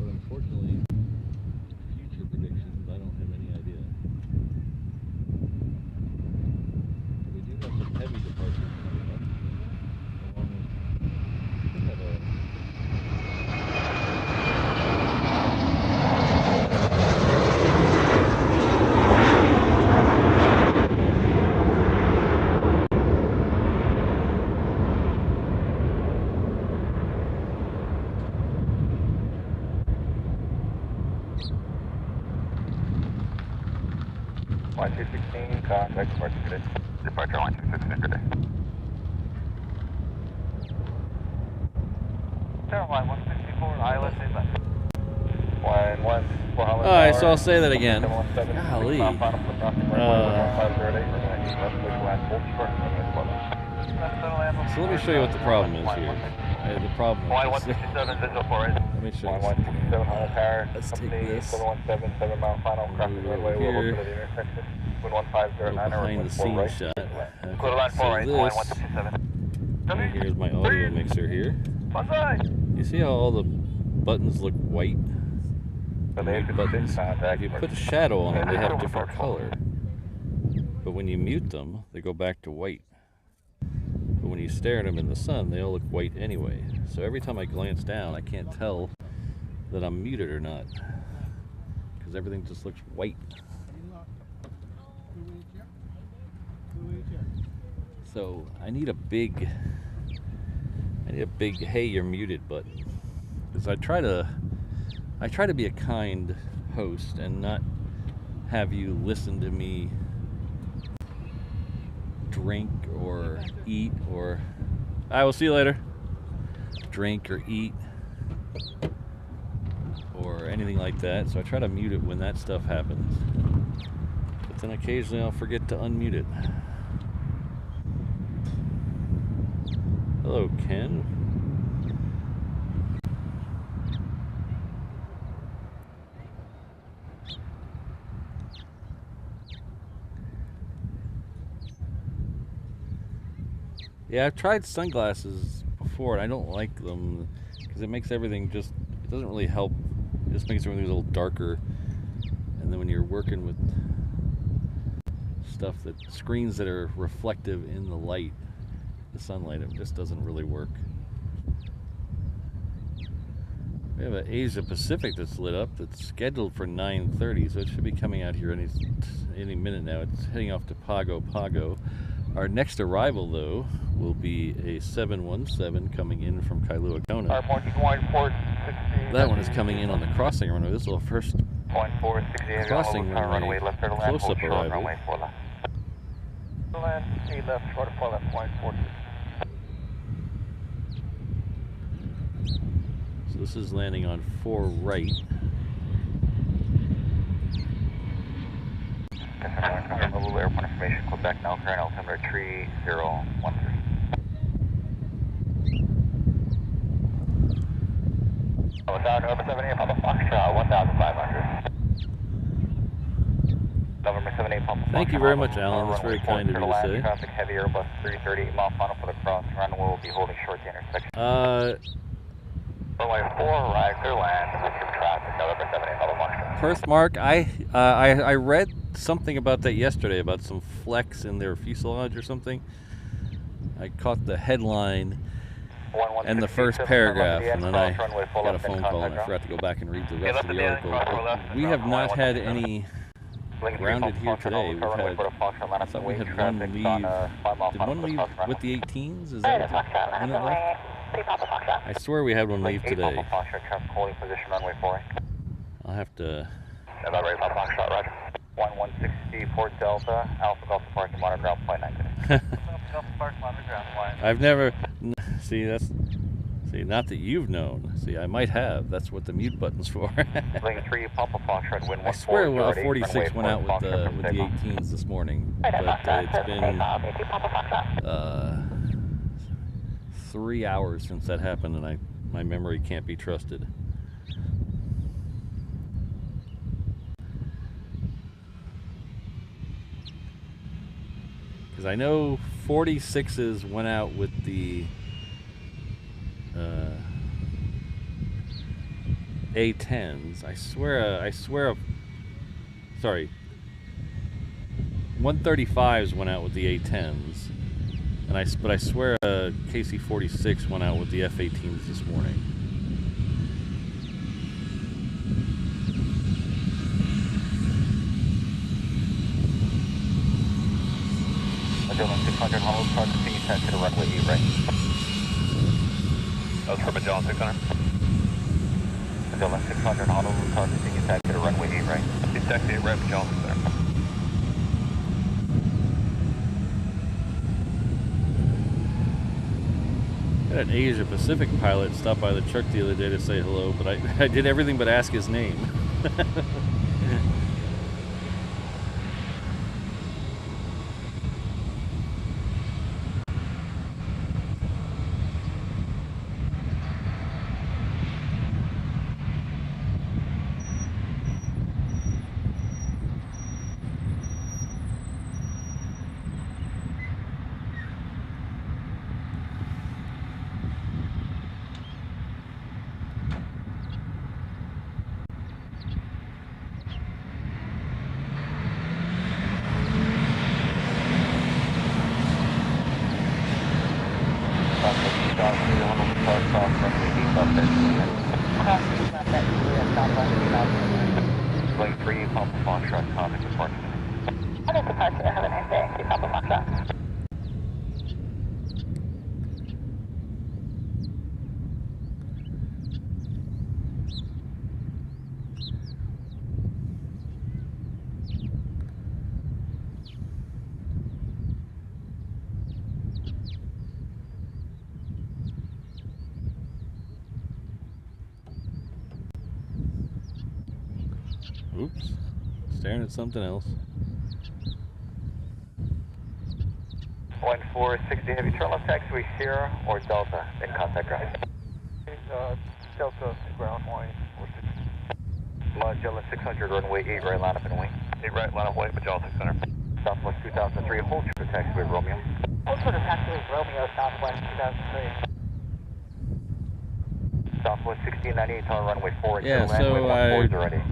But unfortunately, future predictions, I don't have any idea. We do have some heavy departures coming up, along with, we have a contact departure today. Departure 126 today. Line 164, ILS left. Line 1 Alright, so I'll say that again. Golly. So let me show you what the problem is here. The problem Line is 167, visual for it. let me show Line you. 167, Honu Tower. Let's take Company this. 717, 7 mile final, crossing the runway, we'll look at the intersection. Wind 150, 9 Behind the scenes right. shot. Go to line 4 right, line So 167. this, and here's my audio mixer here. One side. You see how all the buttons look white? So they have Buttons. contact. If you put a shadow on them, they have different color. But when you mute them, they go back to white. But when you stare at them in the sun, they all look white anyway. So every time I glance down, I can't tell that I'm muted or not, because everything just looks white. So I need a big hey, you're muted button, because I try to be a kind host and not have you listen to me drink or eat, or I will see you later, drink or eat or anything like that. So I try to mute it when that stuff happens, but then occasionally I'll forget to unmute it. Hello, Ken. Yeah, I've tried sunglasses before and I don't like them because it makes everything just, it doesn't really help. It just makes everything a little darker. And then when you're working with stuff that, screens that are reflective in the light, the sunlight, it just doesn't really work. We have an Asia Pacific that's lit up that's scheduled for 9:30, so it should be coming out here any minute now. It's heading off to Pago Pago. Our next arrival, though, will be a 717 coming in from Kailua Kona. That one is coming in on the crossing runway. This is our first crossing runway close-up arrival. So this is landing on 4 right. Airport information, Quebec, now current altimeter 3013. Over 78, Papa Foxtrot, 1500. November 78 Papa Thank you Foxtrot, very much, Honolulu, Alan. That's very runway kind of 4, you to clear to say. land. Traffic heavy Airbus 330, mile final for the cross. Runway will be holding short to intersection. Runway 4, right, clear land. With traffic, November 78 Papa Foxtrot. Perth Mark, I read something about that yesterday, about some flex in their fuselage or something. I caught the headline and the first paragraph, and then I got a phone call and I forgot to go back and read the rest of the article. But we have not had any grounded here today. We've had, I thought we had one leave. Did one leave with the 18s? Is that when it left? I swear we had one leave today. I'll have to. About ready, Papa Foxtrot, roger. 1160 Port Delta, Alpha Golf Parking Monoground, flight 9. I've never. See, that's. See, not that you've known. See, I might have. That's what the mute button's for. Link 3, Papa Foxtrot, wind 14. I swear a 46 went out with the 18s this morning, but it's been 3 hours since that happened, and my memory can't be trusted. Because I know 46s went out with the A10s. I swear, sorry, 135s went out with the A10s, but I swear KC-46 went out with the F-18s this morning. Magellan 600, Honolulu, start to continue to the runway 8, right? That was for Magellan 600. Magellan 600, Honolulu, start to continue to the runway 8, right? It's taxi 8, right, Magellan 600. I had an Asia Pacific pilot stop by the truck the other day to say hello, but I did everything but ask his name. Link 3, Papa Foxtrot, contact departure. Contact departure, have a nice day. Papa Foxtrot. Oops, staring at something else. Point 460 heavy turn left taxiway Sierra or Delta in contact ground. Delta ground line. Magellan 600 runway 8 right, line up and wing. 8 right, line up wing, Magellan 600. Southwest 2003, hold short taxiway Romeo. Hold short taxiway Romeo, Southwest 2003. Southwest 1698 on runway 4. Yeah, so I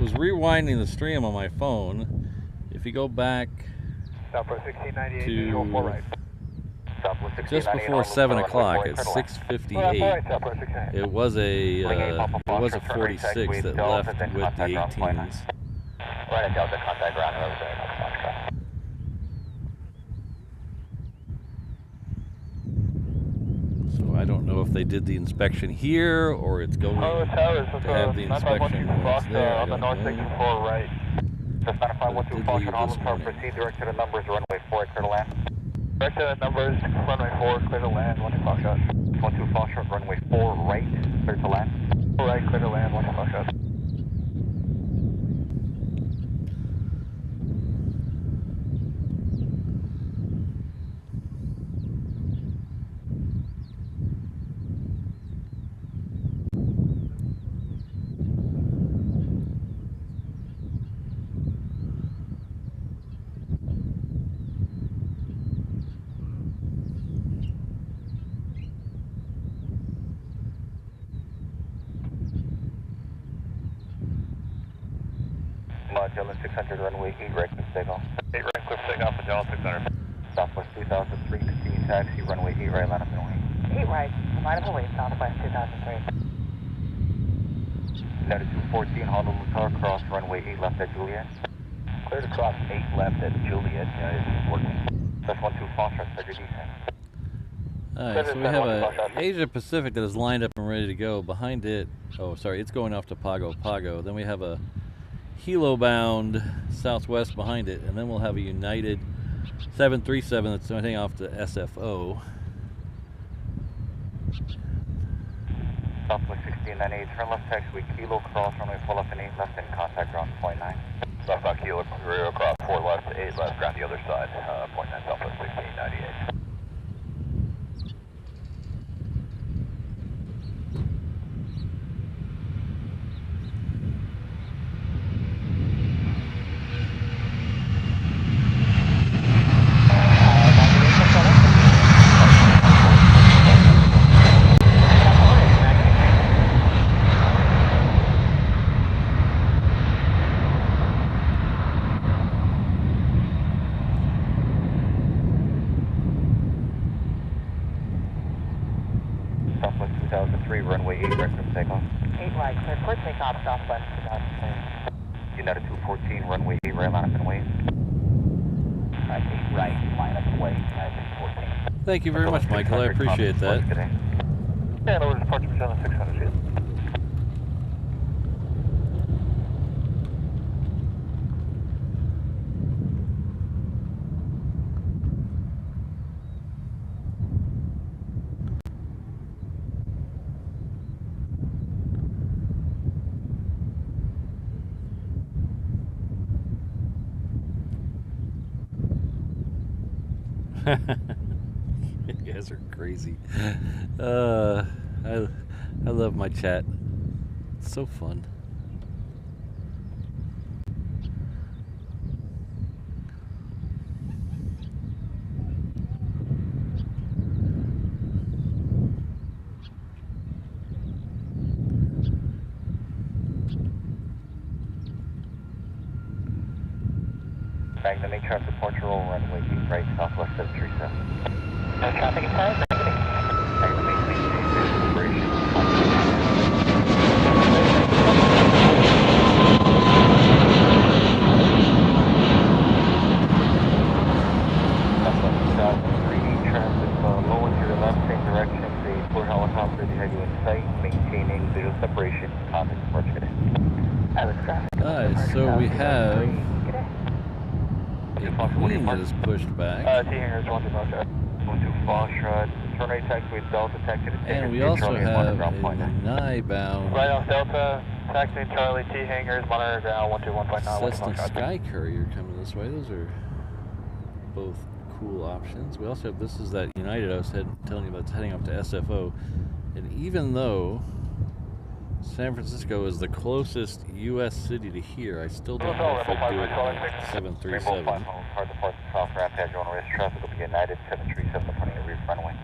was rewinding the stream on my phone. If you go back Southwest 1698 to four right. just before 7 o'clock at 6:58, it was a 46 that left with the 18s. Right at Delta, contact ground, Foxtrot. So I don't know if they did the inspection here or it's going to have the inspection when it's there. I On the don't north know. 64 right. Just 9512 Foxtrot, Honolulu, proceed direct to the numbers, runway 4, clear to land. Direct to the numbers, runway 4, clear to land, 12 Foxtrot. 12 Foxtrot, runway 4 right, clear to land. 4 right, clear to land, 12 Foxtrot. Magellan 600, runway 8 right cliff takeoff. 8 right cliff takeoff, Magellan 600. Southwest 2003, continue taxi, runway 8 right, line up and away. 8 right, line up and wait, Southwest 2003. Latitude 14, Honolulu Tower, cross runway 8 left at Juliet. Clear to cross 8 left at Juliet, it's working. That's 12 Foxtrot, start your descent. Alright, so we have a Asia Pacific that is lined up and ready to go. Behind it, oh sorry, it's going off to Pago Pago. Then we have a Hilo bound Southwest behind it, and then we'll have a United 737 that's heading off to SFO. Southwest 1698, turn left taxiway, Kilo cross, runway 4 left and 8 left, and contact ground point 9. Southbound Kilo, cross 4 left, 8 left, ground the other side, point 9, Southwest 1698. Southwest 2003, runway 8 right cliff takeoff. 8 right, clear for takeoff, Southwest 2003. United 214, runway 8 right, line up and wait. 8 right, line up and wait, United 214. Thank you very much, Michael. I appreciate that. And over departure Magellan 600. You guys are crazy. I love my chat. It's so fun. Magnum 8 traffic departure roll, runway 8 right, Southwest 737. No traffic inside, negative. Magnum 8 maintain operation. Southwest 2003, traffic low into the left, same direction. The poor helicopter, they have you in sight, maintaining visual separation, contact departure. Alex traffic. Alright, so we have a Queen that is pushed back. T-hangers 1 to Mojo. 12 Foxtrot, turn right taxiway Delta, taxi to And we also have a Nye bound Right off Delta, taxi Charlie, T-hangers, monitor ground 121.9. Cessna Sky Courier coming this way. Those are both cool options. We also have, this is that United I was telling you about, it's heading up to SFO. And even though San Francisco is the closest U.S. city to here, I still don't know if I'd do it on 737. Hard to park the south ramp, edge on risk traffic will be United 737 in front of your rear runway.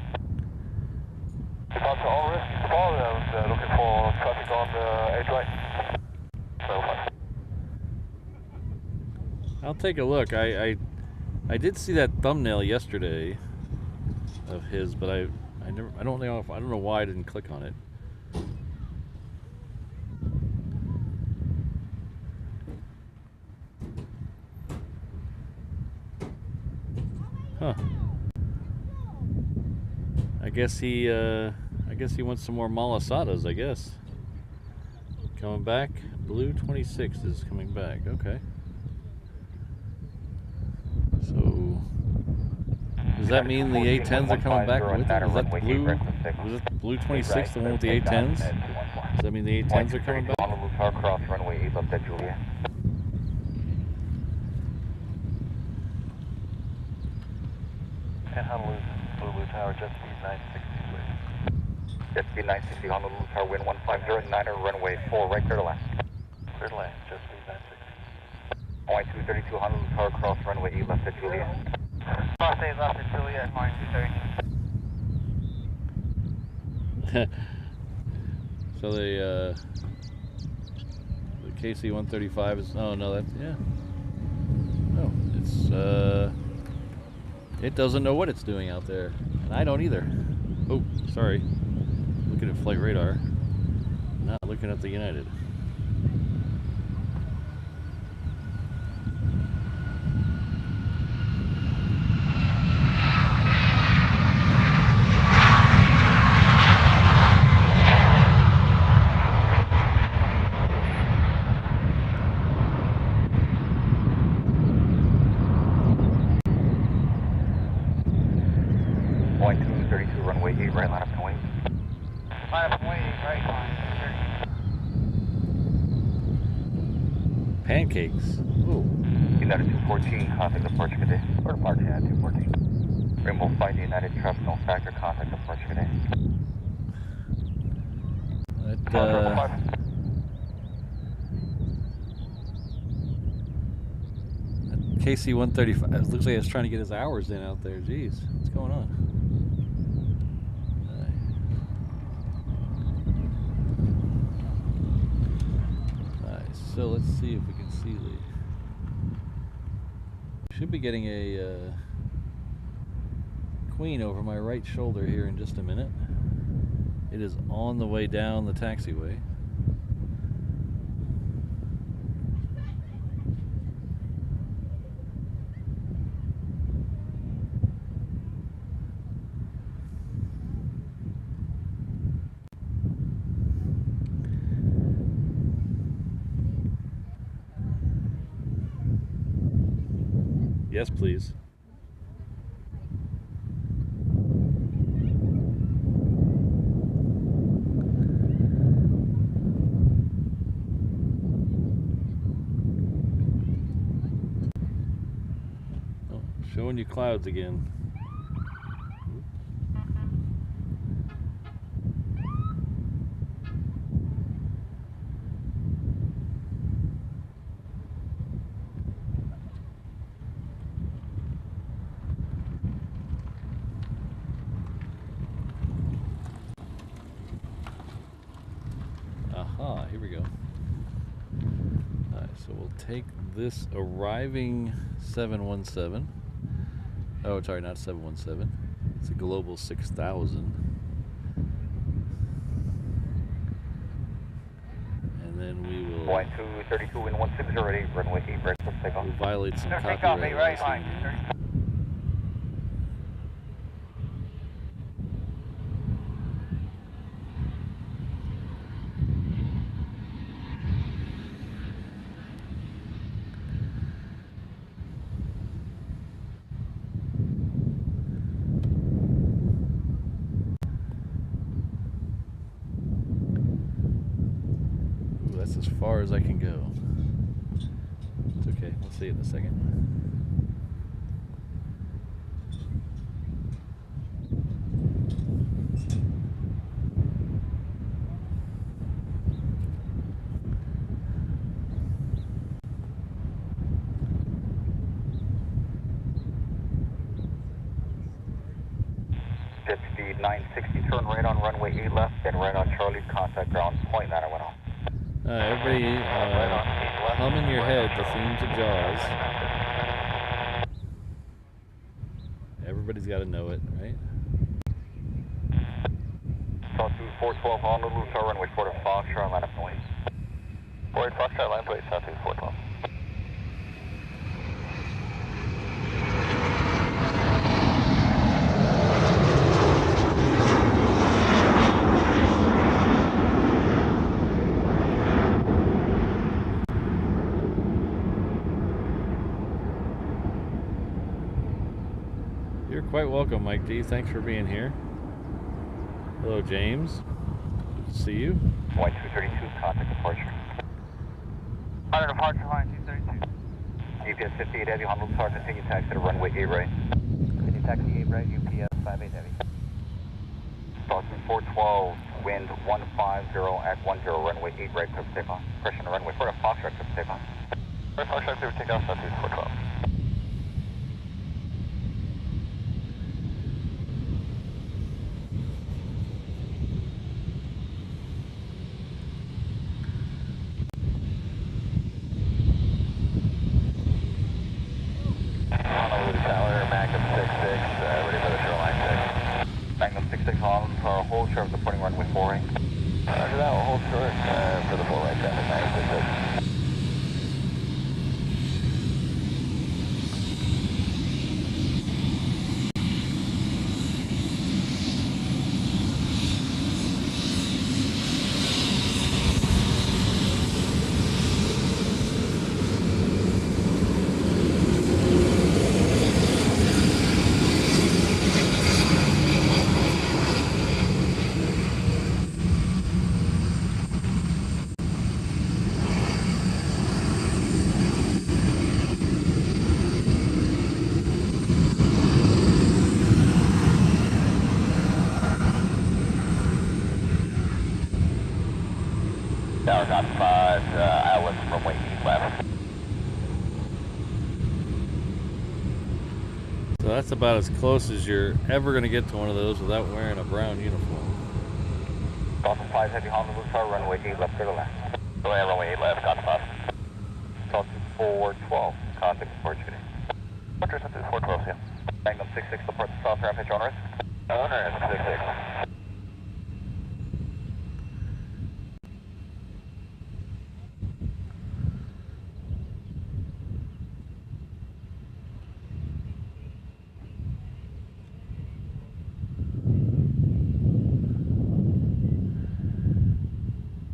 Departure all risk, fall, looking for traffic on the 8 right. I'll take a look. I did see that thumbnail yesterday of his, but I don't know why I didn't click on it. Huh. I guess he wants some more malasadas, I guess. Coming back. Blue 26 is coming back. Okay. So does that mean the A10s are coming back with it? Is that blue? Was it blue 26, the one with the A10s? Does that mean the A10s are coming back? Honolulu Tower cross runway 8 left at Juliet. And Honolulu Tower, jet speed 960, please. Jet speed 960, Honolulu Tower, wind 150, runway 4, right, clear to land. Clear to land, jet speed 960. Hawaii 232, Honolulu Tower, cross runway 8 left at Juliet. Cross 8 left at Juliet, Hawaii 230. So the KC-135 is, oh no, that's, yeah. Oh, it's, it doesn't know what it's doing out there. And I don't either. Oh, sorry. Looking at flight radar. Not looking at the United. Runway 8, right line up and wing. Line up and wing, right line. Pancakes. Ooh. United 214, contact departure today. Or departure, yeah, 214. Rainbow 5, United traffic, no factor, contact departure today. That, KC-135, it looks like it's trying to get his hours in out there. Jeez, what's going on? So let's see if we can see the. Should be getting a Queen over my right shoulder here in just a minute. It is on the way down the taxiway. Yes, please. Oh, showing you clouds again. Here we go. Alright, so we'll take this arriving 717. Oh, sorry, not 717. It's a Global 6000. And then we will... Flight 232 in 160 ready, runway 8, right, let's take off. We'll violate some Take off, copyright right laws. line. That's as far as I can go. It's okay, we'll see it in a second. Jet speed 960, turn right on runway 8 left, then right on Charlie, contact ground, point 9, I went on. Everybody, hum in your head the theme to Jaws. Everybody's got to know it, right? South 412 Honolulu, Star runway 4 to Foxtrot, line up and wait. 4 Foxtrot, line up and wait, South 412. You're quite welcome, Mike D. Thanks for being here. Hello, James. Good to see you. Flight 232, contact departure. Under departure line 232. UPS 58 Heavy, Honolulu Tower, continue taxi to runway 8 right. Continue taxi 8 right, UPS 58 Heavy. Boston 412, wind 150 at 10, runway 8 right, clear for takeoff. Pressure on the runway 4 to Foxtrot, clear for takeoff. 4 Foxtrot, clear for takeoff, South 412. Magnum 66, ready for the shoreline check. Magnum 66 on for hold short of departing runway 48. Roger that, we'll hold short for the full right traffic, Magnum 66. Tower got 5, Atlas runway 8 left. So that's about as close as you're ever going to get to one of those without wearing a brown uniform. Delta 5 Heavy Honolulu Tower, runway 8 left, clear to land. Go ahead, runway 8 left, Delta 5. Delta 412, contact departure. Departure sent to 412, yeah. Magnum 66, depart the south ramp, pitch on risk. Owner, 66.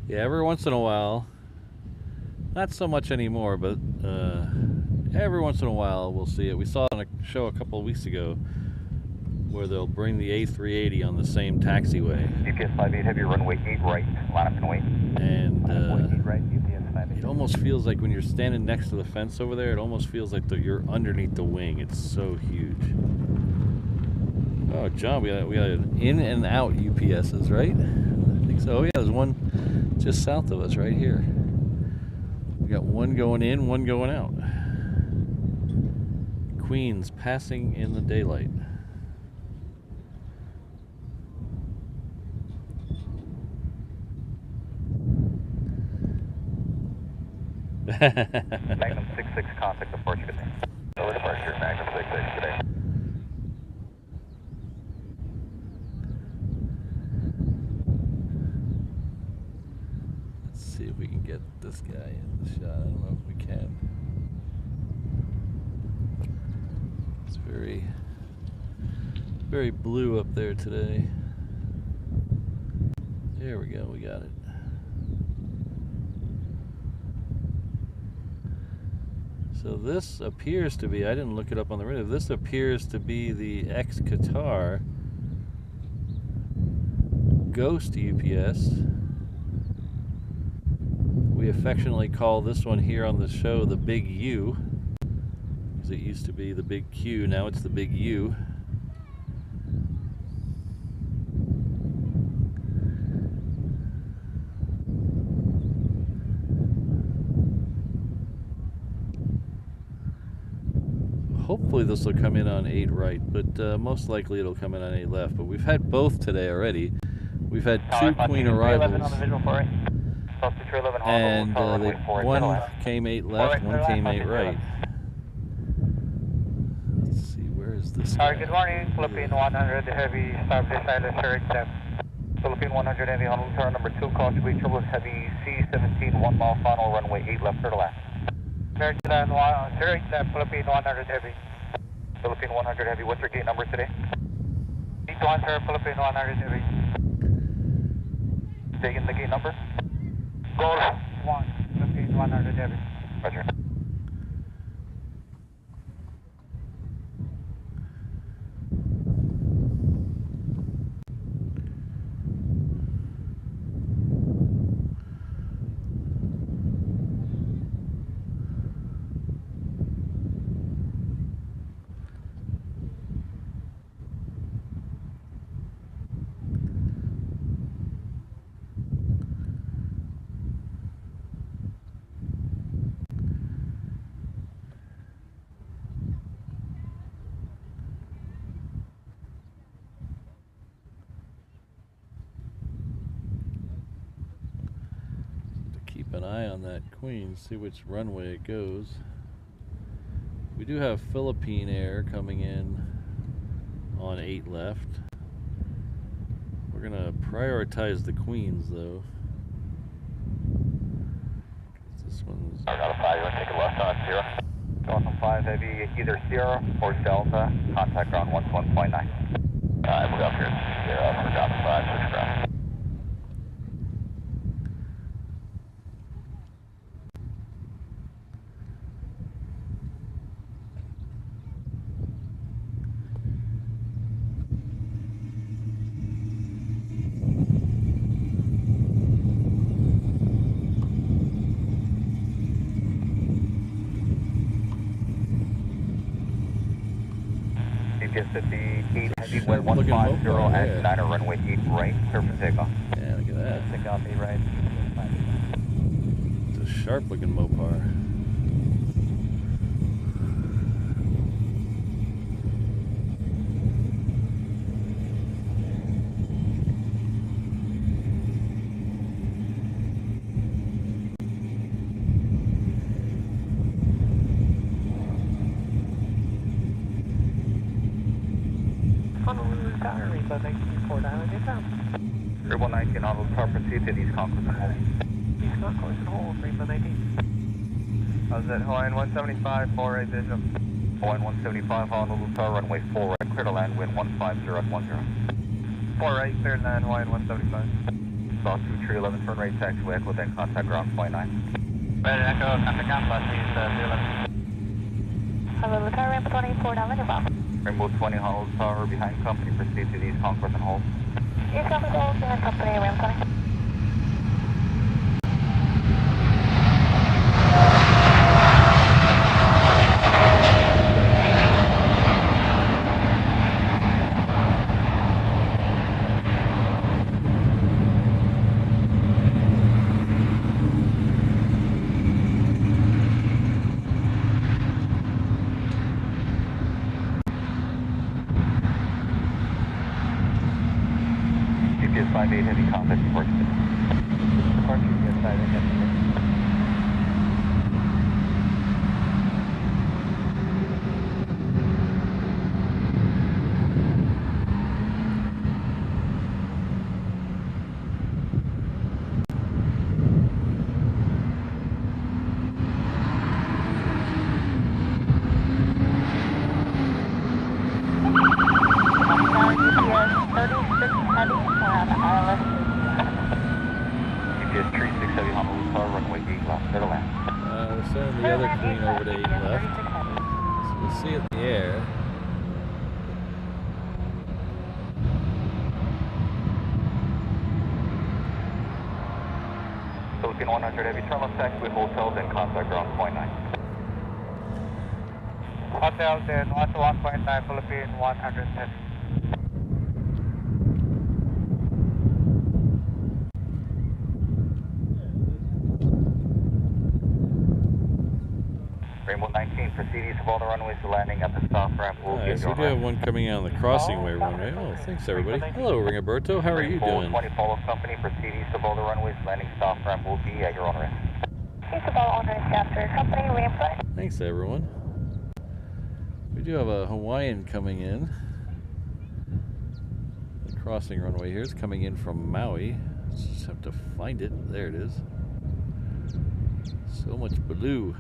Yeah, every once in a while, not so much anymore, but every once in a while we'll see it. We saw it on a show a couple of weeks ago where they'll bring the A380 on the same taxiway. UPS 58 heavy, runway 8 right, line up and wait. And Runway 8 right, UPS 58. it almost feels like when you're standing next to the fence over there, it almost feels like you're underneath the wing. It's so huge. Oh, John, we got an in and out UPSs, right? I think so. Oh, yeah, there's one just south of us right here. We got one going in, one going out. Queens passing in the daylight. Magnum 66 contact departure today. No departure, Magnum 66 today. Let's see if we can get this guy in the shot. I don't know if we can. It's very, very blue up there today. There we go, we got it. So this appears to be, I didn't look it up on the radio, this appears to be the ex-Qatar Ghost UPS. We affectionately call this one here on the show the Big U, because it used to be the Big Q, now it's the Big U. Hopefully this will come in on 8 right, but most likely it'll come in on 8 left. But we've had both today already. We've had 2 Queen arrivals, and one came 8 left, one came 8 right. Let's see, where is this guy? Good morning, Philippine 100 Heavy, Starbase Island, correct depth. Philippine 100 Heavy, Honolulu Tower, number 2, call to be Triple Heavy, C17, 1 mile final, runway 8 left, clear to land. Clear to land, correct depth, Philippine 100 Heavy. Philippine 100 Heavy, what's your gate number today? Need to answer Philippine 100 Heavy. Taking the gate number? Goal 1, Philippine 100 Heavy. Roger. Keep an eye on that Queen, see which runway it goes. We do have Philippine Air coming in on 8 left. We're gonna prioritize the queens though. This one's. Out of 5, you want to take a left on 0. Welcome 5 Heavy, either Sierra or Delta. Contact ground 11.9. We'll go up here. Sierra, we're down to 5, switch ground. Just at the 8 Heavy, wind 150 at 9 runway 8 right, clear for takeoff. Yeah, look at that. Take off 8 right. It's a sharp looking Mopar. Triple 19 on the car, proceed to these concourse and hold. These concourse and hold, Rainbow 19. How's that, Hawaiian 175, 4 right visual. Hawaiian 175 Honolulu car, runway 4 right, clear to land, wind 150 at 10. 4 right, clear to land, Hawaiian 175. South 2311, turn right, taxiway, echo, then contact ground 0.9. Ready, echo, contact ground, plus please, 311. Honolulu Tower, Rainbow 24, down your box. Rainbow 20 Honolulu Tower, behind company, proceed to these concourse and hold. East Concourse hold, behind company, Rainbow 20. GPS 58 heavy contact report. Report GPS 58 heavy. GPS 36 heavy Honolulu Tower, runway 8 left, clear to land. We're sending the other queen over to 8 left. So we'll see it in the air. Philippine 100 heavy, turn left taxiway, hotel, then contact ground 0.9. Hotel, then 1-1.9, Philippine 100 heavy. Rainbow 19, proceed east of all the runways to landing at the stop ramp. We'll give So you we do have one coming out on the crossing way runway. Oh, thanks everybody. Hello, Ringoberto. How are you doing? 20 follow company, proceed east of all the runways, landing stop ramp will be at your own risk. East of all owners, after company, Rainbow. Thanks everyone. We do have a Hawaiian coming in. The crossing runway here is coming in from Maui. Just have to find it. There it is. So much blue.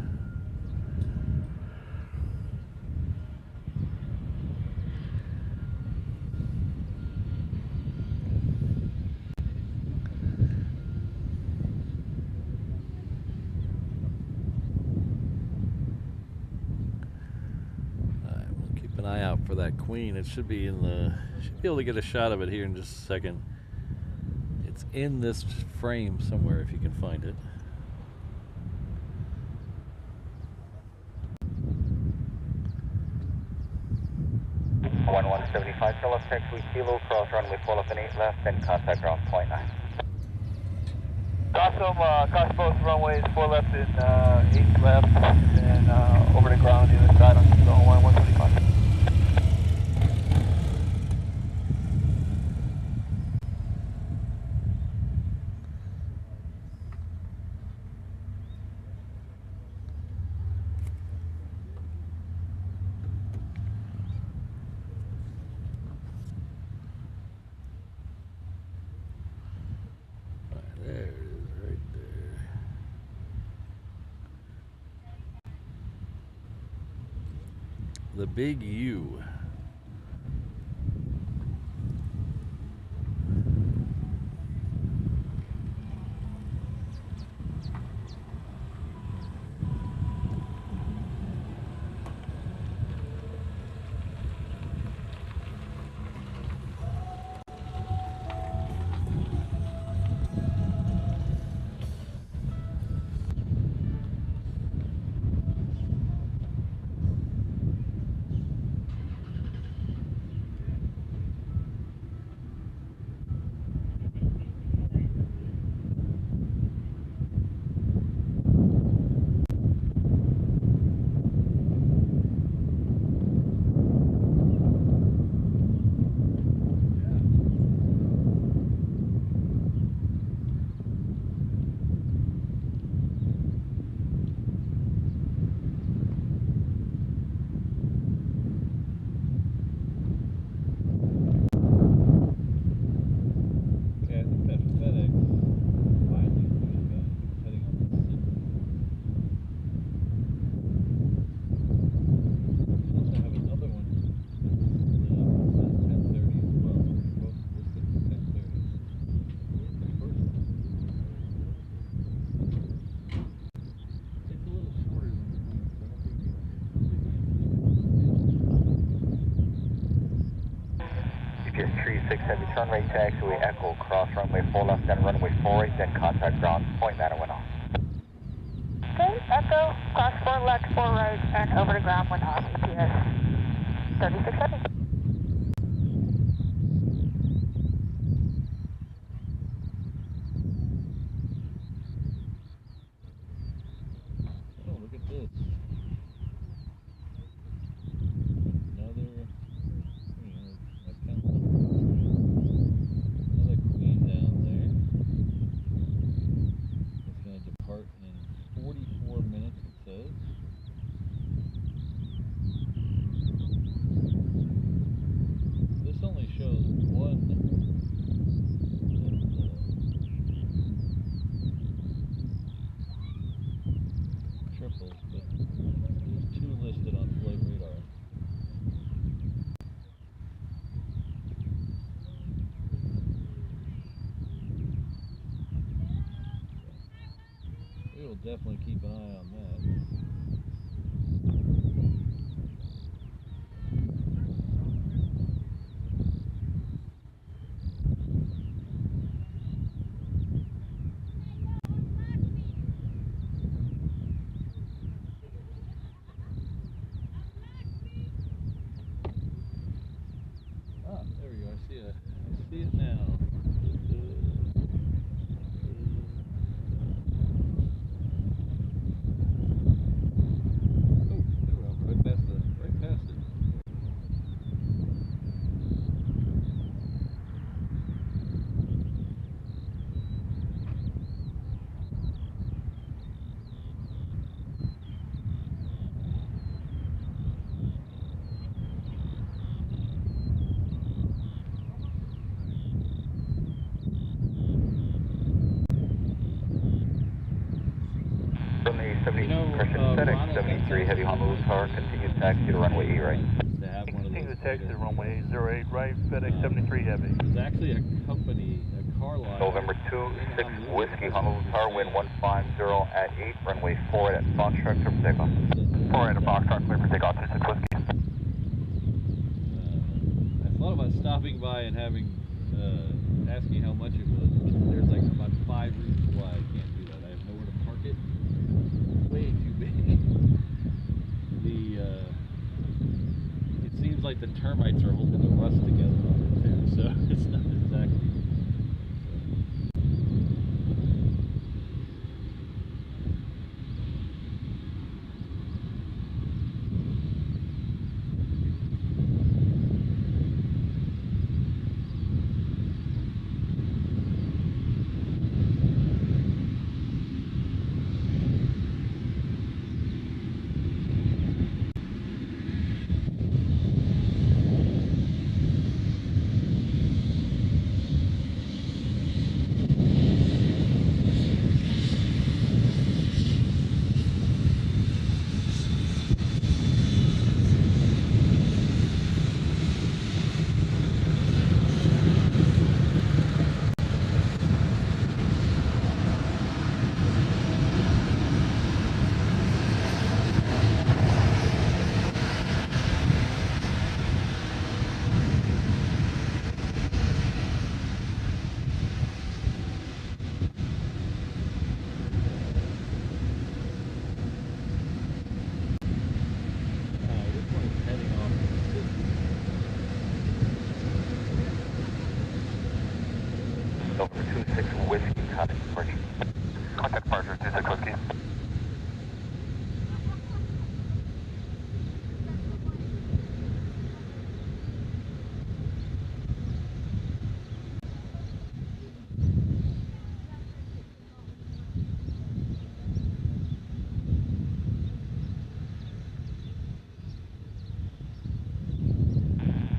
An eye out for that queen. It should be in the, should be able to get a shot of it here in just a second. It's in this frame somewhere if you can find it. One 175 till left taxiway kilo, cross runway 12 up and 8 left, then contact ground 0.9. Awesome, cross both runways, 4 left and 8 left, and over the ground the other side on the Hawaiian 175. The big U. Heavy turn right taxiway Echo, cross runway 4 left, then runway 4 right, then contact ground, point man and went off. Okay, Echo, cross 4 left, 4 right, and over to ground, went off, EPS 3670. Oh, look at this. Another queen down there. It's going to depart in 44 minutes, it says. This only shows one triples, but there's 2 listed on flight radar. We will definitely keep an eye on that. Ah, there we go. I see it now. Right past it. Runway 70, FedEx 73, heavy Honolulu Tower, continue taxi to runway 8 right. To have one of those. Continue taxi to runway 08 right, FedEx 73 heavy. There's actually a company, a car line. November 26 Whiskey Honolulu Tower, wind 150 at 8, runway 4 at Foxtrot, clear for takeoff. 4 at Foxtrot, clear for takeoff, 26 Whiskey. I thought about stopping by and having, asking how much it was. There's like about 5 reasons why I can't do that. I have nowhere to park it. It's way too big. It seems like the termites are holding the rust together on it too, so it's not exactly. Over 26 Whiskey, contact departure. Contact departure, 26 Whiskey.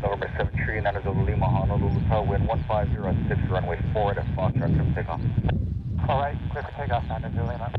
November 7 tree, Nanazolo Lima, Honolulu Tower, wind 150 at 6, runway 4 at Foxtrot, clear for takeoff. Alright, clear for takeoff, Nanazolo Lima.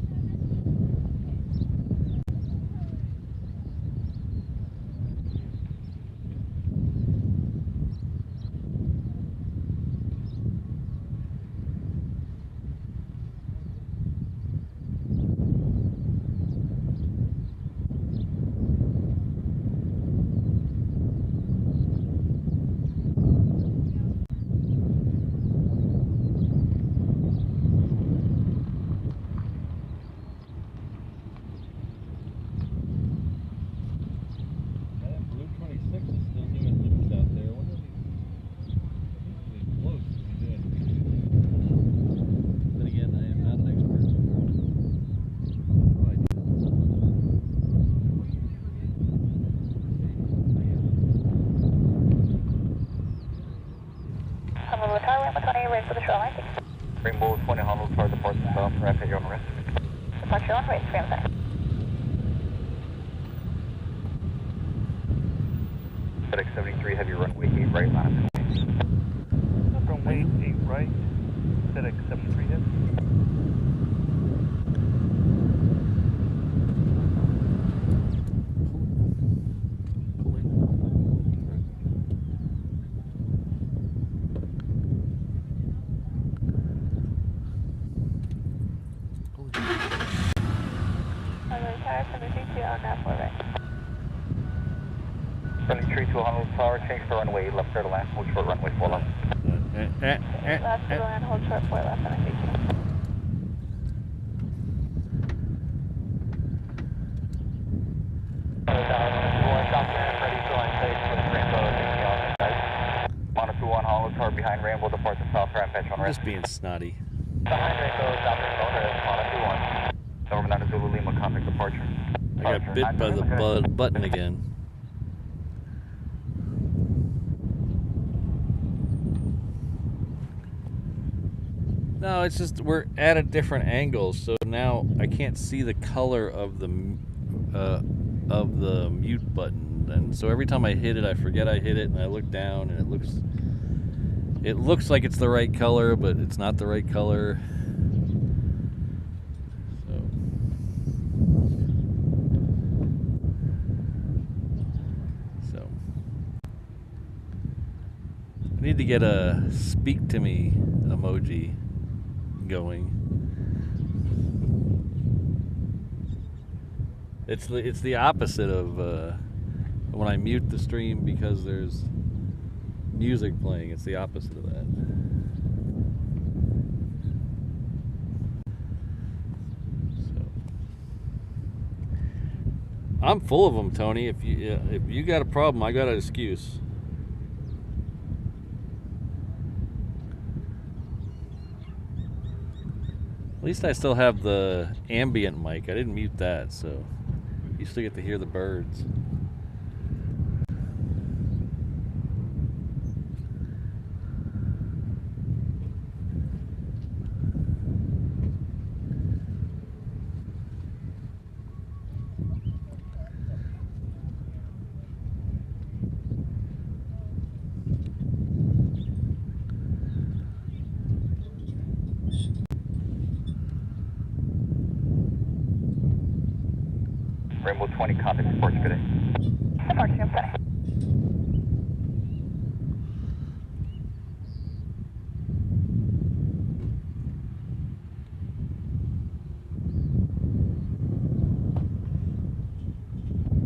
Rainbow 20 Honolulu Tower, departure south, rapid, you're on risk. Departure on right, frame center. FedEx 73, heavy runway 8 right, line of Runway 8 right, FedEx 73 heavy. Running tree to Honolulu Tower, change for runway 8 left, clear to land, hold short runway 4 left. Left to land, hold short 4 left, and I see you. Monitor 1 Honolulu Tower behind Rainbow, depart the south ramp, edge on rest. Just being snotty. Behind Rainbow, south Rainbow, Monitor 1. Over Nanazulu Lima, contact departure. I got bit by the button again. No, it's just we're at a different angle, so now I can't see the color of the mute button, and so every time I hit it, I forget I hit it, and I look down, and it looks like it's the right color, but it's not the right color. So I need to get a speak to me emoji going. It's the opposite of when I mute the stream because there's music playing. It's the opposite of that. So I'm full of them, Tony. If you got a problem, I got an excuse. At least I still have the ambient mic. I didn't mute that, so you still get to hear the birds. Rainbow 20, contact departure today. Departure, I'm sorry.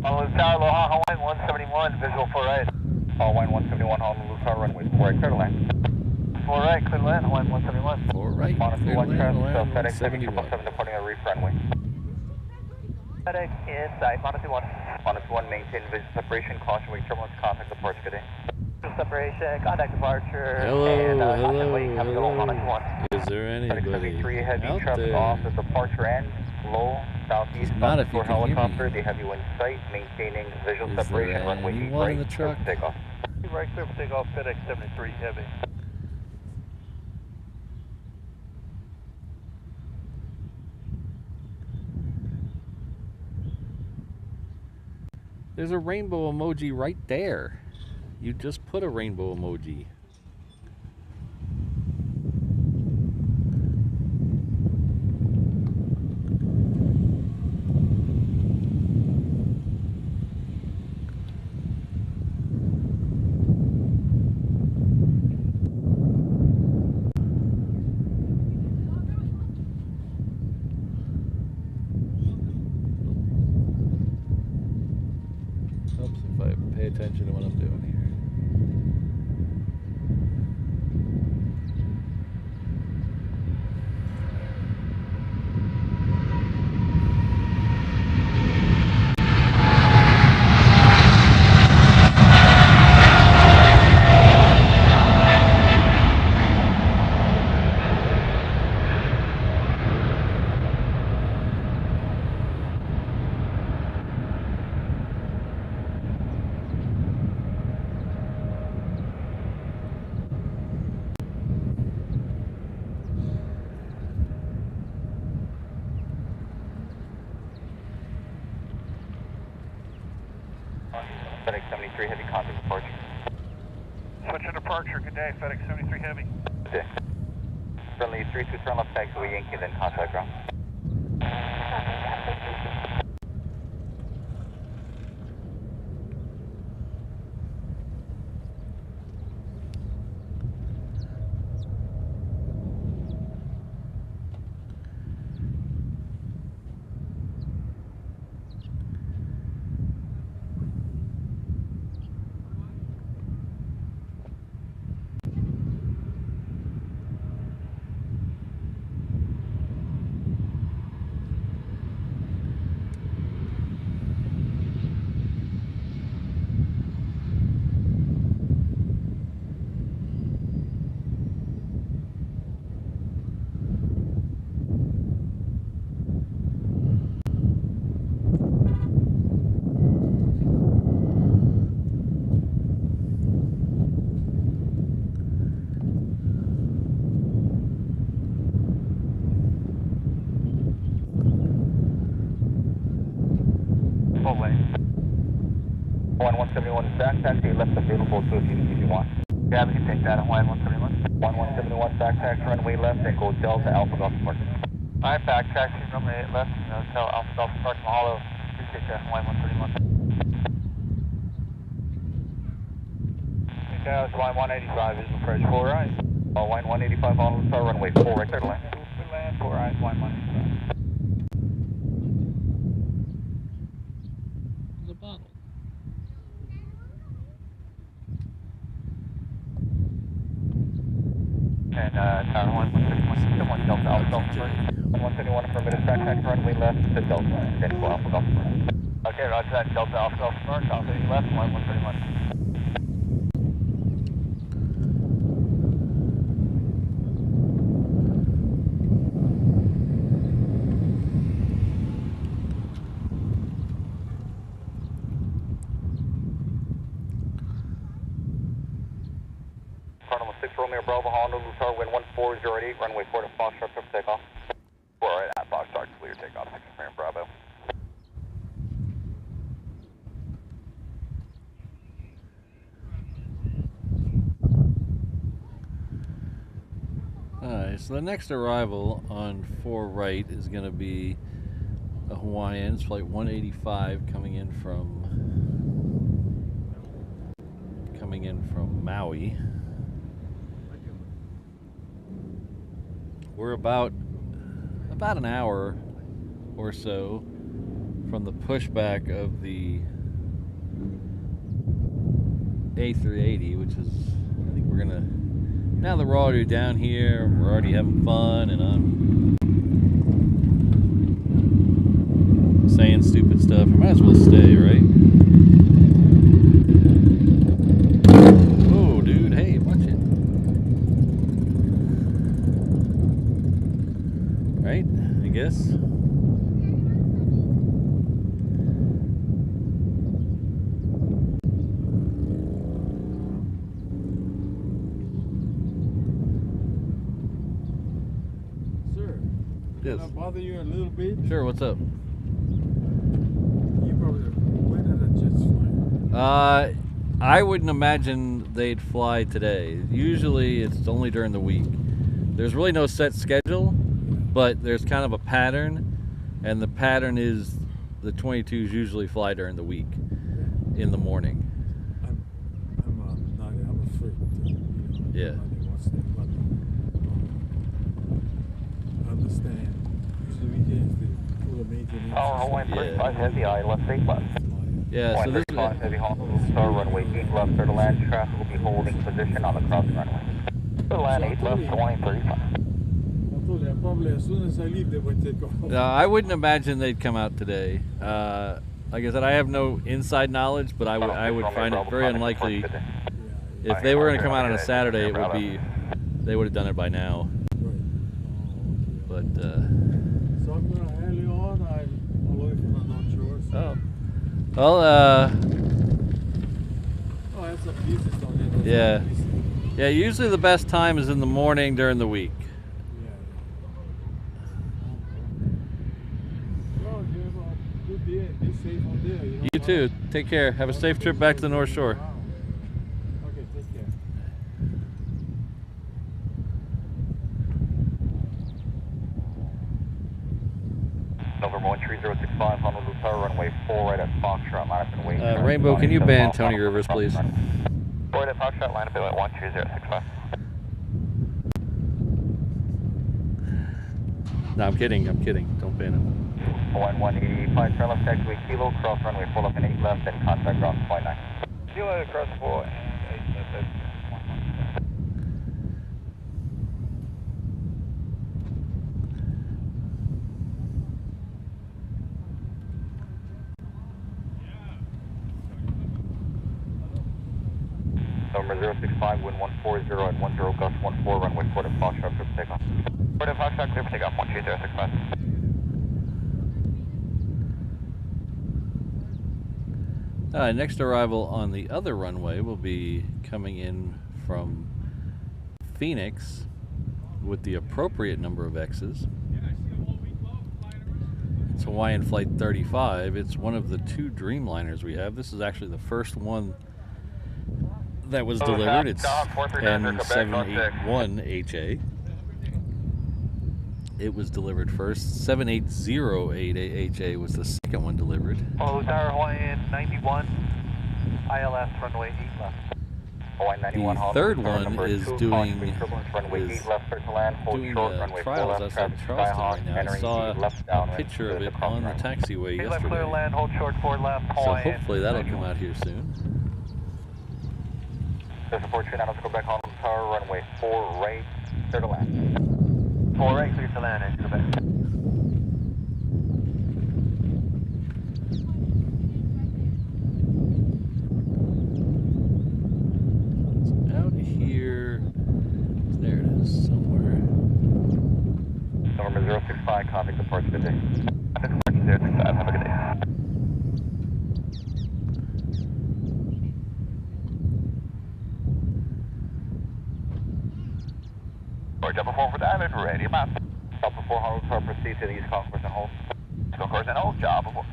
Honolulu Tower, Aloha, Hawaiian 171, visual 4 right. Hawaiian 171, Honolulu Tower, runway 4 right, clear to land. 4 right, clear to land, Hawaiian 171. 4 right, Monitor clear 1 land, trans, Hawaiian FedEx 171. 777 departing a reef runway. FedEx inside, Monitor 1. Monitor 1, maintain vision separation, caution wake turbulence, contact departure today. Separation, contact departure. Hello, and, hello. Is there anybody 73 heavy out truck there? off the departure end, low, southeast, Not if you for can hear helicopter. me. They have you in sight, maintaining visual Is there separation, runway 8 anyone right, in the truck? for takeoff. Right, clear for takeoff, FedEx 73 heavy. There's a rainbow emoji right there. You just put a rainbow emoji. Helps if I pay attention to what I'm doing here. FedEx 73 heavy contact departure. Switch to departure, good day, FedEx 73 heavy. Good day. Friendly 32 turn left taxiway Yankee, then contact ground. Full lane. 171 is back taxi, left available to if you want. Yeah, we can take that, Hawaiian 171. 1171 back taxi, runway left, and go Delta Alpha Golf Park. Alright, back taxi, runway left, tell Alpha Golf Park, Mahalo. Appreciate that, Hawaiian 131. Okay, it's line 185, is approach 4 right. Line 185 on the runway 4 right there, line. Good land, 4 right, line 185. The bottle. And tower 171 Delta Alpha Golf Park. 171 affirmative back taxi, runway left to Delta, then go Alpha Golf Park. Okay, roger that, Delta Alpha Golf Park, Alpha left, line 131. Cardinal 6 Romeo Bravo, Honu, Lutar, wind 1408, runway 4 to Foxtrot, for takeoff. 4 right at Foxtrot, clear takeoff, 6 Romeo Bravo. Alright, so the next arrival on 4 right is going to be a Hawaiian. It's flight 185 coming in from Maui. We're about an hour or so from the pushback of the A380, which is, I think we're gonna, now that we're already down here, we're already having fun, and I'm saying stupid stuff, I might as well stay, right? Yes. Sir, Yes. can I bother you a little bit? Sure, what's up? You probably, when are the jets flying? I wouldn't imagine they'd fly today. Usually it's only during the week. There's really no set schedule, but there's kind of a pattern, and the pattern is the 22s usually fly during the week in the morning. I'm afraid. Yeah. Nobody wants that, but I understand. Usually weekends they pull a maintenance. Hawaiian Yeah. 35 Heavy, ILS 8 left. Yeah, so this is Hawaiian 35 Heavy Honolulu Star runway 8 left, clear to land. Traffic will be holding position on the crossing runway. Clear to land 8 left, Hawaiian 35. I told you, probably as soon as I leave, they would take off. I wouldn't imagine they'd come out today. Like I said, I have no inside knowledge, but I would find it very unlikely. If they were going to come out on a Saturday, it would be they would have done it by now. But So I'm going to early on, I'm away from the North Shore. So. oh, well, Oh, I have some pieces on it. yeah, yeah. Usually the best time is in the morning during the week. Well, you have a good day and be safe on there. You know, You too. Take care. Have a safe trip back to the North Shore. Okay, take care. November 13065, Honolulu Tower, runway 4 right at Foxtrot, line up and wait. Rainbow, can you ban Tony Rivers, please? 4 right at Foxtrot, line up at 13065. No, I'm kidding. I'm kidding. Don't ban him. Hawaiian 185, turn left, taxiway Kilo, cross runway 4 left and 8 left, and contact ground 29. Kilo across 4 and 8 left. Number 065, wind 140 at 10, gust 14, runway 4 to Foxtrot, clear for takeoff. 4 to Foxtrot, clear for takeoff, 13065. Next arrival on the other runway will be coming in from Phoenix with the appropriate number of X's. It's Hawaiian Flight 35. It's one of the 2 Dreamliners we have. This is actually the first one that was delivered. It's N781HA. It was delivered first. 7808HA was the second one delivered. Oh, Tower Hawaiian 91, ILS runway 8 left. Hawaiian 91, The third one number is 2, doing runway 8 left, clear to land, hold short, runway 4 trials left, outside traffic Charleston Skyhawk, right now. I entering saw left a downwind, picture of clear it to cross on the runway. taxiway 8 left, clear yesterday. land, hold short 4 left, So Hawaiian. hopefully that'll 91. come out here soon. There's a fortune out of Quebec Honolulu Tower, runway 4 right, clear to land. 4 right, clear to land, and Quebec. Out here, there it is somewhere. Number 065, contact departure, good day. Contact departure 065, have a good day. Or Delta 4 for the island, ready, map. Delta 4, Honolulu Tower, proceed to the east concourse and hold. Concourse and hold, job before.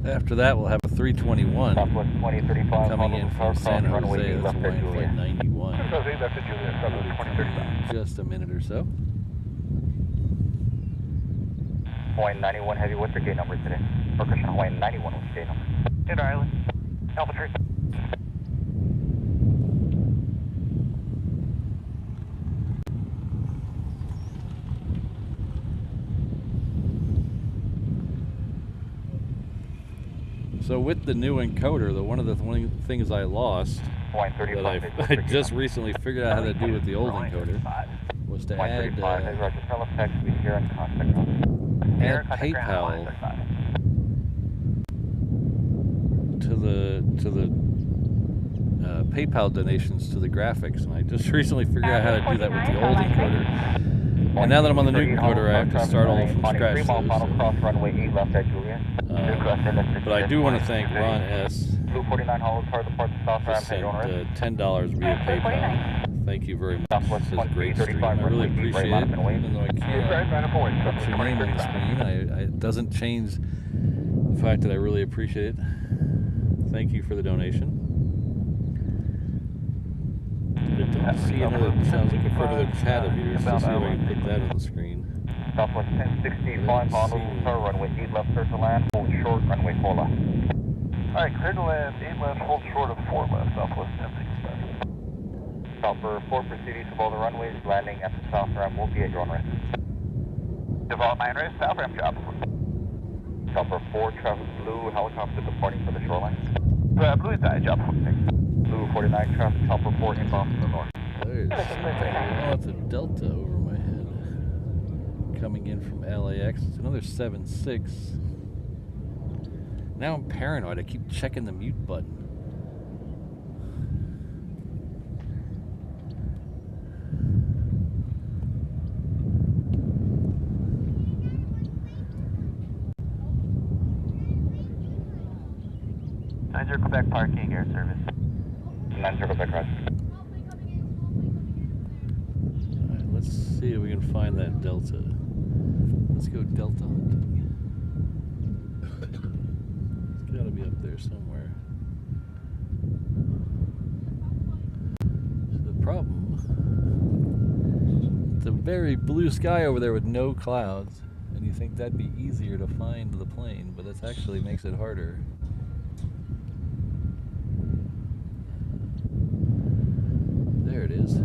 After that, we'll have a 321 Southwest 2035, coming in from San Jose. That's left at Hawaiian Flight Juliet. 91. Left at Juliet, Southwest 2035. Just a minute or so. Hawaiian 91 heavy, what's your gate number today? Or Christian Hawaiian 91, what's your gate number? Inter Island. Alpha 3. So with the new encoder, one of the things I lost that I just recently figured out how to do with the old encoder was to add PayPal to the PayPal donations to the graphics, and I just recently figured out how to do that with the old encoder. And now that I'm on the new encoder, I have to start all from scratch. But I do want to thank Ron S. who sent $10 via PayPal. Thank you very much. This is a great stream. I really appreciate it. Even though I can't put your name on the screen, it doesn't change the fact that I really appreciate it. Thank you for the donation. I don't see another, sounds like a further chat of yours. Let's see if I can put that on the screen. Southwest 1065, Honolulu, runway 8 left, clear to land, hold short, runway 4 left. Alright, clear to land, 8 left, hold short of 4 left, Southwest 1065. Chopper 4 proceeding to all the runways, landing at the south ramp will be at your own risk. Develop 9 risk, south ramp job. Chopper 4, traffic blue, helicopter departing for the shoreline. Blue inside, job. Blue 49, traffic, chopper 4 inbound from the north. There's it's a Delta over my head. Coming in from LAX. It's another 7-6. Now I'm paranoid. I keep checking the mute button. Quebec parking, air service. 90 Quebec right. Alright, let's see if we can find that Delta. Let's go Delta hunting. It's gotta be up there somewhere. So the problem, it's a very blue sky over there with no clouds, and you think that'd be easier to find the plane, but that actually makes it harder. There it is.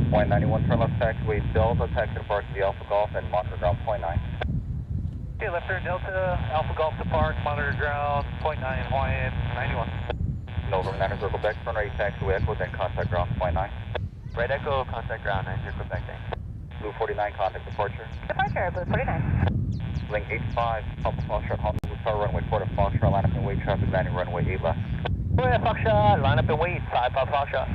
Point 91 turn left taxiway Delta, taxi depart to the Alpha Golf and monitor ground point 9. Okay, left turn Delta, Alpha Golf to park, monitor ground, point 9 Hawaiian, 91. November 9 circle back, turn right taxiway Echo, then contact ground point 9. Right Echo, contact ground 90 Quebec, thanks. Blue 49, contact departure. Departure, Blue 49. Link 85, Papa Foxtrot, Honolulu, Tower, runway 4 to Foxtrot, line up and wait, traffic landing runway 8 left. We're at Foxtrot, line up and wait, 5 Papa Foxtrot.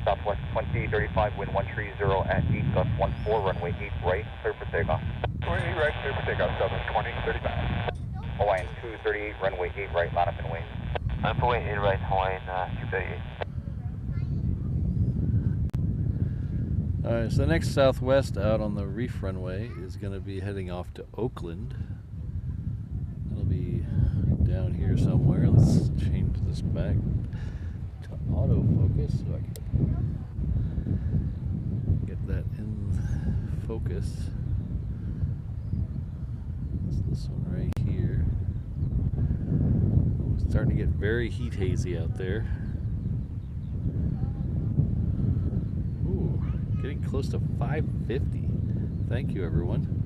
Southwest 2035, wind 130 at 8, gust 14, runway 8 right, clear for takeoff. Runway 8 right, clear for takeoff, Southwest 2035. Hawaiian 238, runway 8 right, line up and wait. Line up and wait, 8 right, Hawaiian 238. Alright, so the next Southwest out on the Reef runway is going to be heading off to Oakland. It'll be down here somewhere. Let's change this back to autofocus so I can get that in focus. It's this one right here. It's starting to get very heat hazy out there. Getting close to 550. Thank you, everyone.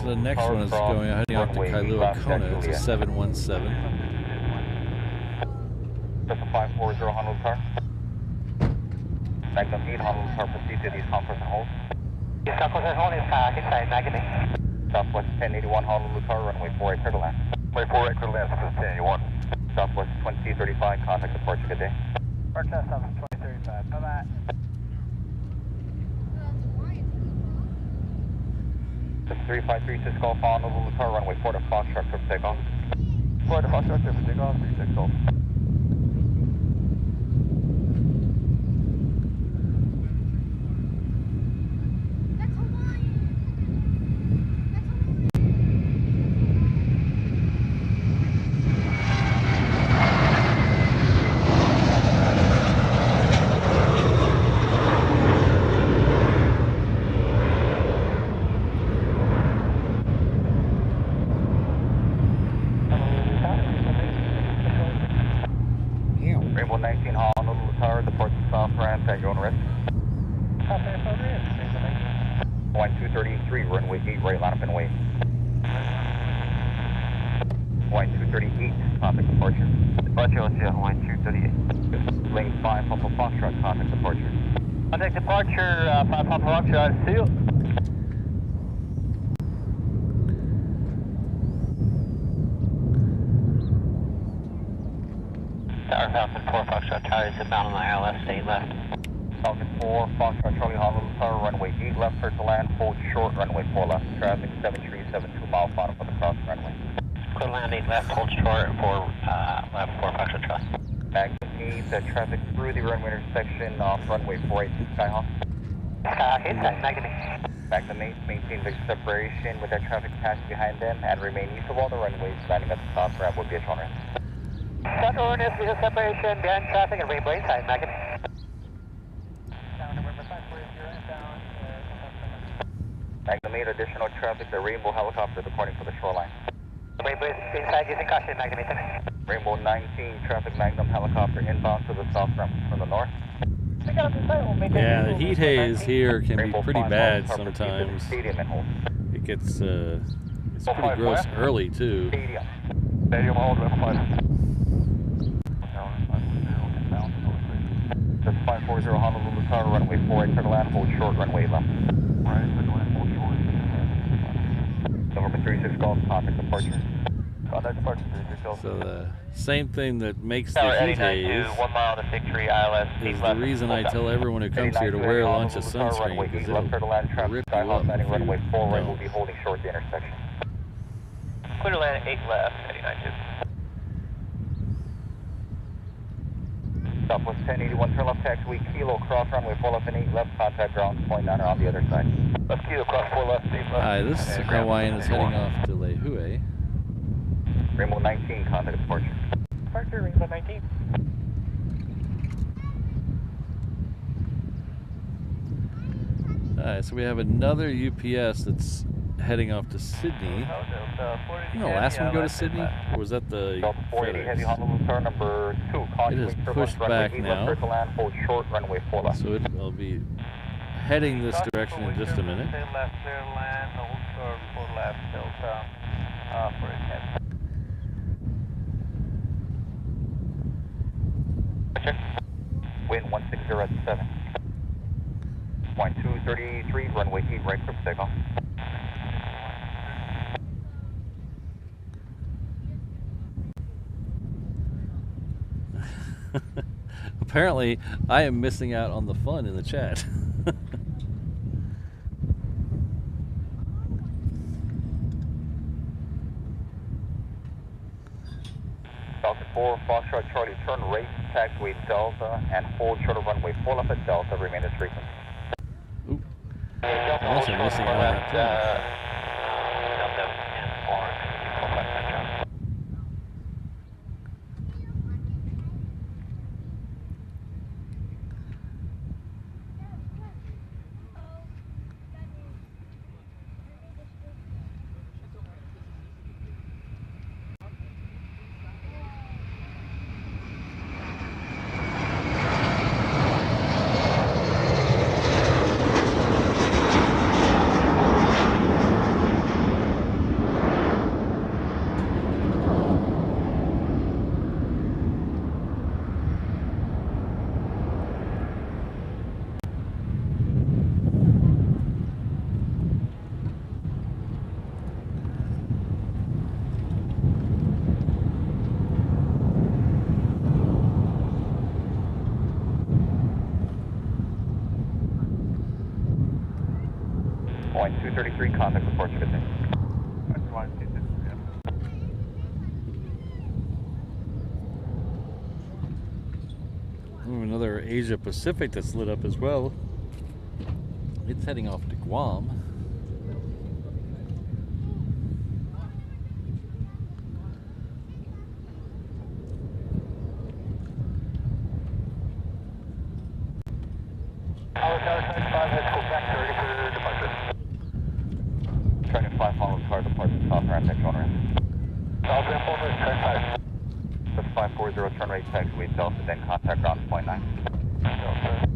The next one is going heading off to Kailua Kona. It's a 717. That's a 540 Honolulu car. Magnum 8 Honolulu car, proceed to these conference and hold. Southwest hold is inside Magnum 8. Southwest 1081 Honolulu car, runway 4 right, clear to land. Runway 4 right, clear to land, Southwest 1081. Southwest 2035, contact departure, good day. Our test off is 2035. Bye-bye. The 3536 Golf Honolulu car runway 4 to Foxtrot for takeoff. 4 to Foxtrot for takeoff, 36 Golf. Rainbow 19 Honolulu Tower, depart the soft ramp at your own risk. Hawaiian 233, runway 8 right, line up and wait. Hawaiian 238, contact departure. Departure, let's see, Hawaiian 238. Lane 5, Papa Foxtrot, contact departure. Contact departure, 5 Papa Foxtrot, see you. Tower Falcon 4 Foxtrot Tower is inbound on the ILS, stay left. Falcon 4, Foxtrot Charlie Honolulu Tower, runway 8 left, clear to land, hold short, runway 4 left. Traffic 7372 mile final for the cross runway. Clear land 8 left, hold short, 4 left, 4 Foxtrot Trust. Magnum 8, traffic through the runway intersection off runway 48 Skyhawk. Inside, Magnum 8. Magnum 8, maintain the separation with that traffic pass behind them and remain east of all the runways, landing at the top ramp would be a short ramp. Short orders, we have separation behind traffic and Rainbow inside, Magnum 8. Magnum 8, additional traffic, the Rainbow helicopter departing for the shoreline. Rainbow is inside using caution, Magnum 8. Rainbow 19, traffic Magnum helicopter inbound to the south ramp from the north. Yeah, the heat haze here can be Rainbow pretty 5 bad helicopter sometimes. Stadium and hold. It gets it's pretty gross early too. Stadium. Stadium, hold, Rainbow 5. That's 540 Honolulu Tower, runway 4 clear to land, hold short, runway left. November 36 Golf, contact departure. Contact departure, 36 Golf. So the same thing that makes the Tower heat 89 haze 1 mile to Victory, ILS, is the reason I tell everyone who comes here to wear a bunch of sunscreen because it'll rip you up if you runway 4 right will don't. be holding short the intersection. Clear to land 8 left, 89 Southwest 1081, turn left taxiway Kilo, cross runway 4 left and 8 left, contact ground point 9 on the other side. Left Kilo, cross 4 left, 8 left. Hi, this is Hawaiian is heading off to Lehue. Rainbow 19, contact departure. Departure, Rainbow 19. Alright, so we have another UPS that's heading off to Sydney. Didn't the last one go to Sydney? Or was that the Delta 480 Heavy FedEx? Honolulu Tower number 2, It is pushed back now. to land, hold short, runway 4 left. So it'll be heading this direction in just a minute. Stay left, clear land, hold short, 4 left, Delta, for a 10. Wind 160 at 7. Point 233, runway 8 right, clear for takeoff. Apparently, I am missing out on the fun in the chat. Falcon 4, Foxtrot Charlie, turn right, taxiway Delta, and hold short of runway 4 left at Delta, remain as frequency. Oop. I'm also missing out on that too. Delta and 4 Foxtrot. 233, contact report you good day. Another Asia Pacific that's lit up as well. It's heading off to Guam. Dragon 5 follows car departure south ramp next on ramp. South ramp over, turn 5. That's 540, turn right taxiway Delta, then contact ground 0.9. Delta.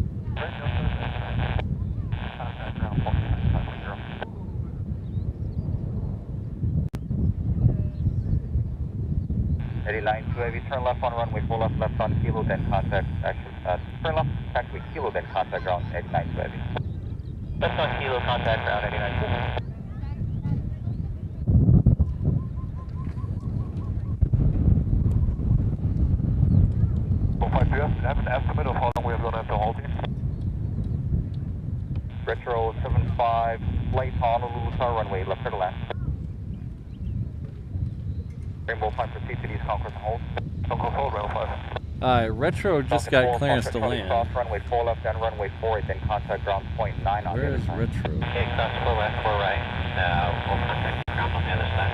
Contact ground 0.9, 89 2 heavy, turn left on runway 4 left on kilo, then contact, turn left taxiway kilo, then contact ground 89 2 heavy. Left on kilo, contact ground 89 2 heavy. Do you have an estimate of how long we have gone after halting? Retro 75, flight Honolulu Star runway, left to the left. Rainbow 5, proceed to East Concourse and hold. Concourse hold, Rainbow 5. Alright, Retro just got clearance to land. Cross runway 4 left and runway 4, then contact ground 0.9 on the Where other is side. Retro? Okay, cross 4 left, 4 right. Now, we'll contact ground on the other side.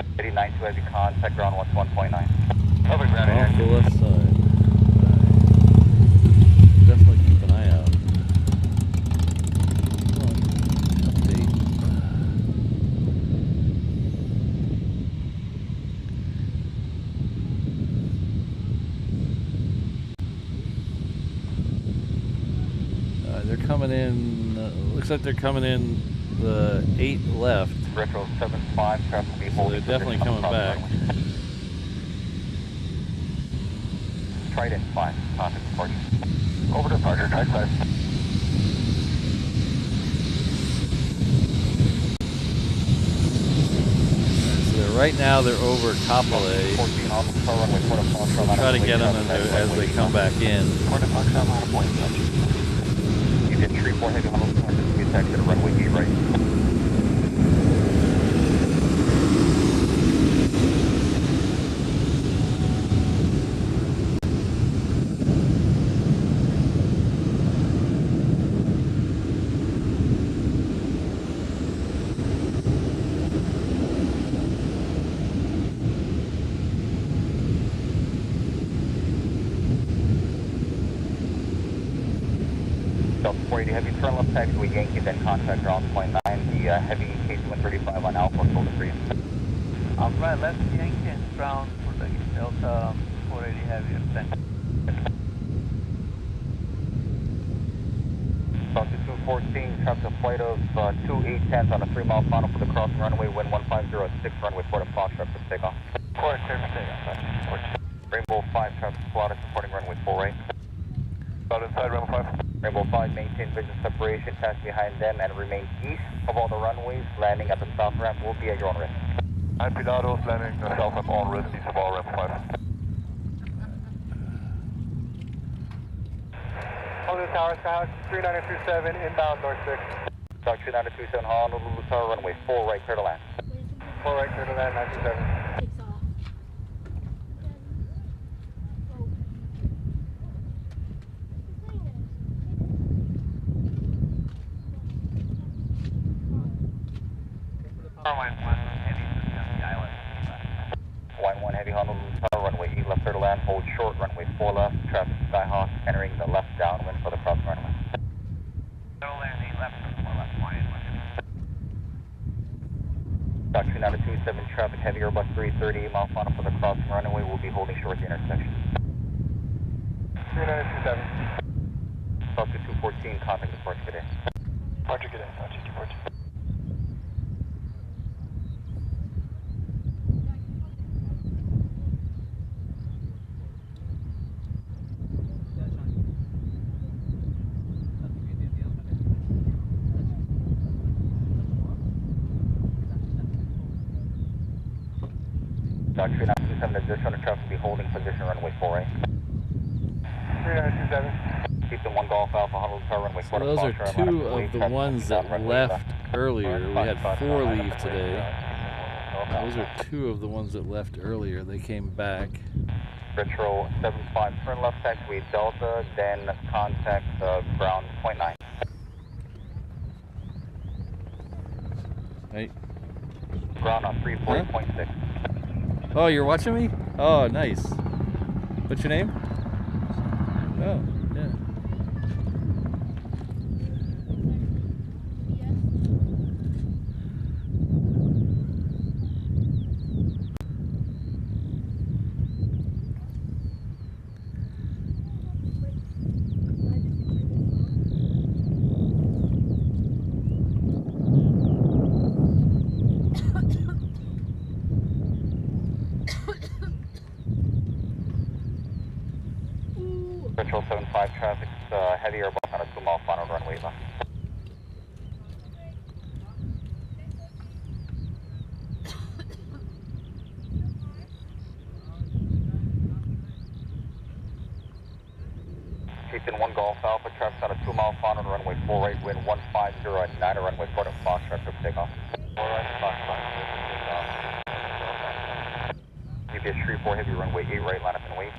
45%. 89 to heavy, contact ground 1.9. Over ground Off the left side. Definitely keep an eye out. Come on, update. They're coming in, looks like they're coming in the 8 left. Retro 75, traffic will be So holding. they're definitely coming back. Trident 5, contact departure. Over departure, track 5. So right now they're over Kapolei. We'll try to get them as they come back in. You did 3-4 heavy Honolulu Star, just get back to the runway 8 right. Delta 480 heavy, turn left taxiway Yankee, then contact ground 0.9. The heavy KC-135 on Alpha, hold it for you. Right, left Yankee and ground for the Delta 480 heavy, then. Delta 214, traffic a flight of 2810 on a 3-mile final for the crossing runway, wind 1506, runway 4 to Foxtrot for takeoff. Correct, clear for takeoff. Rainbow 5, traffic squad is supporting runway 4 right. About inside Rainbow 5. Rainbow 5, maintain vision separation, pass behind them, and remain east of all the runways. Landing at the south ramp will be at your own risk. I'm Pilatos, landing the south ramp on risk, east of all Rainbow 5. Honolulu Tower, Skyhawk 3927, inbound north 6. Skyhawk 3927, Honolulu Tower, runway 4 right, clear to land. 4 right, clear to land, 927. Takes off. Line 1 heavy Honolulu Tower, runway 8 left, clear to land, hold short, runway 4 left, traffic Skyhawk entering the left downwind for the crossing runway. Dock 2927, traffic heavy Airbus 330, mile final for the crossing runway, will be holding short at the intersection. 3927. Dock 214, contact departure today. Departure, get in, departure. Dock 3927, additional traffic will be holding position runway 4 right. 3927. Keep the 1 Golf Alpha Honolulu Tower, runway 4 So those are Foxtrot, two of the ones that left earlier. We had 4 leave today. Those are 2 of the ones that left earlier. They came back. Retro 75, turn left taxiway Delta, then contact ground .9. Hey. Ground on 340.6. Oh, you're watching me? Oh, nice. What's your name? Oh, yeah. Retro 75 traffic, heavy Airbus on a 2-mile final runway left. Houston 1 Golf Alpha, traffic on a 2-mile final runway 4 right, wind 150 at 9 runway 4 to Foxtrot for takeoff. 4 right, Foxtrot for takeoff. UPS 34 heavy runway 8 right, line up and wait.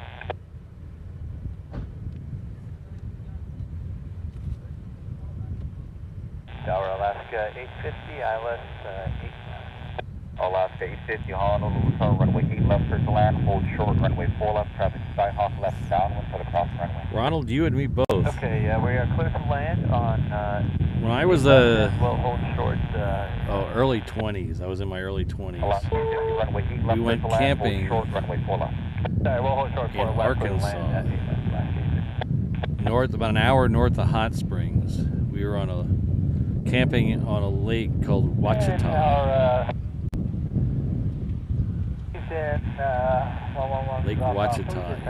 Tower Alaska 850, ILS 8. Alaska 850, Honolulu Tower, runway 8 left, clear to land, hold short, runway 4 left, traffic Skyhawk left, downwind for the cross runway. Ronald, you and me both. Okay, we are clear to land on. When I was well, hold short. early 20s. I was in my early 20s. Alaska 850, runway 8 left, We went clear to land, camping hold short, runway 4 left. Sorry, we'll hold short in for left Arkansas, land. north, about an hour north of Hot Springs. We were on a camping on a lake called Wachita. Lake Wachita in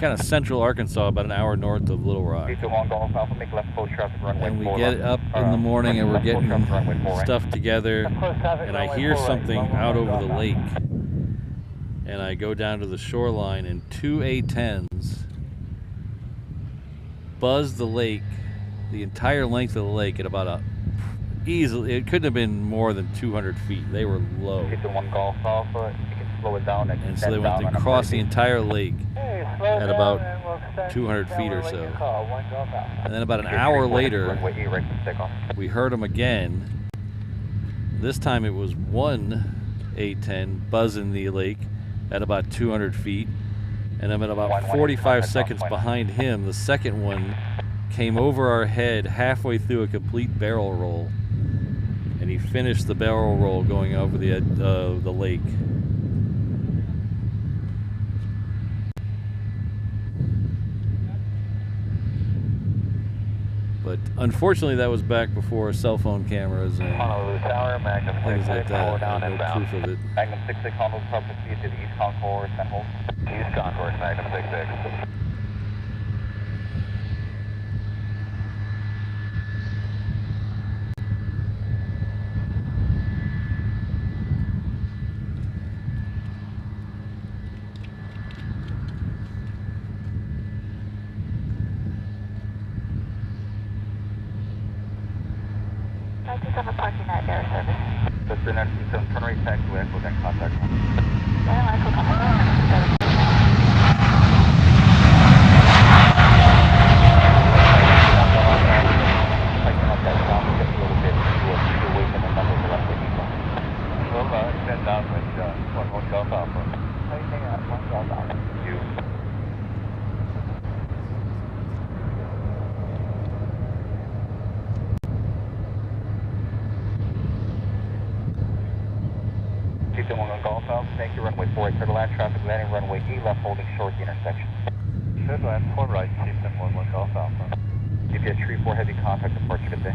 kind of central Arkansas, about an hour north of Little Rock. And we get up in the morning and we're getting stuff together, and I hear something out over the lake. And I go down to the shoreline, and 2 A-10s buzz the lake, the entire length of the lake, at about easily, it couldn't have been more than 200 feet. They were low. And so they went across the entire lake at about 200 feet or so. And then about an hour later, we heard them again. This time it was 1 A-10 buzzing the lake at about 200 feet. And then at about 45 seconds behind him, the second one came over our head halfway through a complete barrel roll. And he finished the barrel roll going over the lake. But unfortunately, that was back before cell phone cameras and Honolulu Tower, Magnum things like 66, that. hold down No inbound. proof of it. Magnum 66, Honolulu, proceed to the East Concourse and hold. East Concourse, Magnum 66. On the parking at air service. That's the next turn right taxiway, echo, then contact. Golf Alpha, thank you, runway 4 right, clear to land, traffic landing, runway E left, holding short the intersection. Clear to land, 4 right, Houston 11 Golf Alpha. UPS 34 heavy contact, departure today.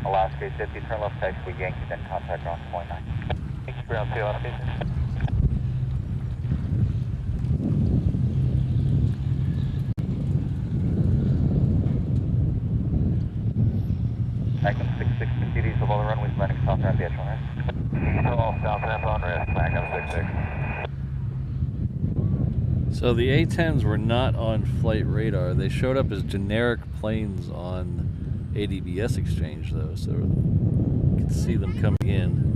Alaska 50, turn left taxiway Yankee, then contact ground 29. Thank you, ground 2, Alaska. Magnum 66 proceedings of all the runways landing south ramp the HNL. All south ramp on rest, Magnum 66. So the A-10s were not on flight radar. They showed up as generic planes on ADBS exchange though, so you can see them coming in.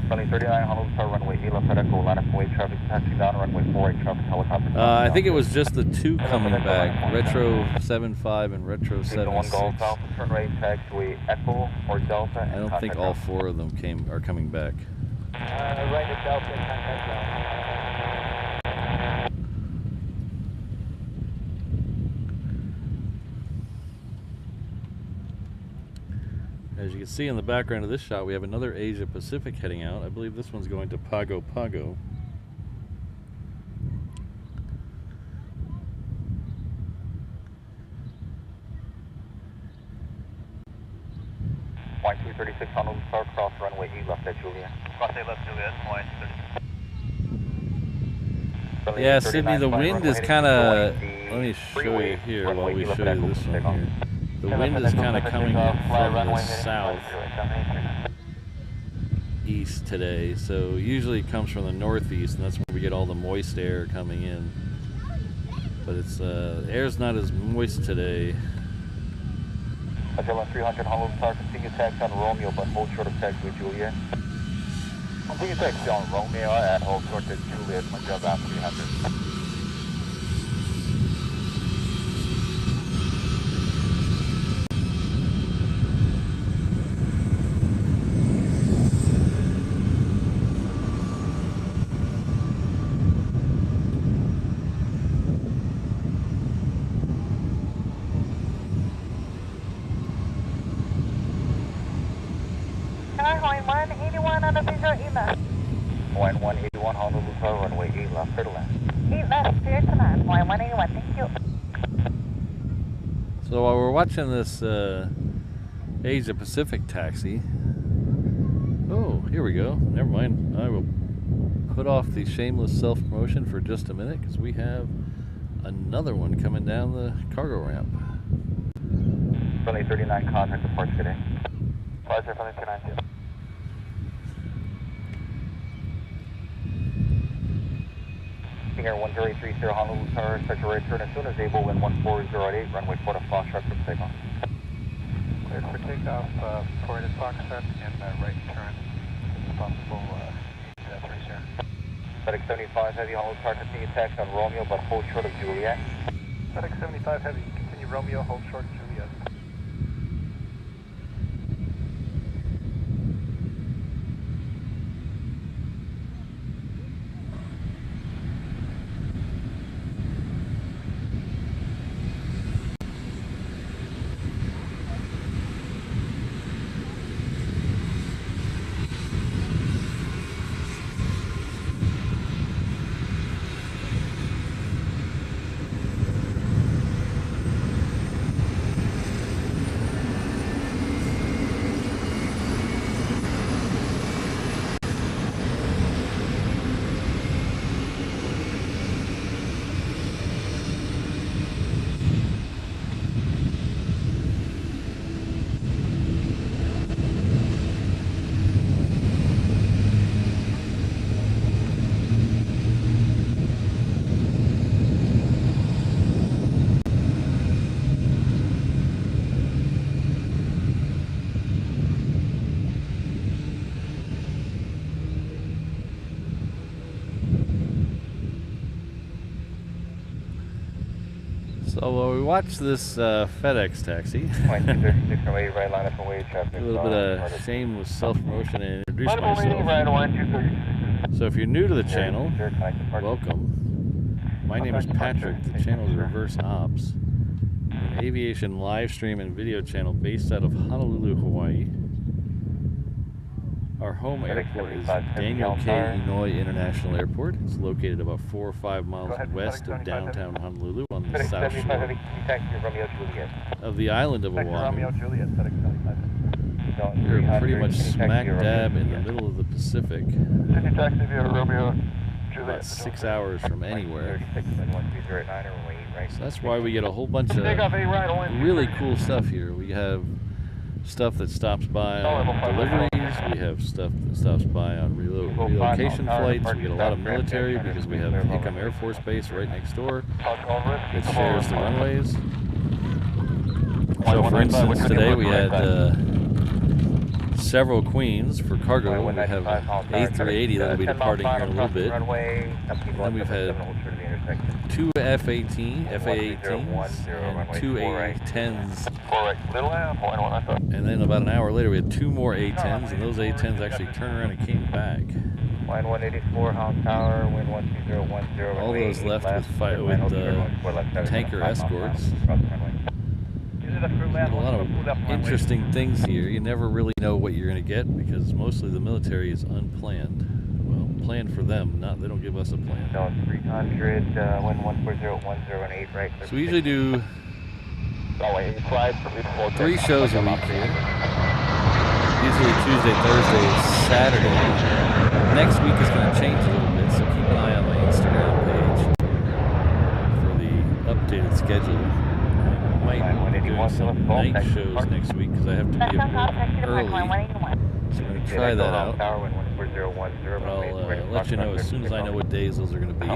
Runway 39, Honolulu Star, runway E left FedEx will line up and wave traffic taxi down, runway 48 traffic helicopter. I think it was just the two coming back, Retro 75 and Retro 76. Golf Alpha, turn right taxiway Echo or Delta. I don't think all four of them are coming back. Right at Delta, contact ground. As you can see in the background of this shot, we have another Asia Pacific heading out. I believe this one's going to Pago Pago. Point 236 Honolulu Star, cross runway E left at Juliet. Cross A left Juliet, point 30. Yeah, Sydney, the wind is kind of, let me show you here while we show you this one here. The wind is kind of coming in from the south east today, so usually it comes from the northeast, and that's where we get all the moist air coming in. But it's air's not as moist today. Magellan 300 Honolulu Star, continue taxi on Romeo, but hold short of taxiway Juliet. Continue taxi on Romeo and hold short of Juliet, Magellan 300. Hawaiian 181 on the visual ELA. Hawaiian 181 Honolulu Star, runway E left, clear to land. ELA, PHNL, Hawaiian 181, thank you. So while we're watching this Asia Pacific taxi, oh, here we go. Never mind. I will put off the shameless self-promotion for just a minute because we have another one coming down the cargo ramp. Runway 39, contact departs today. Roger, runway 39. Air 1030 Honolulu Tower, start your right turn as soon as able, wind 1408, runway 4 to Foxtrot for takeoff. Cleared for takeoff, forward at Foxtrot and right turn as possible, 30. FedEx 75 Heavy Honolulu Tower, continue taxi on Romeo, but hold short of Juliet. FedEx 75 Heavy, continue Romeo, hold short Juliet. So while we watch this FedEx taxi, Right line up and wave traffic. a little bit of shameless self-promotion and introduce Multiple reading, myself. right 1236. So if you're new to the channel, welcome. My name is Patrick. The channel is Reverse Ops, an aviation live stream and video channel based out of Honolulu, Hawaii. Our home airport is Daniel K. Inouye International Airport. It's located about 4 or 5 miles west of downtown Honolulu on the south shore of the island of Oahu. We're pretty much smack dab in the middle of the Pacific, about 6 hours from anywhere. So that's why we get a whole bunch of really cool stuff here. We have stuff that stops by on deliveries, we have stuff that stops by on relocation flights, we get a lot of military because we have Hickam Air Force Base right next door that shares the runways. So for instance, today we had several Queens for cargo. We have A380 that will be departing here in a little bit. And then we've had 2 FA-18s and 2 A-10s. And then about an hour later we had 2 more A-10s, and those A-10s actually turned around and came back. Line 184, Hong Tower, wind 12010. All those left with tanker escorts. A lot of interesting things here. You never really know what you're going to get because mostly the military is unplanned. Well, planned for them, not they don't give us a plan. 300, wind 14010 right. So we usually do 3 shows a week here. Usually Tuesday, Thursday, Saturday. Next week is going to change a little bit, so keep an eye on my Instagram page for the updated schedule. I might be doing some night shows next week because I have to be up early. So we're going to try that out. But I'll let you know as soon as I know what days those are going to be.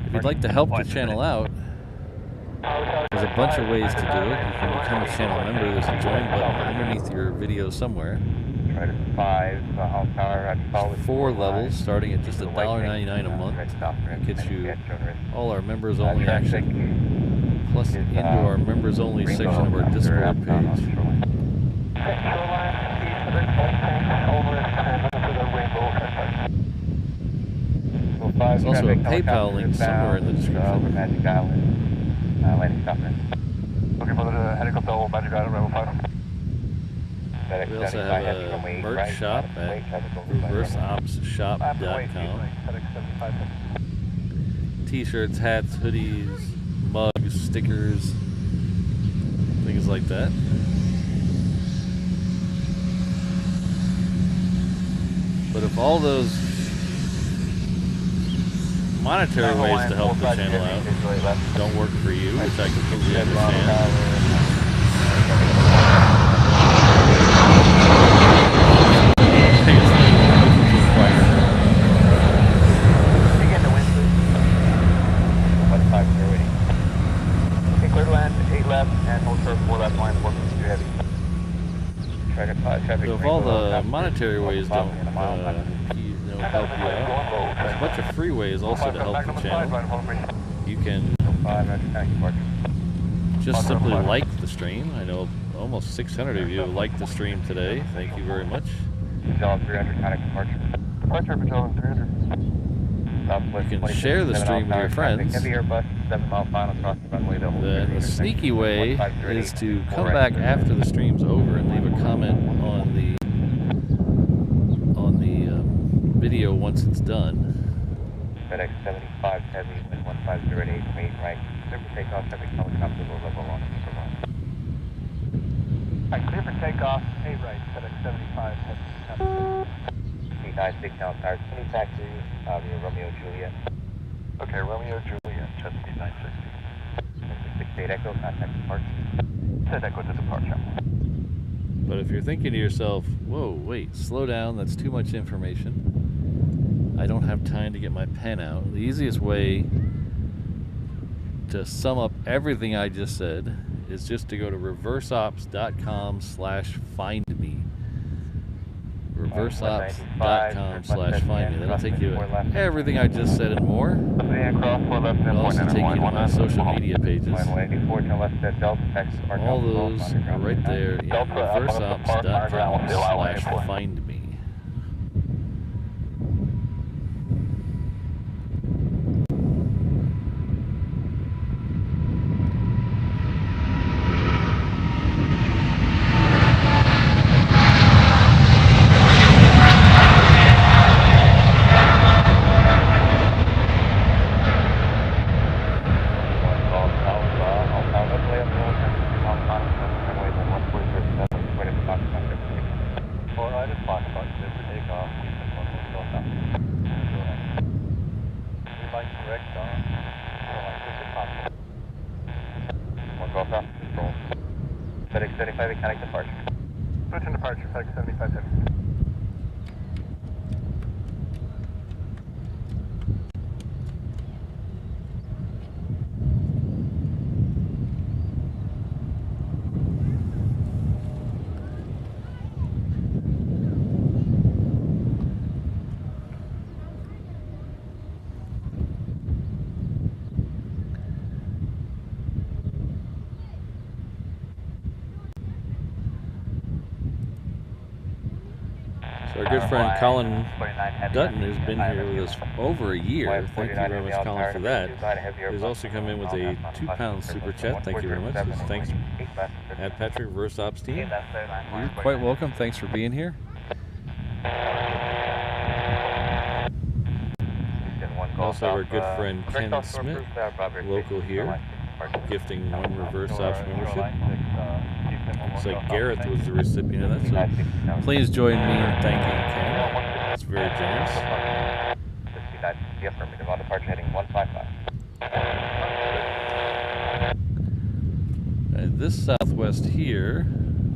If you'd like to help the channel out, there's a bunch of ways to do it. You can become a channel member. There's a join button underneath your video somewhere. 4 levels starting at just $1.99 a month. It gets you all our members only action, plus into our members only section of our Discord page. There's also a PayPal link somewhere in the description. We also have a merch shop at reverseopsshop.com. T-shirts, hats, hoodies, mugs, stickers, things like that. But if all those monetary ways to help the channel out don't work for you, which I completely understand, so if all the monetary ways don't help you out, there's a bunch of free ways also to help the channel. You can just simply like the stream. I know almost 600 of you have liked the stream today. Thank you very much. You can share the stream with your friends. The sneaky way is to come back after the stream's over and leave a comment on the video once it's done. FedEx 75 heavy, wind 1508, main right. Clear for takeoff, heavy helicopter, low level on Alright, clear for takeoff, 8 right, FedEx 75 heavy. 396 now, tires 20 taxi, Romeo Juliet. Okay, Romeo Juliet, Chesney 960. 68 Echo, contact departure. Said Echo to departure. But if you're thinking to yourself, whoa, wait, slow down, that's too much information. I don't have time to get my pen out. The easiest way to sum up everything I just said is just to go to reverseops.com/findme. reverseops.com/findme. That'll take you to everything I just said and more. It'll also take you to my social media pages. All those are right there in reverseops.com/findme. clear for takeoff. Houston 11 Delta. Line correct on line 6 possible. 1 Golf South, control. FedEx 75, connect departure. Switch and departure, FedEx 75 heavy. So our good friend Colin Dutton has been here with us for over a year. Thank you very much, Colin, for that. He's also come in with a £2 super chat. Thank you very much. Thanks at Patrick Reverse Ops team. You're quite welcome. Thanks for being here. Also, our good friend Ken Smith, local here, gifting 1 Reverse Ops membership. Looks like Gareth was the recipient of that, so please join me in thanking Ken. That's very generous. This Southwest here,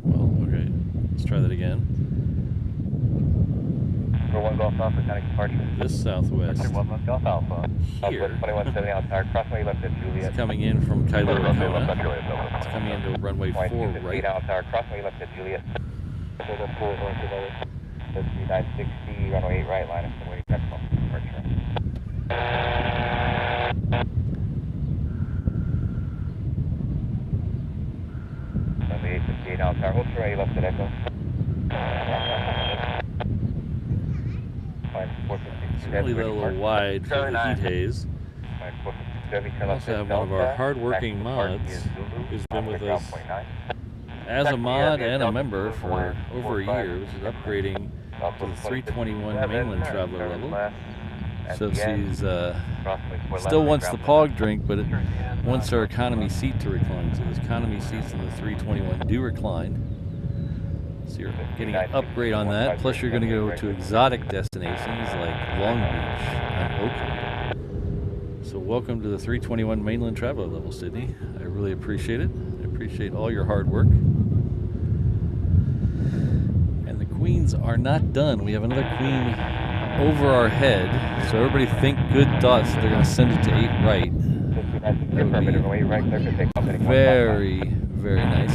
well, okay, let's try that again. This Southwest here is coming in from Kailua Kona. It's coming into runway 4 right. That's 960, runway 8 right, line up the way departure. Runway 858 out tower, ultra right, left at Echo. It's really a little wide for the heat haze. We also have one of our hard-working mods who's been with us as a mod and a member for over a year, which is upgrading to the 321 mainland traveler level. So she's still wants the POG drink, but it wants her economy seat to recline. So the economy seats in the 321 do recline. So you're getting an upgrade on that. Plus you're going to go to exotic destinations like Long Beach and Oakland. So welcome to the 321 mainland traveler level, Sydney. I really appreciate it. I appreciate all your hard work. And the queens are not done. We have another queen over our head. So everybody think good thoughts. They're going to send it to 8 right. That would be very, very nice.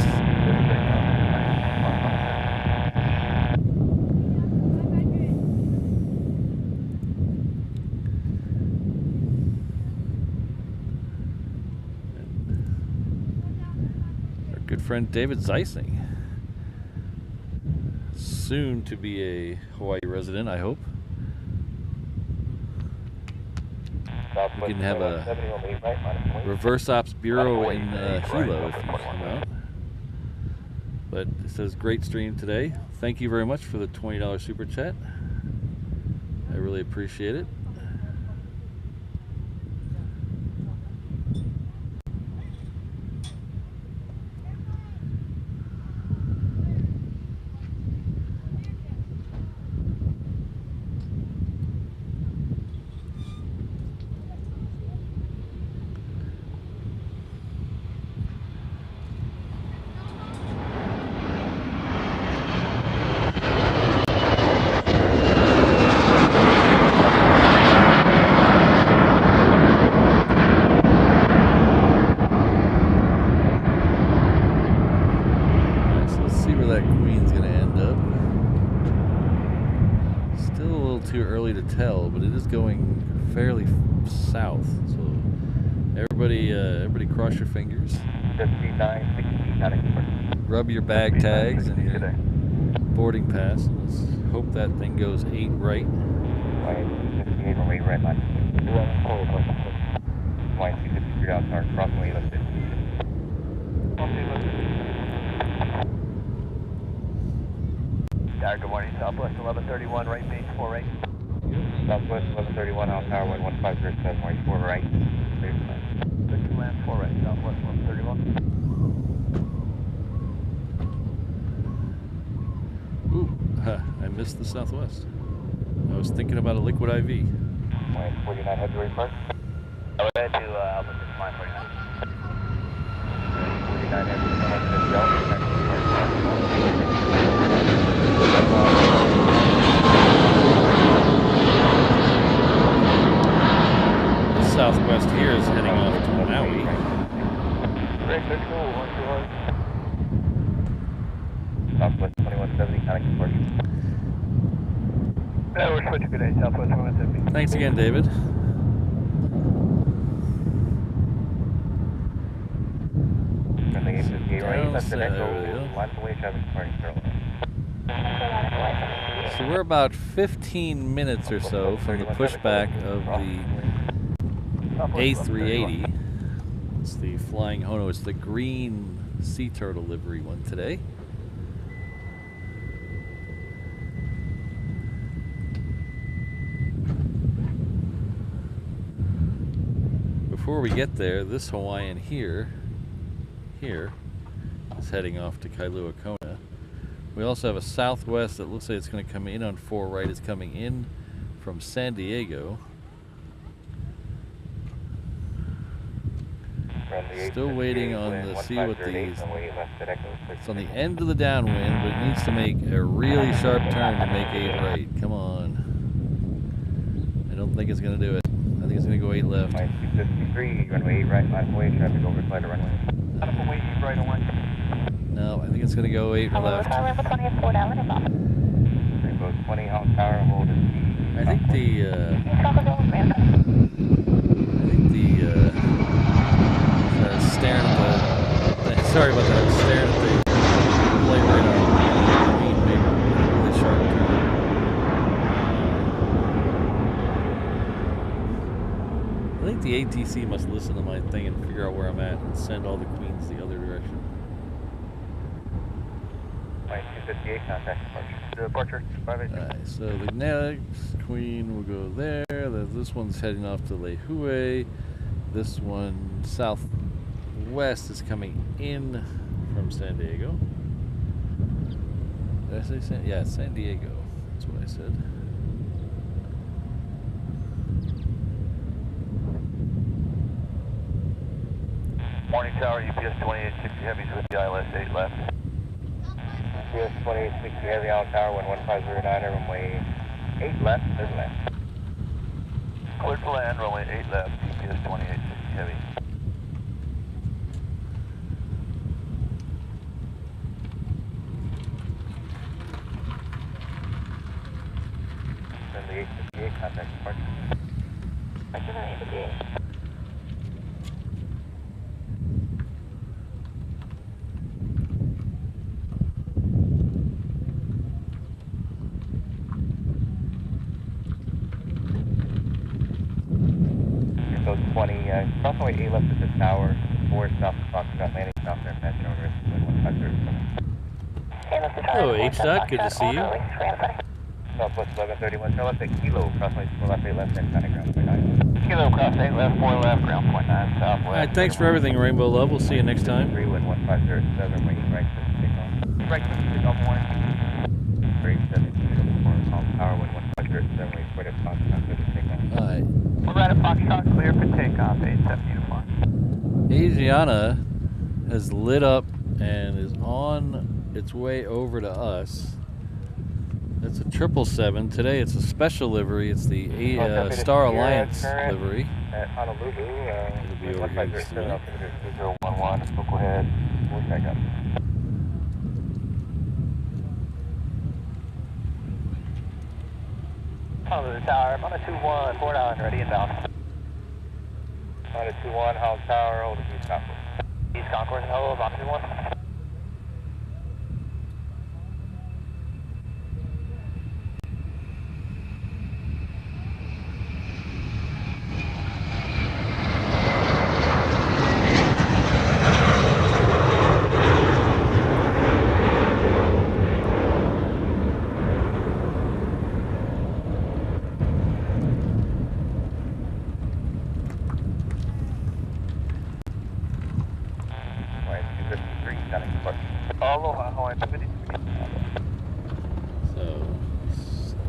Good friend David Zeising, soon to be a Hawaii resident, I hope. We can have a reverse ops bureau in Hilo if you come out. But it says great stream today. Thank you very much for the $20 super chat. I really appreciate it. Tell, but it is going fairly south, so everybody cross your fingers, rub your bag tags and your boarding pass. Let's hope that thing goes 8 right. Good morning, Southwest 1131, right base 4 right. Southwest 1131, out tower 11507, right 4 right. Victor land 4 right, Southwest 1131. Ooh, I missed the Southwest. I was thinking about a liquid IV. Wayne 49 head to report. I would head to Alpha 6 49. 49 head to Delta. The Southwest here is heading off to Maui. Great, good, cool. 121. Southwest 2170, connect departure. Yeah, we're switching today, Southwest 2170. Thanks again, David. Friendly 858 right, left There echo, we go. lots of way traffic departing Carolina. So we're about 15 minutes or so from the pushback of the A380. It's the flying Honu. It's the green sea turtle livery one today. Before we get there, this Hawaiian here is heading off to Kailua Kona. We also have a Southwest that looks like it's going to come in on 4 right. It's coming in from San Diego. Still waiting on the see what these. It's on the end of the downwind, but it needs to make a really sharp turn to make 8 right. Come on. I don't think it's going to do it. I think it's going to go 8 left. 253, runway 8 right, line away, traffic over flight to runway. Runway 8 right on 1. No, I think it's going to go 8 left. Rainbow 20 at Fort Allen inbound. Rainbow 20, Hong Tower, hold it. I think the staring at the sorry about that. Staring at the flight radar. I mean, maybe a really sharp turn. I think the ATC must listen to my thing and figure out where I'm at and send all the queens the other direction. 258, contact departure. Departure, 580. Alright, so the next queen will go there. This one's heading off to Lehue. This one southwest is coming in from San Diego. Did I say San? Yeah, San Diego. That's what I said. Morning Tower, UPS 2860 heavies with the ILS 8 left. UPS 2860 heavy on tower, 11509, runway 8 left, there's left. Cleared to land, runway 8 left, UPS 2860 heavy. Send the 858, contact departure. Thank you, 858. Rainbow 20, crossway 8 left at the tower, 4 south of Foxtrot, landing south there, passenger owner, 11507. Hello, H-Dot. Good to see you. Southwest 1131, turn left at Kilo, crossway 4 left, 8 left, and ground point 9. Kilo, cross 8 left, 4 left, ground point 9, southwest. Alright, thanks for everything, Rainbow Love. We'll see you next time. 3 wind 1507, waiting right to take off. Right, take off 1. 372, Hong Tower, 1507, waiting for the Foxtrot to take off. Alright. We're right at Foxtrot, clear for takeoff, 870 uniform. Asiana has lit up and is on its way over to us. That's a 777. Today it's a special livery. It's the Star Alliance livery. At Honolulu, It'll be over here just a minute. altimeter 2011, local head, we'll check up. Honolulu Tower, on a 2-1, Fort Allen, ready inbound. On a 2-1, Hong Tower, hold the East Concourse. East Concourse, hello, on a 2-1.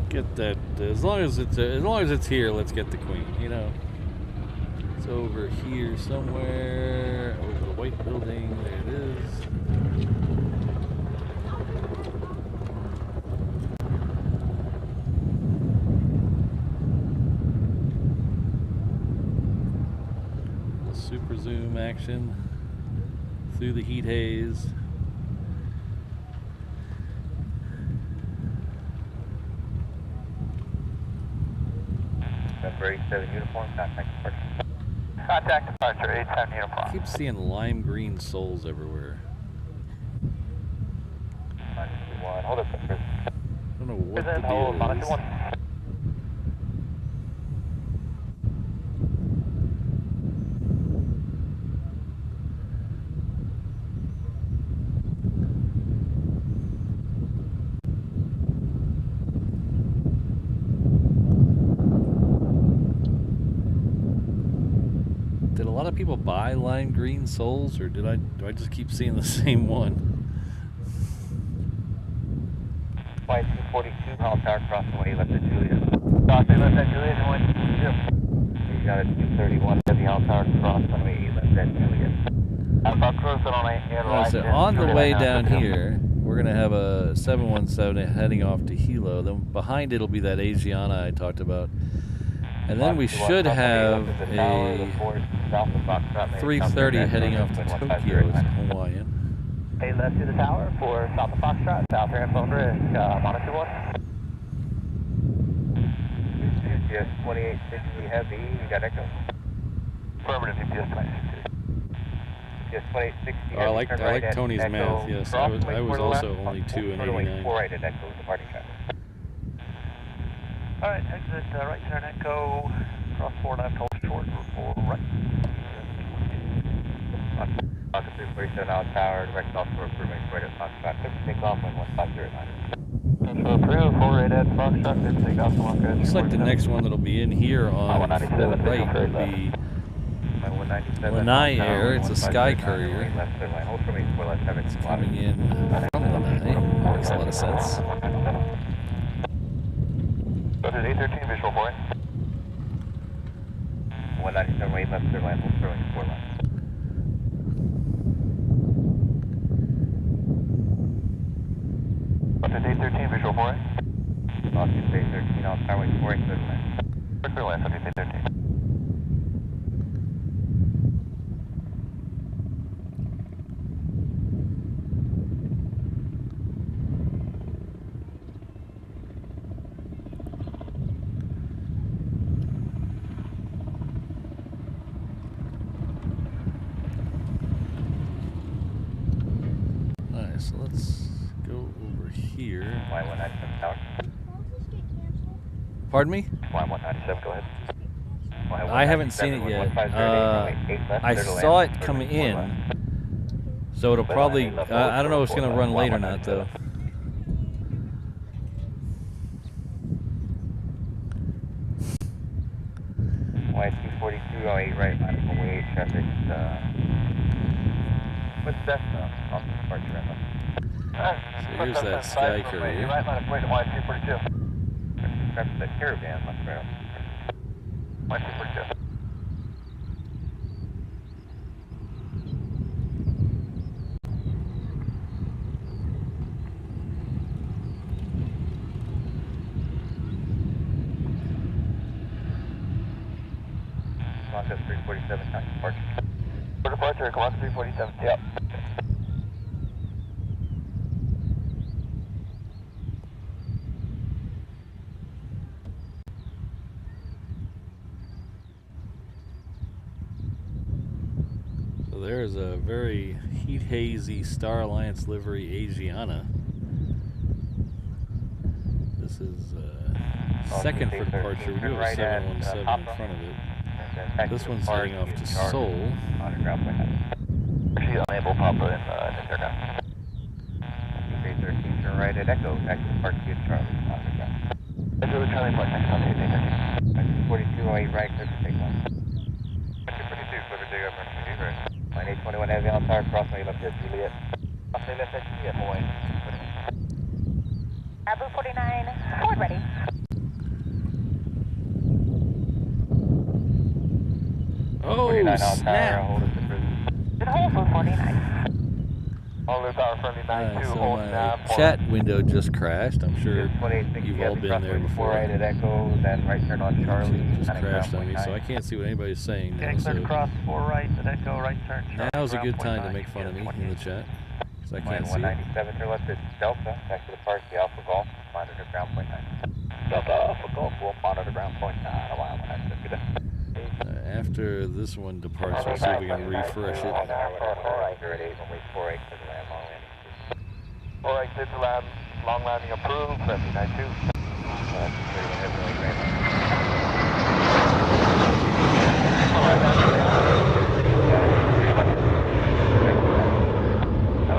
Get that. As long as it's here, let's get the Queen. You know. It's over here somewhere. Over the white building. There it is. Super zoom action through the heat haze. Number 87 uniform, contact departure. Contact departure, 87 uniform. I keep seeing lime green souls everywhere. 921, hold up, Chris. I don't know what the hold, deal is. 921. Did a lot of people buy lime green souls, or do I just keep seeing the same one? Flight 242, Hall Tower, crossway left at Juliet. Crossway left at Juliet, and 122. You got a 231, heavy Hall Tower, cross runway left at Juliet. Alpha cruising on Airlines. So on the way down here, we're gonna have a 717 heading off to Hilo. Then behind it'll be that Asiana I talked about. And then we should have a 330 heading off to Tokyo as Hawaiian. Hey, left to the tower for South of Foxtrot. South air phone risk, monitor 1. GPS 2860 heavy, you got echo? Affirmative, GPS 2660. GPS 2860 Oh, I like Tony's math, yes. I was also only 2 and 89. 4 right at echo, departing traffic. Alright, exit right turn echo, cross 4 left, hold short, 4 right. Falcon 347 out tower, direct off for improvement, right at Foxtrot, clear to take off when 1509. So 304 right at Foxtrot, clear to take off from Foxtrot. Looks like the next one that'll be in here on 4 right will be Lanai Air. It's a Sky Courier. It's coming in from Lanai. Makes a lot of sense. Go to 813 visual point. 197 right left clear line, hold throwing 4 line. Go to 813 visual point. Austin 813 on Skyway 4 right clear line. Clear line, 813. So let's go over here. Y197 tower. Pardon me? Y197, go ahead. I haven't seen it yet. I saw it come in, so it'll probably. I don't know if it's going to run late or not, though. Y24208 right, runway 8 traffic. What's that off the departure end? So here's that Sky Courier. You might want to wait at Y242. That's the caravan, left rail. Y242. Columbus 347, time departure. For departure, Columbus 347, yep. So there's a very heat hazy Star Alliance livery Asiana. This is second for departure. We do have a 717 in front of it. This one's heading off to Seoul. She's unable to pop in Internet. 313, turn right at Echo, back to Park View Charlie, underground. Echo Charlie Point, next on 813. 4208 right, clear to take off. 242, clear to take off, emergency right. Line 821 heavy on tower, crossway left at Juliet. Crossway left at Juliet, Hawaii. Abu 49, forward ready. snap! Good hold for 49. All tower friendly 92, So hold my nav. chat window just crashed. I'm sure you've all been there before. Right at Echo, then right turn on Charlie. YouTube just crashed on me, so I can't see what anybody's saying now. So Cross 4 right at Echo, right turn. now's a good time to make fun of me in the chat, because I can't see it. 197, turn left at Delta, back to the park, the Alpha Golf, monitor ground point 9. Delta Alpha Golf, will monitor ground point 9, a while when I took it. After this one departs, we'll see if we can refresh it. 4 right, clear to land, long landing approved, friendly 92.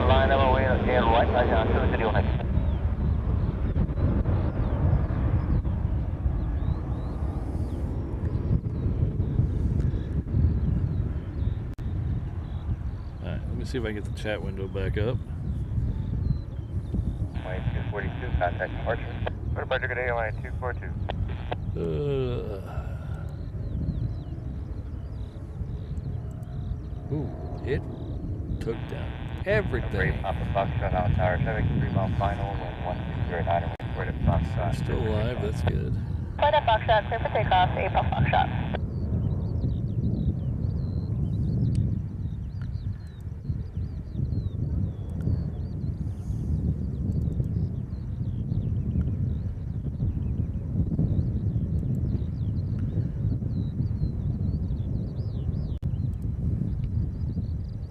Line LOA again, right side down, 231. Alright, let me see if I can get the chat window back up. 242, contact departure. What about your good airline 242? Ooh, it took down everything. Papa Foxtrot out tower, traffic 3 mile final, and 109, and report at Foxtrot. Still alive, that's good. Flight at Foxtrot, clear for takeoff, April Foxtrot.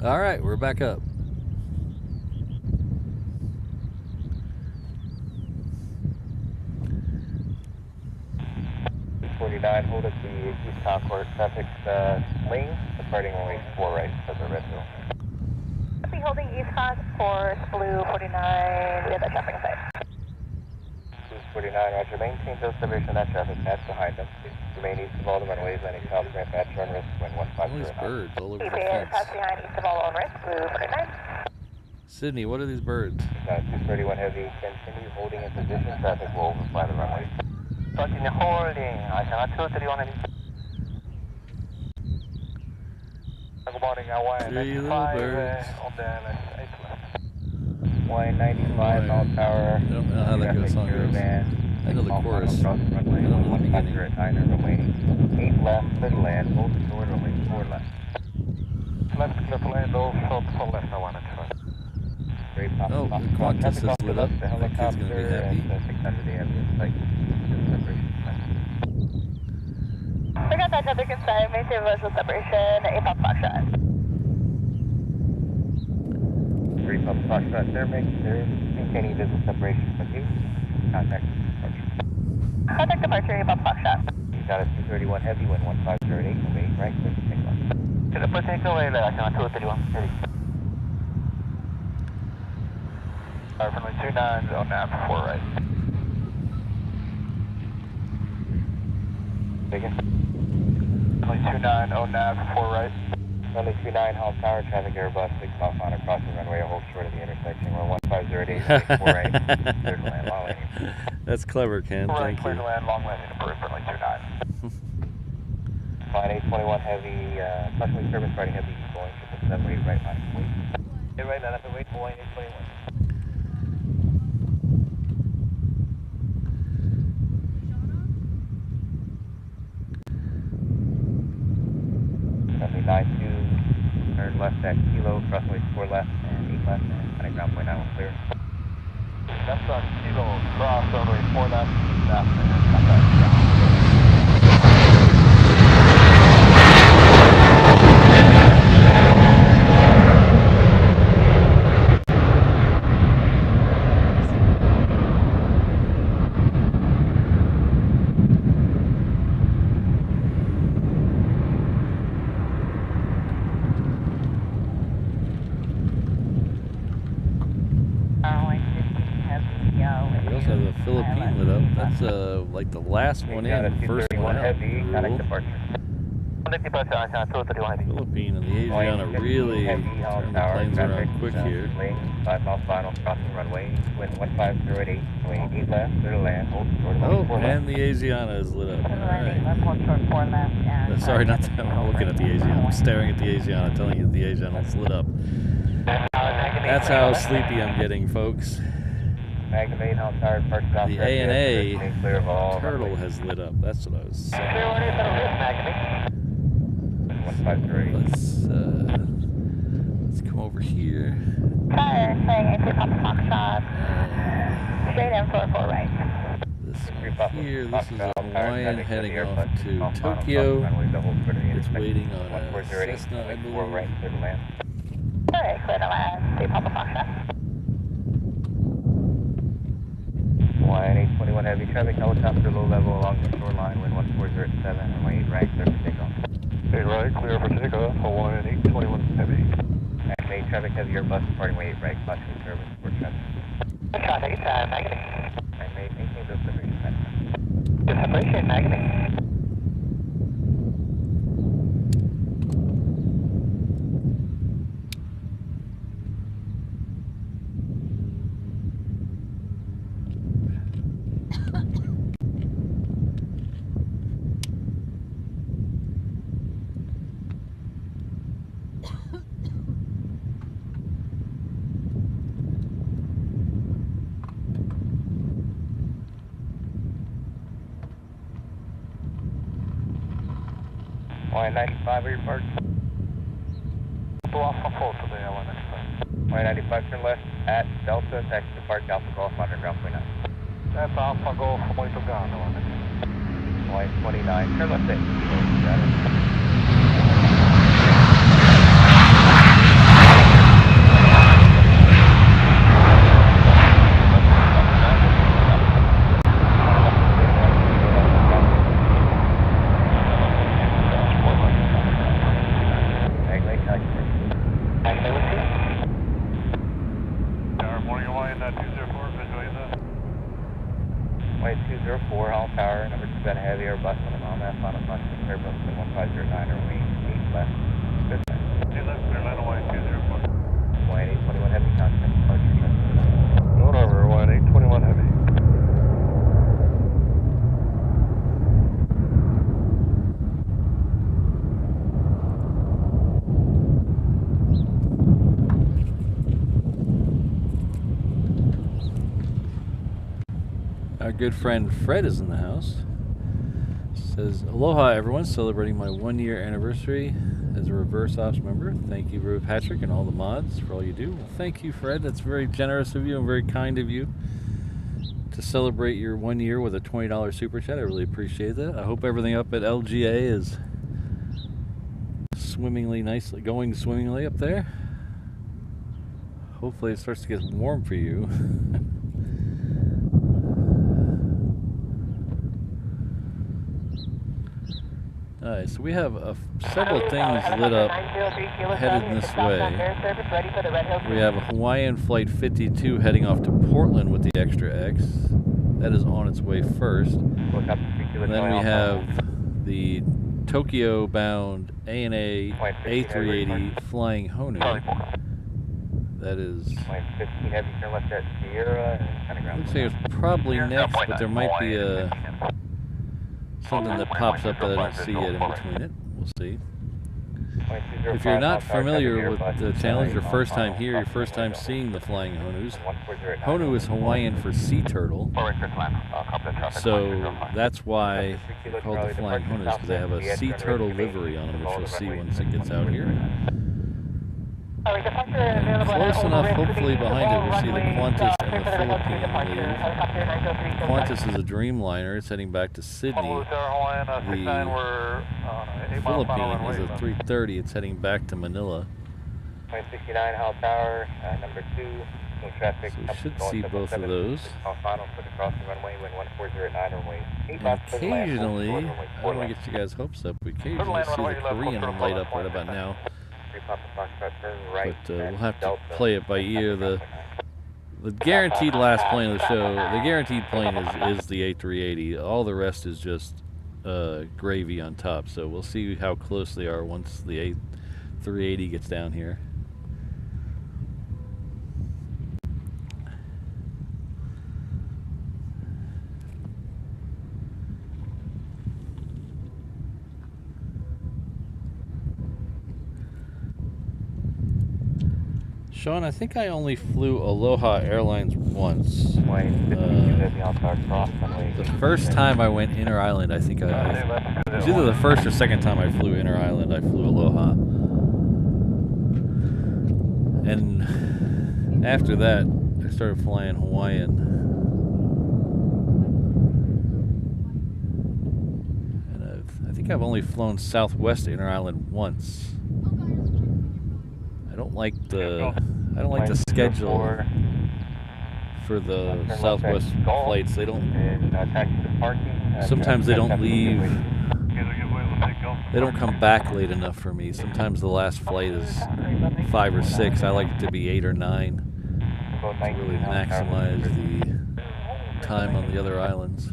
All right, we're back up. Hold at the East Concourse traffic lane, departing runway 4 right for the red zone. I'll be holding East Concourse, Blue 49, we have that traffic in sight. Blue 49, roger, maintain those separation of that traffic, pass behind them. Remain east of all the runways, landing south ramp at turn risk, wind 150. All these birds all over the EPA, pass fence. behind east of all on risk, Blue 49. Sydney, what are these birds? 231 heavy, continue holding in position, traffic will overfly the runway. Continue holding, I cannot 231 any. Good morning, Hawaiian 95 on the left, 8 left. 195 mile tower. I don't know how that goes, song goes. I know the chorus. I don't know the beginning. Runway 8 left, clear to land, hold the door, runway 4 left. Left, clear to land, all short for left, I want to try. Oh, the Qantas is lit up. That kid's going to be happy. We got that traffic inside, maintain visual separation, April Foxtrot. 3 Pop Foxtrot, they're maintaining visual separation with you. Contact departure. Contact departure, April Foxtrot. You got a 231 heavy, wind 1508, away, right, clear to take off. Can I put takeaway there? I cannot 231. Ready. Runway 29 on nav 4 right. Taken. Runway 29 on nav 4 right. Runway 29, Hall Tower, traffic Airbus, 6 mile final crossing runway, hold short of the intersection, we're 1508, 4 right, clear to land, long landing. That's clever, Ken. Right, Thank clear you. to land, long landing, approved, runway 29. Line 821 heavy, special service riding heavy, going 778 right line, wait. Hey, right, I have to wait for line 821. Runway 92, turn left at Kilo, crossway 4 left and 8 left, and landing ground point 91 clear. Left on Kilo, cross, runway 4 left, left, and contact down. We also have the Philippine lit up. That's like the last one in, first one out. Heavy, contact departure. Philippine and the Asiana really turn the planes around quick here. 5 miles final, crossing runway, wind 1508, going 8 left, clear to land, hold short Oh, and the Asiana is lit up. All right. Sorry, not that I'm looking at the Asiana. I'm staring at the Asiana, telling you the Asiana is lit up. That's how sleepy I'm getting, folks. The ANA turtle has lit up. That's what I was saying. Let's come over here. Straight in for 4 right. This here, this is a Hawaiian heading off to Tokyo. It's waiting on a Cessna, I believe. Alright, clear to land. 3 Papa Foxtrot. Hawaiian 821 heavy traffic, helicopter low level along the shoreline, wind 1407, and 8 right, clear for takeoff. 8 right, clear for takeoff, Hawaiian 821 heavy. And 8 traffic heavy Airbus departing way 8 right, class 2 service, for traffic. Traffic, negative. And maintain the separation. The separation, negative. Hawaiian 95, where you parked? Go off on full for the airline next time. Hawaiian 95, turn left at Delta, taxi to Park Alpha Golf, underground 29. That's Alpha Golf, muito obrigado. Hawaiian 29, turn left at Hawaiian 204, Hall Tower, number 2 got a heavy Airbus on the mile, mass final function, Airbus 1509, or wing 8 left. Good time. 2 left, clear line, Hawaiian 204. Hawaiian 821 heavy, constant departure. Going over, Hawaiian 821 heavy. Our good friend Fred is in the house. Says, aloha everyone, celebrating my 1-year anniversary as a reverse ops member. Thank you, Rube Patrick, and all the mods for all you do. Well, thank you, Fred. That's very generous of you and very kind of you to celebrate your 1 year with a $20 super chat. I really appreciate that. I hope everything up at LGA is going swimmingly up there. Hopefully it starts to get warm for you. Alright, so we have several things lit up headed this way. We have a Hawaiian Flight 52 heading off to Portland with the Extra X. That is on its way first. And then we have the Tokyo-bound ANA A380 flying Honu. That is... Looks like it's probably next, but there might be a... something that pops up that I don't see yet in between it. We'll see. If you're not familiar with the channel, it's your first time here, your first time seeing the flying Honus. Honu is Hawaiian for sea turtle. So that's why they're called the flying Honus, because they have a sea turtle livery on them, which you'll see once it gets out here. And close enough, hopefully behind it, we'll see the Qantas and the Philippine leave. Qantas is a Dreamliner. It's heading back to Sydney. The Philippine is a 330. It's heading back to Manila. 69 Hall Tower, number 2. No traffic. So we should see both of those. And occasionally, I don't want to get you guys' hopes up, we occasionally see the Korean light up right about now. But we'll have to play it by ear. The guaranteed last plane of the show, the guaranteed plane is the A380. All the rest is just gravy on top. So we'll see how close they are once the A380 gets down here. Sean, I think I only flew Aloha Airlines once. The first time I went inter-island, I think it was either the first or second time I flew inter-island, I flew Aloha. And after that, I started flying Hawaiian. And I think I've only flown Southwest inter-island once. I don't like the schedule for the Southwest flights. They don't. Sometimes they don't leave. They don't come back late enough for me. Sometimes the last flight is 5 or 6. I like it to be 8 or 9 to really maximize the time on the other islands.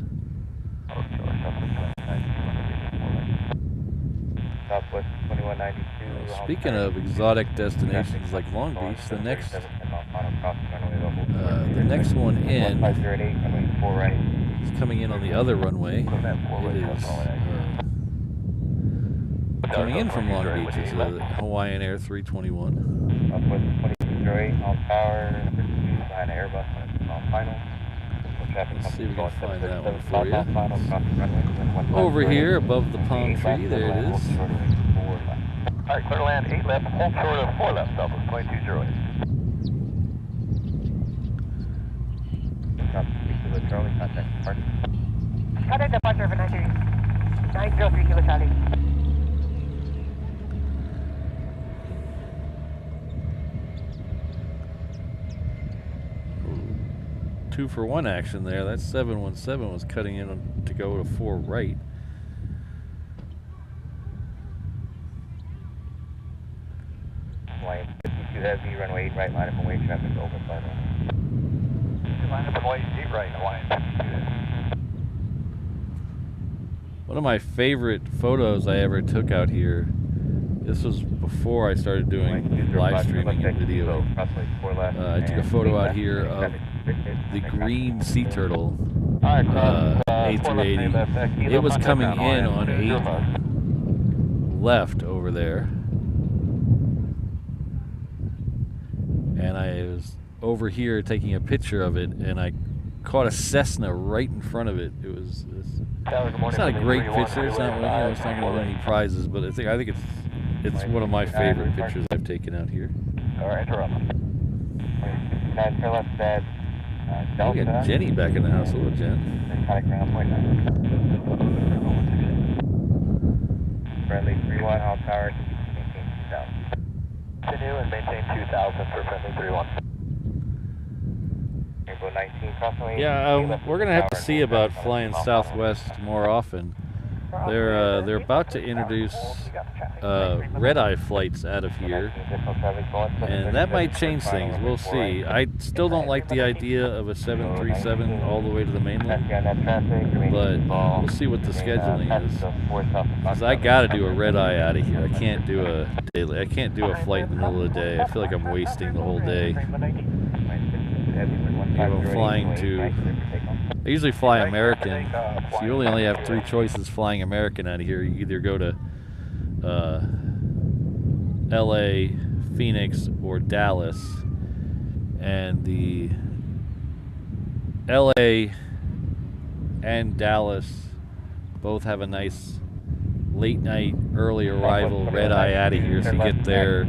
Southwest 2192. Speaking of exotic destinations like Long Beach, the next one in is coming in on the other runway. It is coming in from Long Beach. It's a Hawaiian Air 321. Southwest 2208 on power, number 2 behind Airbus on final. Let's see if we can find that one for you. Over here, above the palm tree, there it is. Alright, clear to land, 8 left, hold short of 4 left, Southwest 2208. Charlie, contact departure. Contact departure for 903 Kilo Charlie. Two for one action there. That 717 was cutting in to go to 4 right. Hawaiian 52 heavy, runway 8 right, line up and wait, traffic over final. Line up and wait, 8 right, Hawaiian 52 heavy. One of my favorite photos I ever took out here, this was before I started doing live streaming and video. I took a photo out here of the green sea turtle A380. It was coming in on 8 left over there. And I was over here taking a picture of it, and I caught a Cessna right in front of it. It's not a great picture. It's not, it's not going to win any prizes, but I think it's one of my favorite pictures I've taken out here. Alright, interrupt. We got Jenny back in the house. Hello, Jen. Friendly 3-1, all power, maintain 2000. Continue and maintain 2000 for friendly 3-1. Yeah, we're gonna have to see about flying Southwest more often. They're about to introduce red-eye flights out of here, and that might change things. We'll see. I still don't like the idea of a 737 all the way to the mainland, but we'll see what the scheduling is. Because I gotta do a red-eye out of here. I can't do a daily. I can't do a flight in the middle of the day. I feel like I'm wasting the whole day. I'm flying to. I usually fly American, so you really only have 3 choices flying American out of here. You either go to LA, Phoenix, or Dallas. And the LA and Dallas both have a nice late night, early arrival red eye out of here, so you get there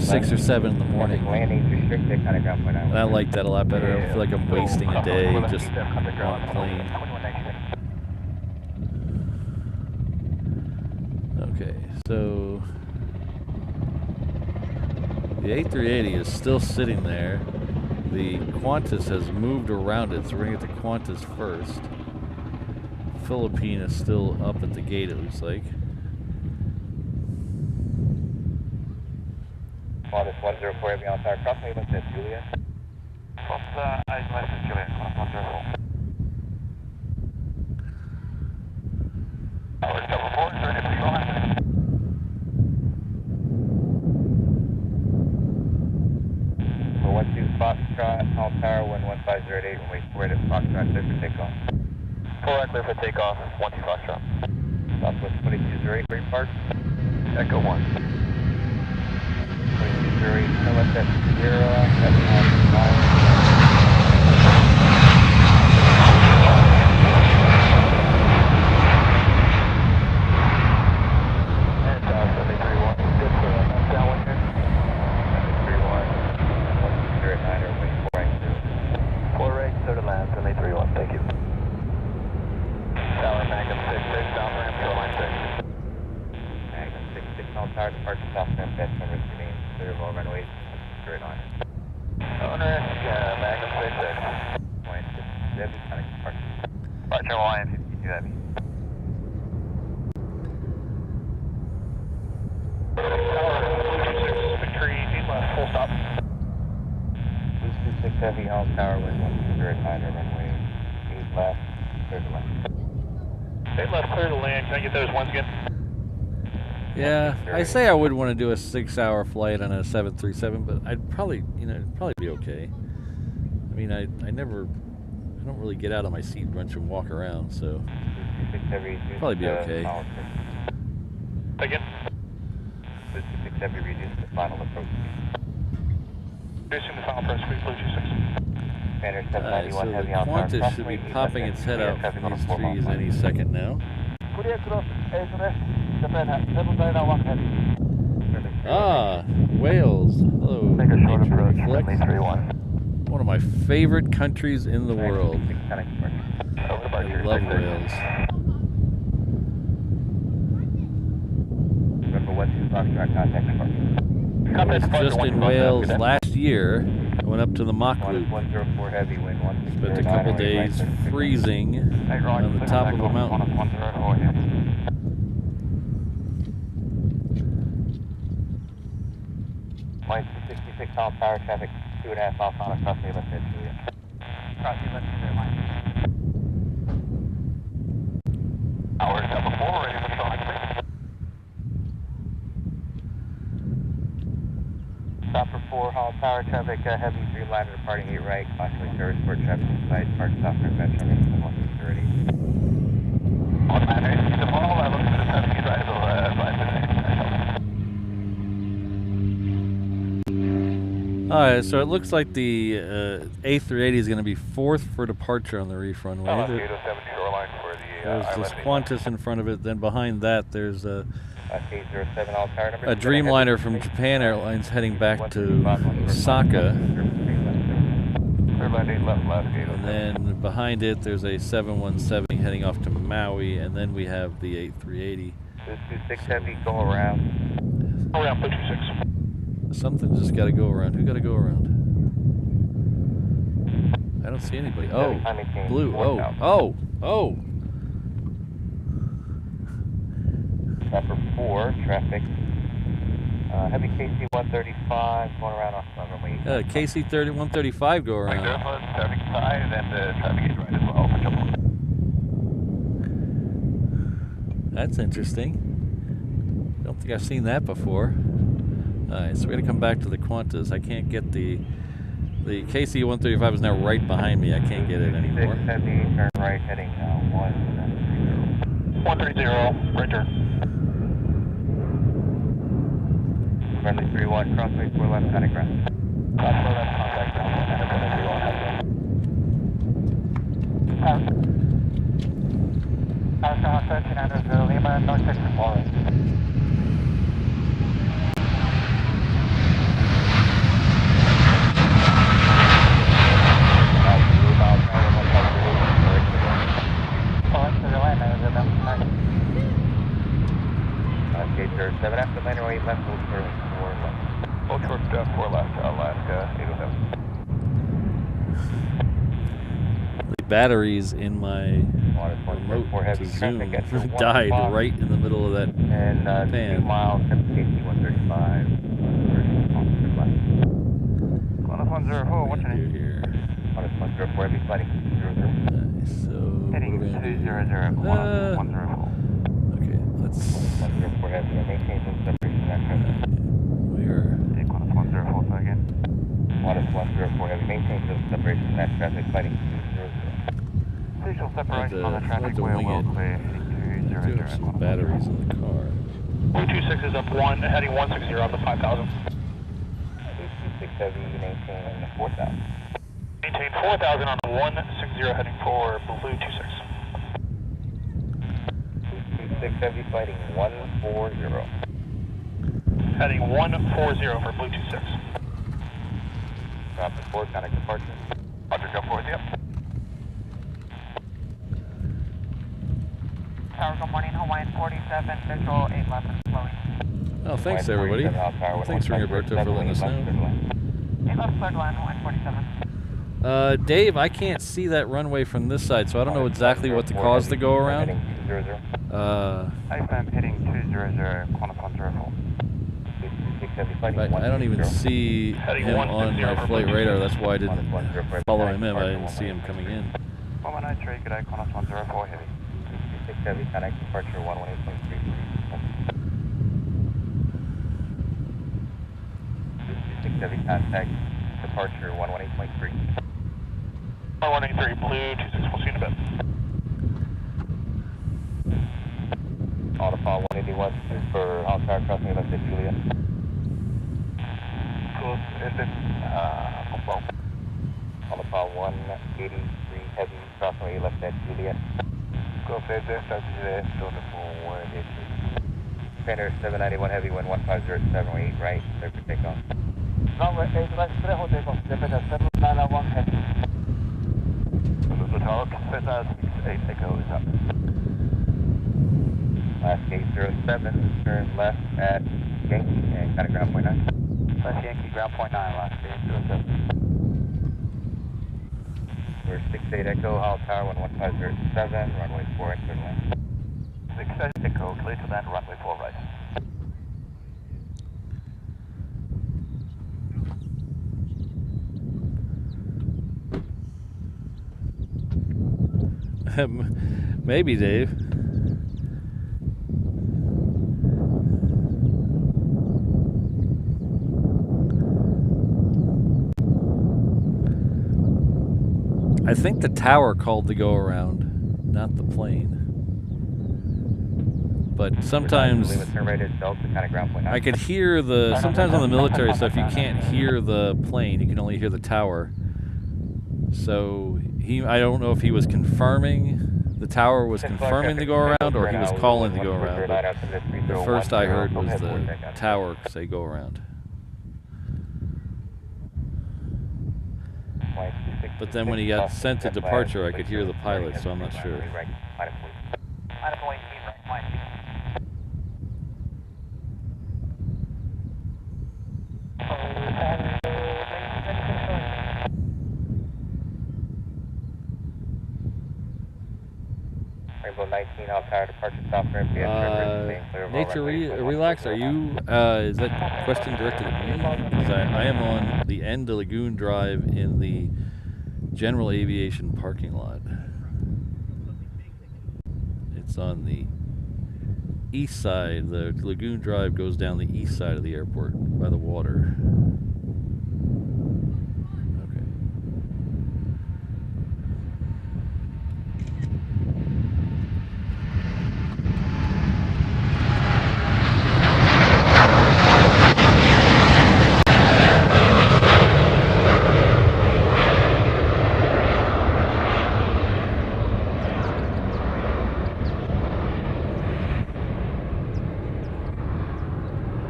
6 or 7 in the morning. And I like that a lot better. I don't feel like I'm wasting a day just on a plane. Okay, so the A380 is still sitting there. The Qantas has moved around it, so we're going to get the Qantas first. Philippine is still up at the gate, it looks like. Qantas 104 beyond tower crossing, what's that, Julia? Ice license, Julia, 104. Tower 74, turn it to your left. For 12 Foxtrot, Hall Tower, 11508, and wait for it at Foxtrot, clear for takeoff. 4 clear for takeoff, 12 Foxtrot. Southwest 2208, Great Park. Echo 1. 2208, LSF 0, FedEx. Heavy Hall Tower, wind 109, runway 8 left, clear to land. 8 left, clear to land. Can I get those ones again? Yeah, I say I would want to do a 6-hour flight on a 737, but I'd probably, it'd probably be okay. I mean, I don't really get out of my seat much and walk around, so probably be okay. Again? 56 Heavy reduce the final approach. Reducing the final approach speed, Blue 26. Alright, so the Qantas should be popping its head out from these trees any second now. Ah, Wales. Hello, one of my favorite countries in the world. I love Wales. I was just in Wales last year. I went up to the Mach Loop. Spent a couple days freezing on the top of a mountain. Flight 266 Hall Tower traffic, 2.5 miles on across the left edge. Across the left edge line. Tower 74, ready for showing. Stopper 4 Hall Tower traffic, heavy 3-liner departing 8 right, cautionary service for traffic inside, park stop for adventure, 130. On my name, the ball, I look for the traffic is right, so Alright, so it looks like the A380 is going to be 4th for departure on the reef runway. There's this Qantas in front of it, then behind that there's a Dreamliner from Japan Airlines heading back to Osaka. And then behind it there's a 717 heading off to Maui, and then we have the A380. 226 Heavy, go around. Go around, 226. Something's just got to go around. Who got to go around? I don't see anybody. Oh, blue. Oh. Number 4, traffic. Heavy KC 135 going around off runway. KC 135 go around. Traffic side, and the traffic is right as well. That's interesting. Don't think I've seen that before. Alright, so we're going to come back to the Qantas. I can't get the KC 135 is now right behind me. I can't get it anymore. 6 Heavy, turn right, heading 130. 130, right turn. Friendly 31, crossway 4 left, contact ground. Cross 4 left, contact ground, and friendly 31, have 1300 Lima, north 64. Gate 7 after lander 8 left, hold short 4 left. Hold short 4 left, Alaska 807. The batteries in my remote to zoom died right in the middle of that and, pan. 2 miles, KC 135. Qantas 104, what's your name? Here. Qantas 104, heavy fighting 00. So Heading 200, Qantas 104. That's... 104 heavy, maintain some separation that traffic. We're... Qantas 104 fly again. Qantas 104 heavy, maintain some separation that traffic, fighting 200. Visual separation on the traffic, we'll we're well wing clear, it. heading I do have some batteries in the car. Blue 26 is up 1, heading 160 up to 5,000. 226 heavy, maintain 4,000. Maintain 4,000 on the 160 heading for Blue 26. 226 heavy, fighting 140. Heading 140 for Blue 26. Drop and 4, contact departure. Roger, go forward, yep. Tower, good morning, Hawaiian 47, visual 811, flowing. Oh, thanks everybody. Thanks, Roberto, for letting us know. 811, cleared line, Hawaiian 47. Dave, I can't see that runway from this side, so I don't know exactly what to cause the go around. I'm heading 200, Qantas 104. I don't even see him on my flight radar. That's why I didn't follow him in. I didn't see him coming in. 193, good day, Qantas 104 heavy. 226 heavy, connect departure 118.3. 226 heavy, contact departure 118.3. 183, Blue 26, we'll see you in a bit. Autopilot 181 for outside crossing left at Juliet. Cool, and then, Autopilot 183 heavy, crossing left at Juliet. Go FedEx, Dr. Juliet, still the 4183. Banter 791 heavy, wind 15078 right, clear for takeoff. Runway 8 left, clear for takeoff, Banter 791 heavy. The tower, FedEx 68 Echo is up. Last gate 07, turn left at Yankee and kind of ground point 9. Last Yankee, ground point 9, last gate 07. We're 68 Echo, Hall Tower 11507, runway 4 enter line. 68 Echo, clear to land, runway 4 right. Maybe, Dave. I think the tower called the go around, not the plane. But sometimes I could hear the, sometimes on the military stuff you can't hear the plane, you can only hear the tower. So I don't know if he was confirming, the tower was confirming the go around or he was calling the go around. But the first I heard was the tower say go around. But then when he got sent to departure, I could hear the pilot, so I'm not sure. Rainbow 19, Hall Tower, departure stop for MPS. Nature Relax, are you, is that question directed at me? Because I am on the end of Lagoon Drive in the General Aviation parking lot. It's on the east side. The Lagoon Drive goes down the east side of the airport by the water. Okay.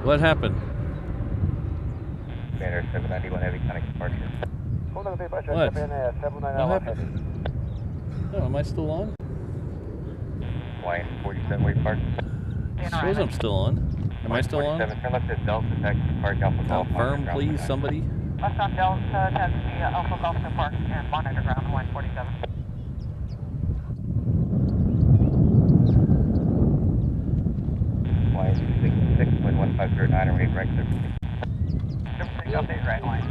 What happened? Banner 791 heavy connect departure. What? What happened? Oh, am I still on? Hawaiian 47 way park. Shows I'm still on. Am I still on? Turn left at Delta, taxi Park Alpha Golf. Confirm, please, somebody. Left on Delta, taxi Alpha Golf to Park and monitor ground 147. Hawaiian 266.1509 or 8 right there. Update right line.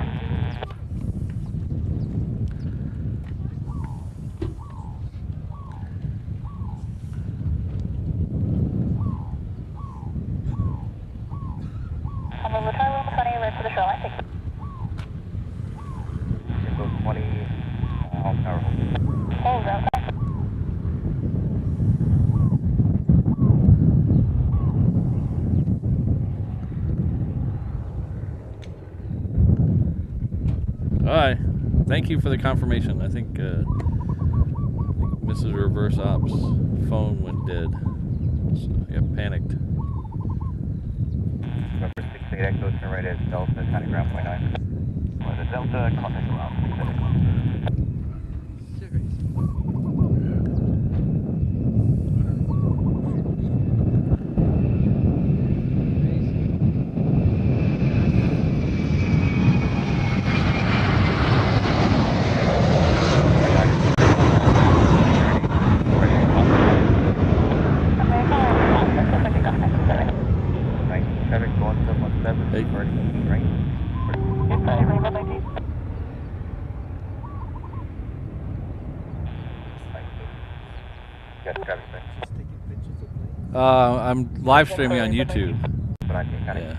Thank you for the confirmation. I think Mrs. Reverse Ops' phone went dead. So, yeah, panicked. Number 68 Echo, turn right at Delta, county ground 0.9. Well, the Delta, contact around. Hey. I'm live streaming on YouTube. Yeah.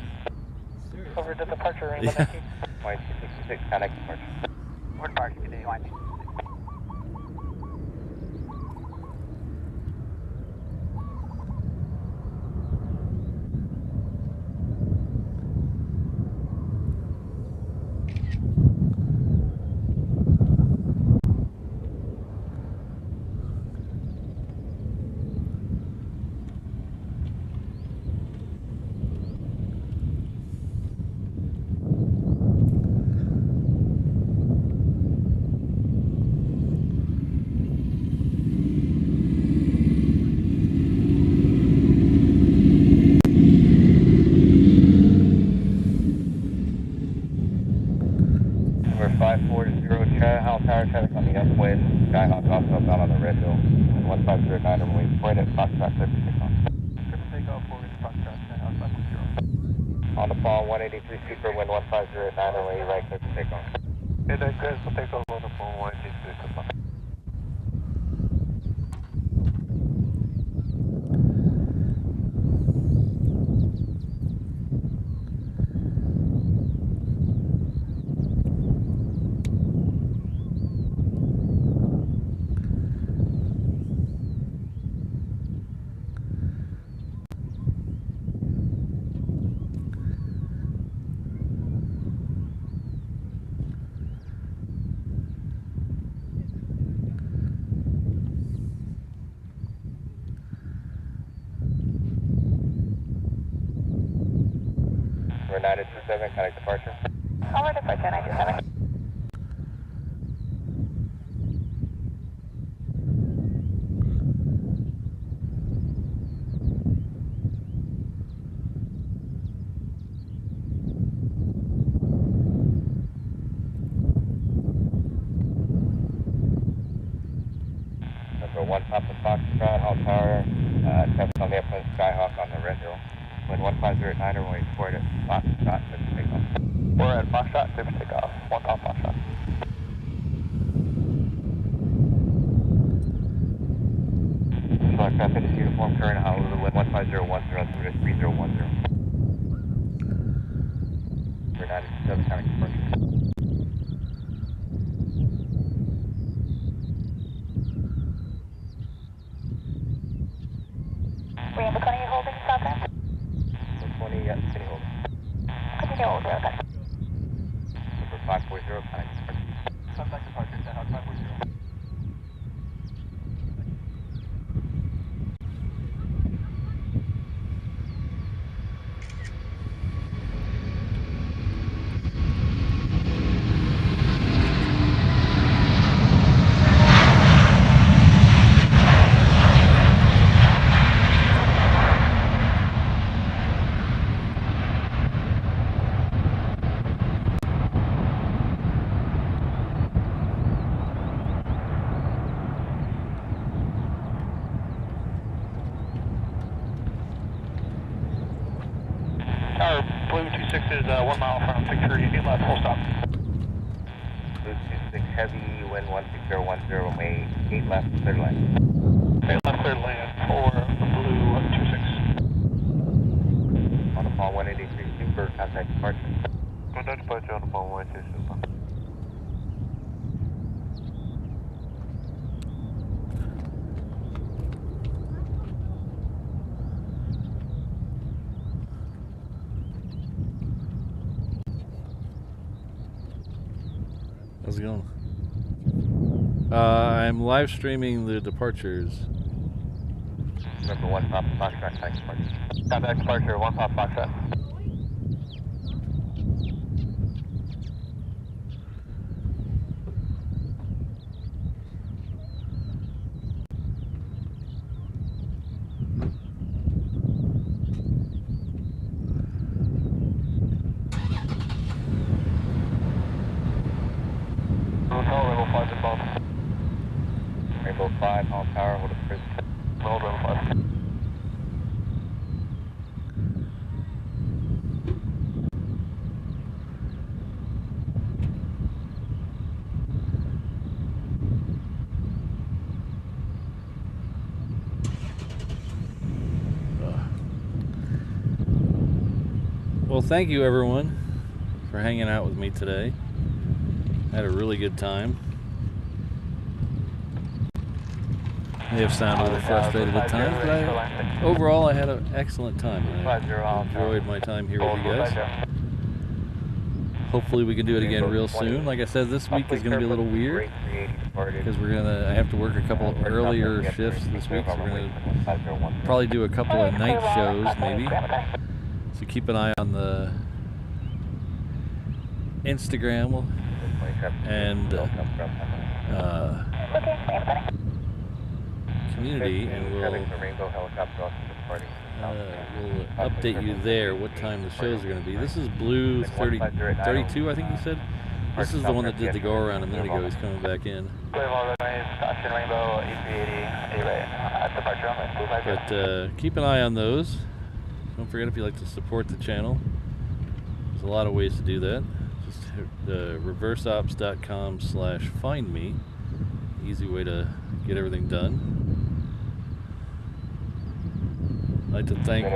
Over to departure. Yeah. 266, connect departure. We're departure today, one. Number 540, Howell Tower traffic on the upwind. Skyhawk also about on the red hill. 1509, runway point at Foxtrot, clear for takeoff. Clear for takeoff, forward to Foxtrot, outside 10. On the fall, 183 super, wind 1509, runway right, clear for takeoff. Hey, that guys will take off on the phone, 183 super. We're 927, connect departure. Over departure, 927. Number 1 Papa Foxtrot, Hall Tower, traffic on the upwind, Skyhawk on the red hill. Wind 1509, runway forward at Foxtrot, clear for takeoff. We're at Foxtrot, clear for takeoff. 1 call Foxtrot. Select traffic is uniform current, Honolulu, wind 15010, through to 3010. We're 927, counting departure. Rambo, are you holding southbound? 20, yes, continue hold. Continue hold, okay. Number 540, connect departure. Contact departure, 10 out 540. Tower, Blue 26 is 1 mile from Victory, 8 left, full stop. Blue 26 heavy, wind 16010, way 8 left, third line. 8 left, third lane for Blue 26. On the fall 183 super, contact departure. Contact departure on the phone, 183 super. How's it going? I'm live streaming the departures. Number 1 Pop Foxtrot, thanks. Contact departure 1 Pop Foxtrot. Hotel level 5 inbound. Rainbow 5, Hall Tower, hold up first. Hold level 5. Well, thank you everyone for hanging out with me today. I had a really good time. May have sounded a little frustrated at times, but overall I had an excellent time. I enjoyed my time here with you guys. Hopefully we can do it again real soon. Like I said, this week is going to be a little weird because I have to work a couple earlier shifts this week, so we're going to probably do a couple of night shows maybe. So keep an eye on the Instagram and community, and we'll update you there what time the shows are going to be. This is Blue 32, I think you said. This is the one that did the go around a minute ago. He's coming back in. But keep an eye on those. Don't forget, if you'd like to support the channel, there's a lot of ways to do that. Just reverseops.com/findme. Easy way to get everything done. I'd like to thank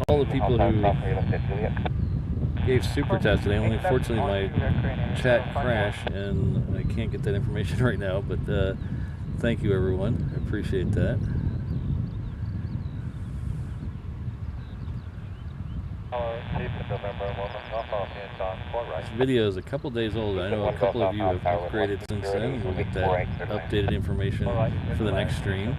all the people who gave super chats today. Only unfortunately my chat crashed and I can't get that information right now, but thank you everyone. I appreciate that. This video is a couple days old. I know a couple of you have upgraded since then. We'll get that updated information for the next stream.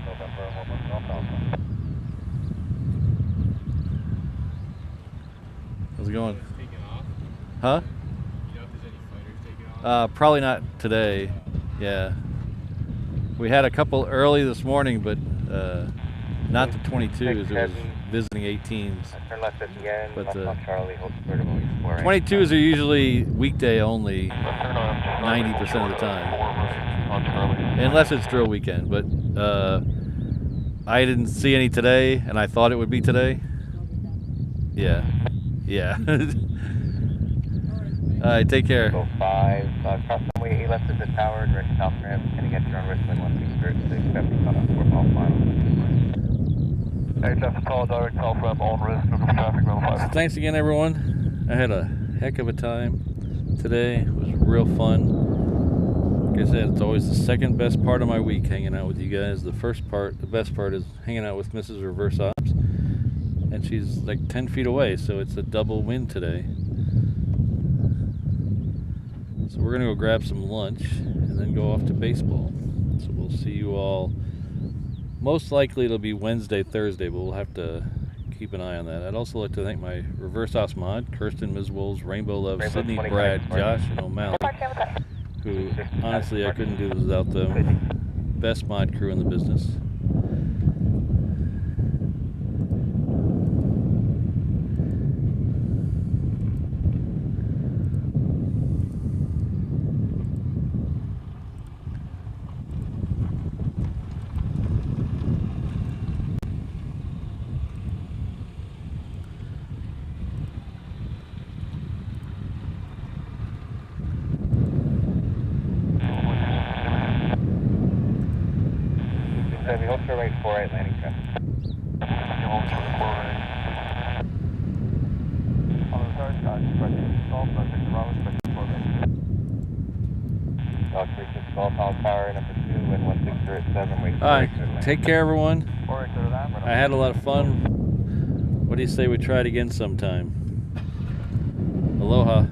How's it going? Huh? Probably not today. Yeah. We had a couple early this morning, but not the 22s. It was visiting 18s. But 22s are usually weekday only 90% of the time. Unless it's drill weekend. But I didn't see any today, and I thought it would be today. Yeah. Yeah. Alright, take care. 5, cross runway 8 left is the tower, direct south ramp, heading at your own risk, wind 160, cut off 4 mile final. 8 left tall, direct south ramp, on risk, looking for traffic, level 5. So thanks again, everyone. I had a heck of a time today. It was real fun. Like I said, it's always the second best part of my week, hanging out with you guys. The first part, the best part, is hanging out with Mrs. Reverse Ops. And she's like 10 feet away, so it's a double win today. So we're gonna go grab some lunch and then go off to baseball. So we'll see you all. Most likely it'll be Wednesday, Thursday, but we'll have to keep an eye on that. I'd also like to thank my Reverse Ops mod, Kirsten, Ms. Wolves, Rainbow Love, Sydney, Brad, Josh, and O'Malley, who honestly I couldn't do this without them. Best mod crew in the business. Hold for right 48 landing traffic. Hold for 48. On the third side, Golf, Victor Bravo, Victor 48. Dog 36 Golf, Hall Tower, number 2, wind 160 wait. Alright, take care everyone. I had a lot of fun. What do you say we try it again sometime? Aloha.